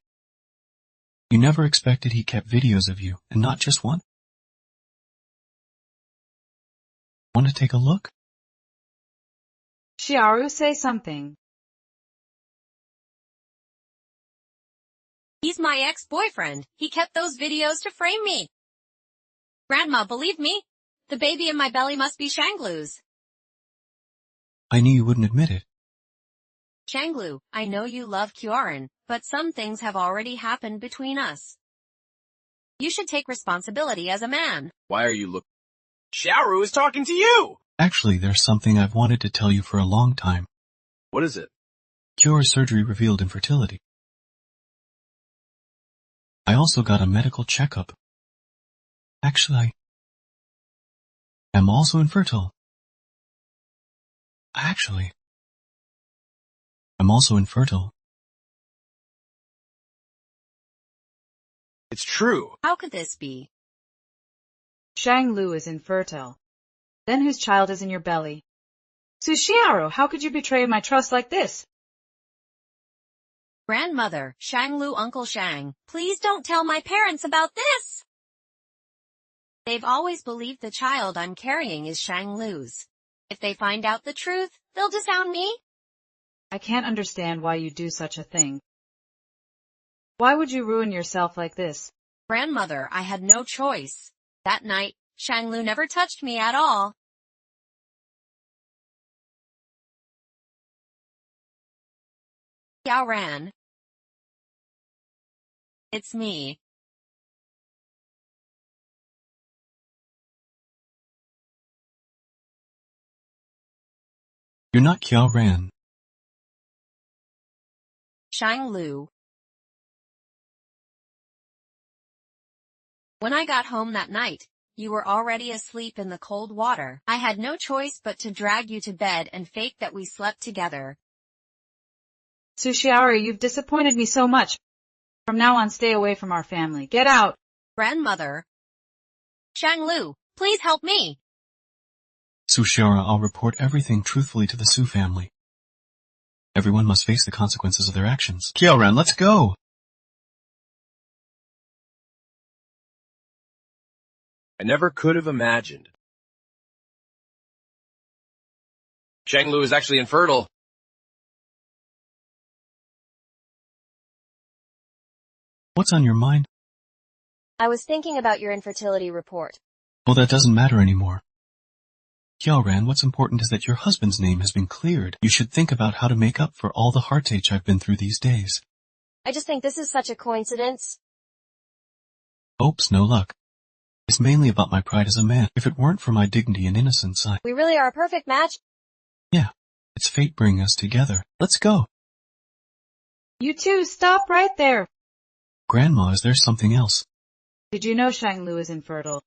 You never expected he kept videos of you, and not just one? Want to take a look? Xiaoru, say something. He's my ex-boyfriend. He kept those videos to frame me. Grandma, believe me? The baby in my belly must be Shanglu's. I knew you wouldn't admit it. Shanglu, I know you love Kyoran, but some things have already happened between us. You should take responsibility as a man. Why are you Xiaoru is talking to you! Actually, there's something I've wanted to tell you for a long time. What is it? Cure surgery revealed infertility. I also got a medical checkup. Actually, I'm also infertile. I'm also infertile. It's true. How could this be? Shanglu is infertile. Then whose child is in your belly? Sushiaru, how could you betray my trust like this? Grandmother, Shanglu, Uncle Shang, please don't tell my parents about this! They've always believed the child I'm carrying is Shanglu's. If they find out the truth, they'll disown me. I can't understand why you do such a thing. Why would you ruin yourself like this? Grandmother, I had no choice. That night, Shanglu never touched me at all. Xiaoran. It's me. You're not Xiaoran. Shanglu. When I got home that night, you were already asleep in the cold water. I had no choice but to drag you to bed and fake that we slept together. Sushiaru, you've disappointed me so much. From now on, stay away from our family. Get out! Grandmother. Shanglu, please help me! Sushiara, I'll report everything truthfully to the Su family. Everyone must face the consequences of their actions. Kyoran, let's go! I never could have imagined. Shanglu is actually infertile. What's on your mind? I was thinking about your infertility report. Well, that doesn't matter anymore. Kyoran, what's important is that your husband's name has been cleared. You should think about how to make up for all the heartache I've been through these days. I just think this is such a coincidence. Oops, no luck. It's mainly about my pride as a man. If it weren't for my dignity and innocence, We really are a perfect match. Yeah, it's fate bringing us together. Let's go. You two, stop right there. Grandma, is there something else? Did you know Shanglu is infertile?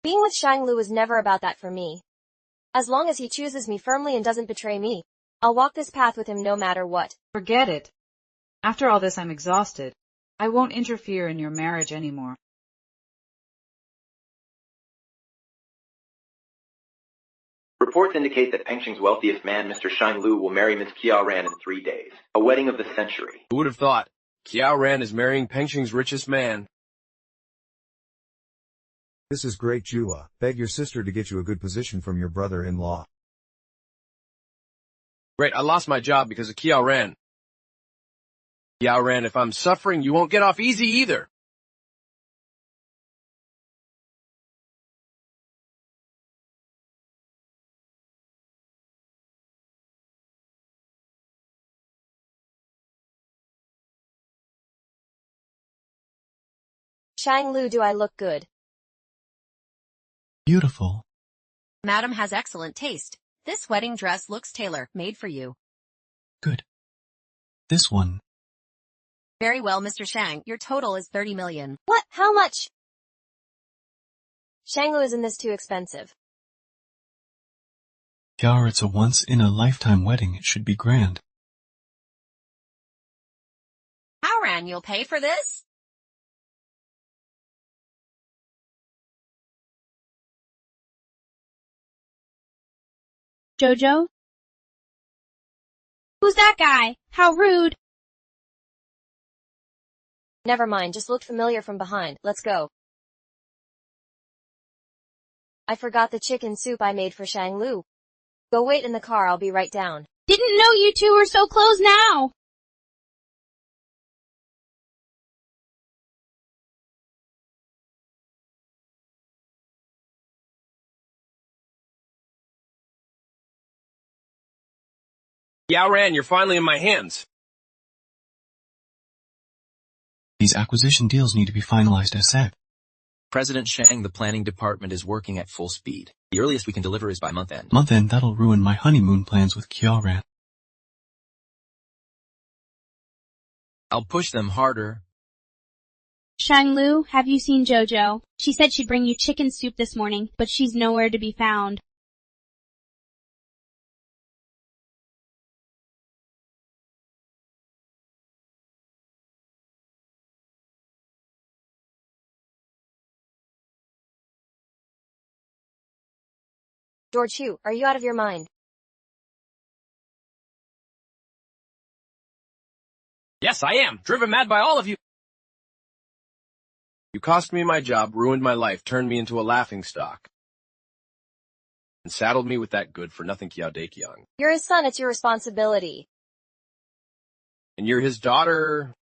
Being with Shanglu was never about that for me. As long as he chooses me firmly and doesn't betray me, I'll walk this path with him no matter what. Forget it. After all this, I'm exhausted. I won't interfere in your marriage anymore. Reports indicate that Pengsheng's wealthiest man, Mr. Shanglu, will marry Miss Qiaoran in 3 days. A wedding of the century. Who would have thought? Qiaoran is marrying Pengsheng's richest man. This is great, Jua. Beg your sister to get you a good position from your brother-in-law. Great, I lost my job because of Qiaoran. Qiaoran, if I'm suffering, you won't get off easy either. Shanglu, do I look good? Beautiful. Madam has excellent taste. This wedding dress looks tailor-made for you. Good. This one. Very well, Mr. Shang. Your total is 30 million. What? How much? Shanglu, isn't this too expensive? Kiara, it's a once-in-a-lifetime wedding. It should be grand. How Ran, you'll pay for this? Jojo? Who's that guy? How rude. Never mind, just looked familiar from behind. Let's go. I forgot the chicken soup I made for Shanglu. Go wait in the car, I'll be right down. Didn't know you two were so close now. Yao Ran, you're finally in my hands. These acquisition deals need to be finalized ASAP. President Shang, the planning department is working at full speed. The earliest we can deliver is by month end. Month end, that'll ruin my honeymoon plans with Kiaran. I'll push them harder. Shanglu, have you seen Jojo? She said she'd bring you chicken soup this morning, but she's nowhere to be found. George Hu, are you out of your mind? Yes, I am. Driven mad by all of you. You cost me my job, ruined my life, turned me into a laughingstock, and saddled me with that good-for-nothing Kiao Daekyang. You're his son, it's your responsibility. And you're his daughter.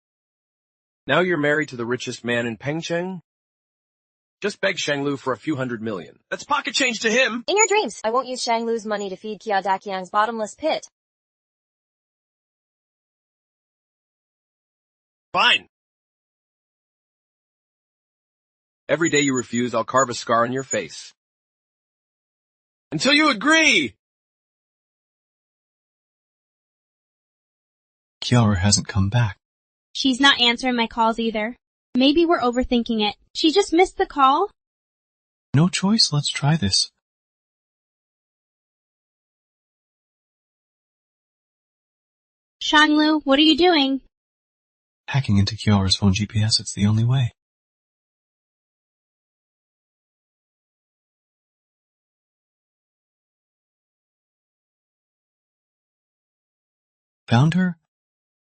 Now you're married to the richest man in Pengcheng? Just beg Shanglu for a few $100 million. That's pocket change to him. In your dreams, I won't use Shanglu's money to feed Kiao Daekyang's bottomless pit. Fine. Every day you refuse, I'll carve a scar on your face. Until you agree! Kiara hasn't come back. She's not answering my calls either. Maybe we're overthinking it. She just missed the call? No choice, let's try this. Shanglu, what are you doing? Hacking into Kiara's phone GPS, it's the only way. Found her?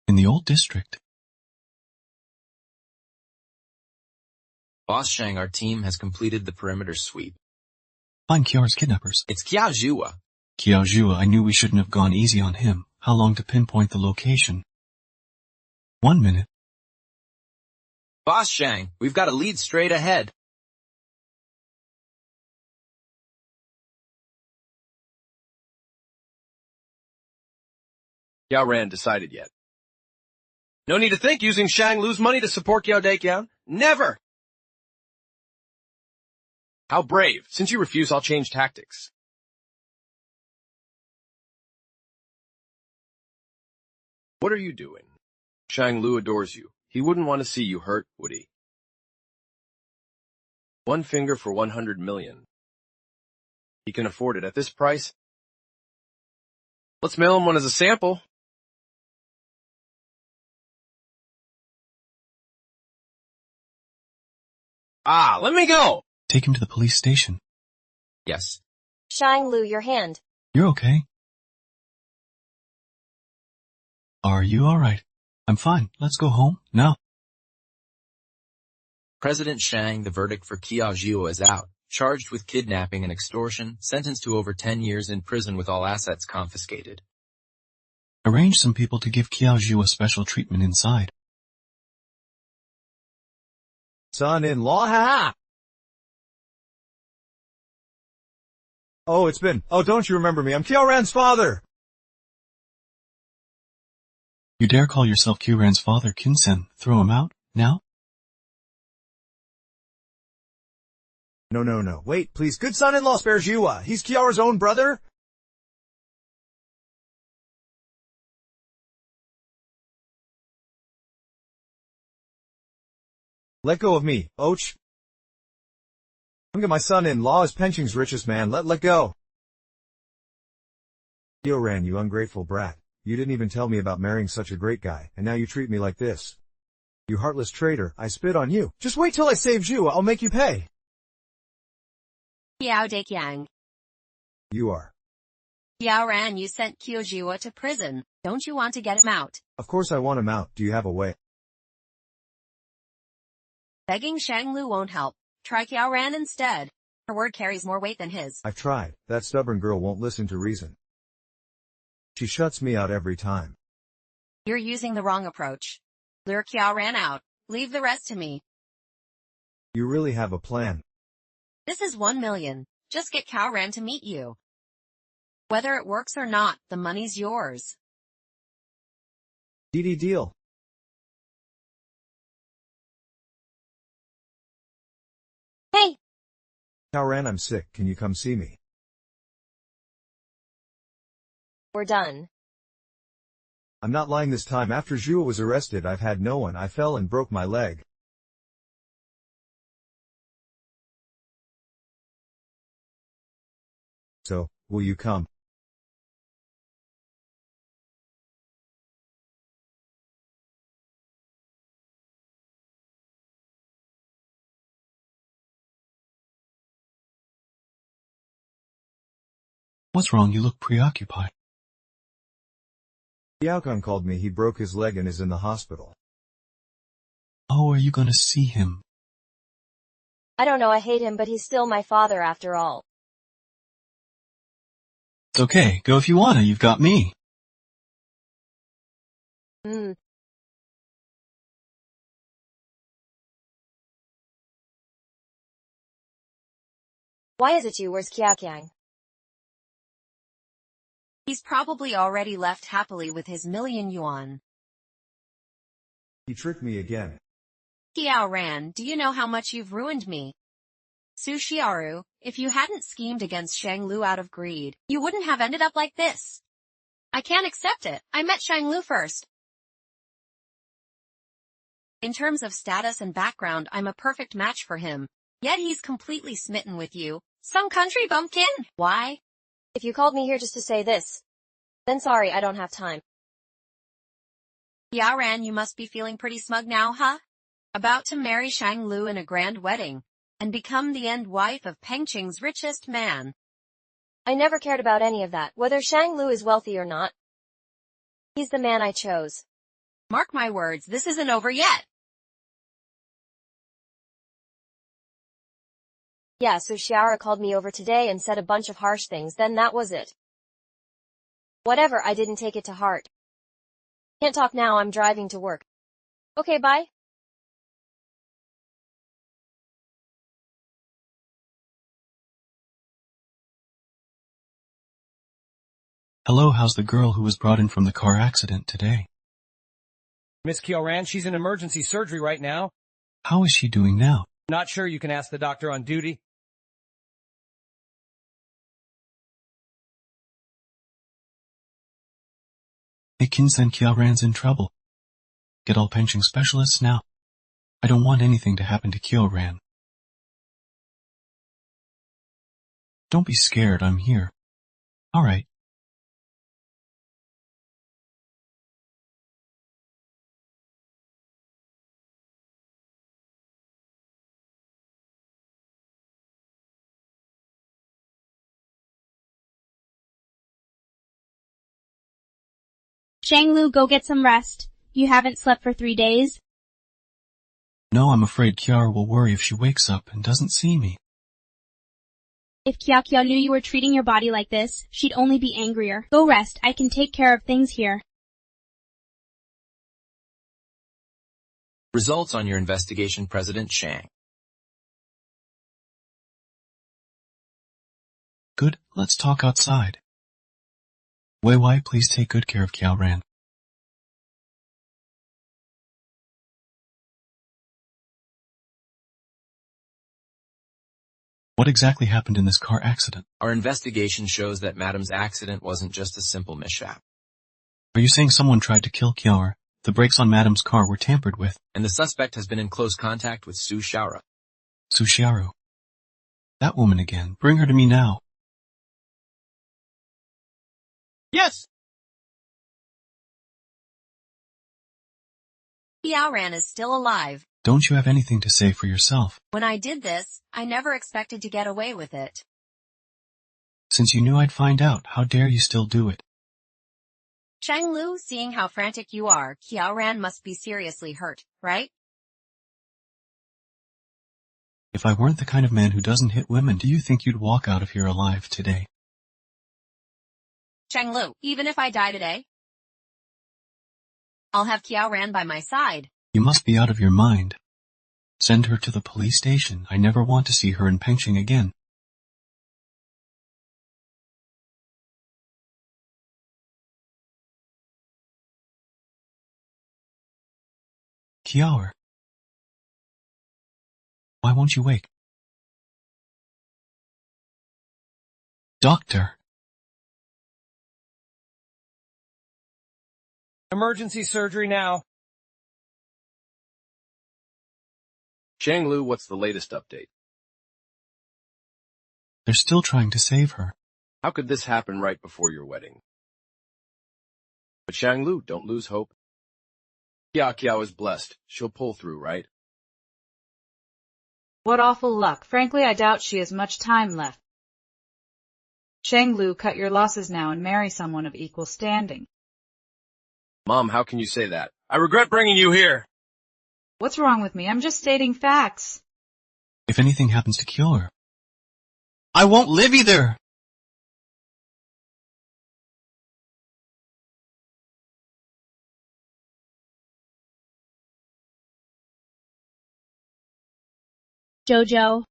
In the old district. Boss Shang, our team has completed the perimeter sweep. Find Kiara's kidnappers. It's Kiao Zhua. Kiao Zhua, I knew we shouldn't have gone easy on him. How long to pinpoint the location? 1 minute. Boss Shang, we've got a lead straight ahead. Yao Ran decided yet. No need to think, using Shanglu's money to support Kiao Daekyang? Never! How brave. Since you refuse, I'll change tactics. What are you doing? Shanglu adores you. He wouldn't want to see you hurt, would he? One finger for 100 million. He can afford it at this price. Let's mail him one as a sample. Ah, let me go! Take him to the police station. Yes. Shanglu, your hand. You're okay. Are you alright? I'm fine. Let's go home, now. President Shang, the verdict for Kiao Zhua is out. Charged with kidnapping and extortion, sentenced to over 10 years in prison with all assets confiscated. Arrange some people to give Kiao Zhua special treatment inside. Son-in-law, ha! Oh, don't you remember me? I'm Kyoran's father! You dare call yourself Kyoran's father, Kinsen? Throw him out, now? No. Wait, please. Good son-in-law spares you. He's Kiara's own brother? Let go of me, Och. My son-in-law is Penching's richest man. Let go. Kyoran, you ungrateful brat. You didn't even tell me about marrying such a great guy, and now you treat me like this. You heartless traitor, I spit on you. Just wait till I saved you, I'll make you pay. Xiao Deqiang. You are. Xiaoran, you sent Kyojua to prison. Don't you want to get him out? Of course I want him out. Do you have a way? Begging Shanglu won't help. Try Xiaoran instead. Her word carries more weight than his. I've tried. That stubborn girl won't listen to reason. She shuts me out every time. You're using the wrong approach. Lure Xiaoran out. Leave the rest to me. You really have a plan. This is 1 million. Just get Xiaoran to meet you. Whether it works or not, the money's yours. Deal. Hey! Xiaoran, I'm sick. Can you come see me? We're done. I'm not lying this time. After Zhua was arrested, I've had no one. I fell and broke my leg. So, will you come? What's wrong? You look preoccupied. Yaokon called me. He broke his leg and is in the hospital. Oh, are you gonna see him? I don't know, I hate him, but he's still my father after all. It's okay. Go if you wanna. You've got me. Why is it you? Where's Qiaqiang? He's probably already left happily with his 1,000,000 yuan. He tricked me again. Xiaoran, do you know how much you've ruined me? Su Xiaoru, if you hadn't schemed against Shanglu out of greed, you wouldn't have ended up like this. I can't accept it. I met Shanglu first. In terms of status and background, I'm a perfect match for him. Yet he's completely smitten with you. Some country bumpkin? Why? If you called me here just to say this, then sorry, I don't have time. Xiaoran, you must be feeling pretty smug now, huh? About to marry Shanglu in a grand wedding, and become the end wife of Pengqing's richest man. I never cared about any of that, whether Shanglu is wealthy or not. He's the man I chose. Mark my words, this isn't over yet. Yeah, so Xiaora called me over today and said a bunch of harsh things, then that was it. Whatever, I didn't take it to heart. Can't talk now, I'm driving to work. Okay, bye. Hello, how's the girl who was brought in from the car accident today? Miss Kyoran, she's in emergency surgery right now. How is she doing now? Not sure, you can ask the doctor on duty. Hey, Kinsen Kyoran's in trouble. Get all Pengqing specialists now. I don't want anything to happen to Kyoran. Don't be scared, I'm here. Alright. Shanglu, go get some rest. You haven't slept for 3 days? No, I'm afraid Kiara will worry if she wakes up and doesn't see me. If Kia knew you were treating your body like this, she'd only be angrier. Go rest, I can take care of things here. Results on your investigation, President Shang. Good, let's talk outside. Wei Wei, please take good care of Kiaoran. What exactly happened in this car accident? Our investigation shows that Madam's accident wasn't just a simple mishap. Are you saying someone tried to kill Kiara? The brakes on Madam's car were tampered with. And the suspect has been in close contact with Su Xiaoru. Su Xiaoru. That woman again. Bring her to me now. Yes! Xiaoran is still alive. Don't you have anything to say for yourself? When I did this, I never expected to get away with it. Since you knew I'd find out, how dare you still do it? Shanglu, seeing how frantic you are, Xiaoran must be seriously hurt, right? If I weren't the kind of man who doesn't hit women, do you think you'd walk out of here alive today? Shanglu, even if I die today, I'll have Xiaoran by my side. You must be out of your mind. Send her to the police station. I never want to see her in Pengqing again. Xiaoran. Why won't you wake? Doctor. Emergency surgery now. Shanglu, what's the latest update? They're still trying to save her. How could this happen right before your wedding? But Shanglu, don't lose hope. Kiao is blessed. She'll pull through, right? What awful luck. Frankly, I doubt she has much time left. Shanglu, cut your losses now and marry someone of equal standing. Mom, how can you say that? I regret bringing you here. What's wrong with me? I'm just stating facts. If anything happens to Kiara, I won't live either! Jojo.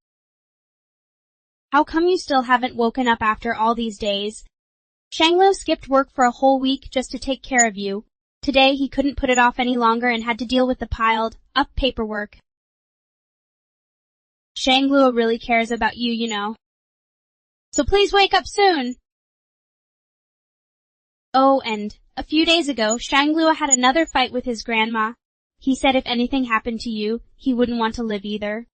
How come you still haven't woken up after all these days? Shanglu skipped work for a whole week just to take care of you. Today he couldn't put it off any longer and had to deal with the piled up paperwork. Shanglu really cares about you, you know. So please wake up soon. Oh, and a few days ago, Shanglu had another fight with his grandma. He said if anything happened to you, he wouldn't want to live either.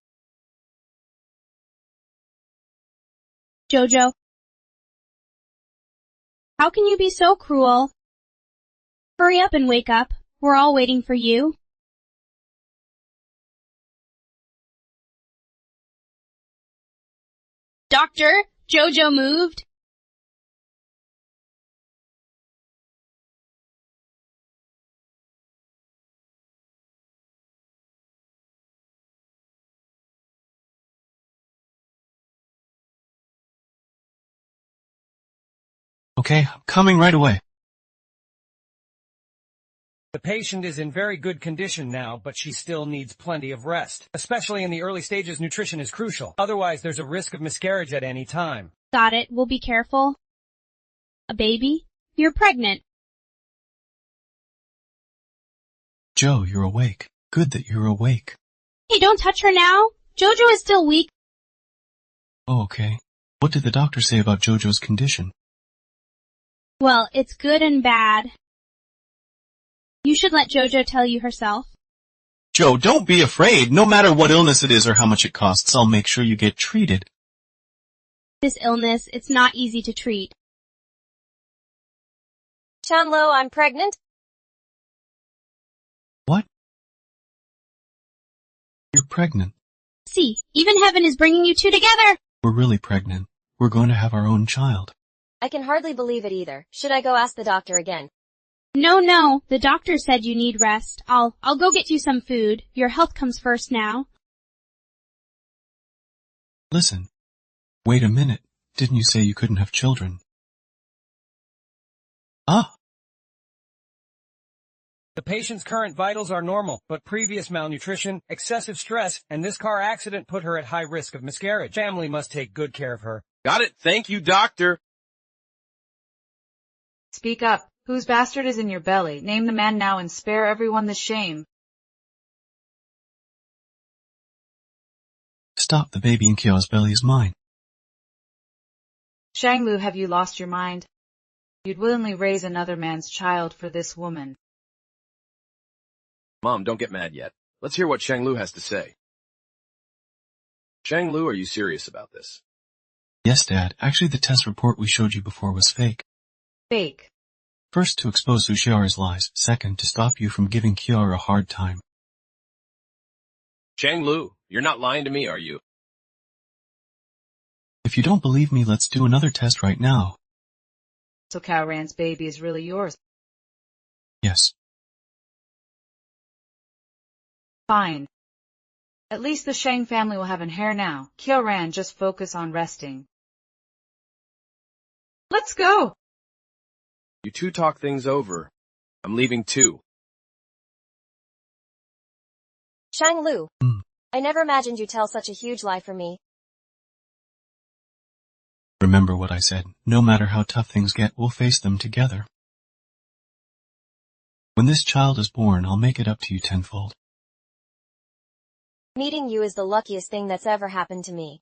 Jojo. How can you be so cruel? Hurry up and wake up. We're all waiting for you. Doctor, Jojo moved. Okay, I'm coming right away. The patient is in very good condition now, but she still needs plenty of rest. Especially in the early stages, nutrition is crucial. Otherwise, there's a risk of miscarriage at any time. Got it. We'll be careful. A baby? You're pregnant. Joe, you're awake. Good that you're awake. Hey, don't touch her now. Jojo is still weak. Oh, okay. What did the doctor say about Jojo's condition? Well, it's good and bad. You should let Jojo tell you herself. Joe, don't be afraid. No matter what illness it is or how much it costs, I'll make sure you get treated. This illness, it's not easy to treat. Shanlo, I'm pregnant. What? You're pregnant. See, even heaven is bringing you two together. We're really pregnant. We're going to have our own child. I can hardly believe it either. Should I go ask the doctor again? No, the doctor said you need rest. I'll go get you some food. Your health comes first now. Listen. Wait a minute. Didn't you say you couldn't have children? Ah! The patient's current vitals are normal, but previous malnutrition, excessive stress, and this car accident put her at high risk of miscarriage. Family must take good care of her. Got it. Thank you, doctor. Speak up. Whose bastard is in your belly? Name the man now and spare everyone the shame. Stop, the baby in Kia's belly is mine. Shanglu, have you lost your mind? You'd willingly raise another man's child for this woman. Mom, don't get mad yet. Let's hear what Shanglu has to say. Shanglu, are you serious about this? Yes, Dad. Actually, the test report we showed you before was fake. Fake. First, to expose Sushiara's lies. Second, to stop you from giving Kiara a hard time. Shanglu, you're not lying to me, are you? If you don't believe me, let's do another test right now. So Kiaran's baby is really yours? Yes. Fine. At least the Shang family will have an heir now. Kiaran, just focus on resting. Let's go! You two talk things over. I'm leaving too. Shanglu, I never imagined you'd tell such a huge lie for me. Remember what I said. No matter how tough things get, we'll face them together. When this child is born, I'll make it up to you tenfold. Meeting you is the luckiest thing that's ever happened to me.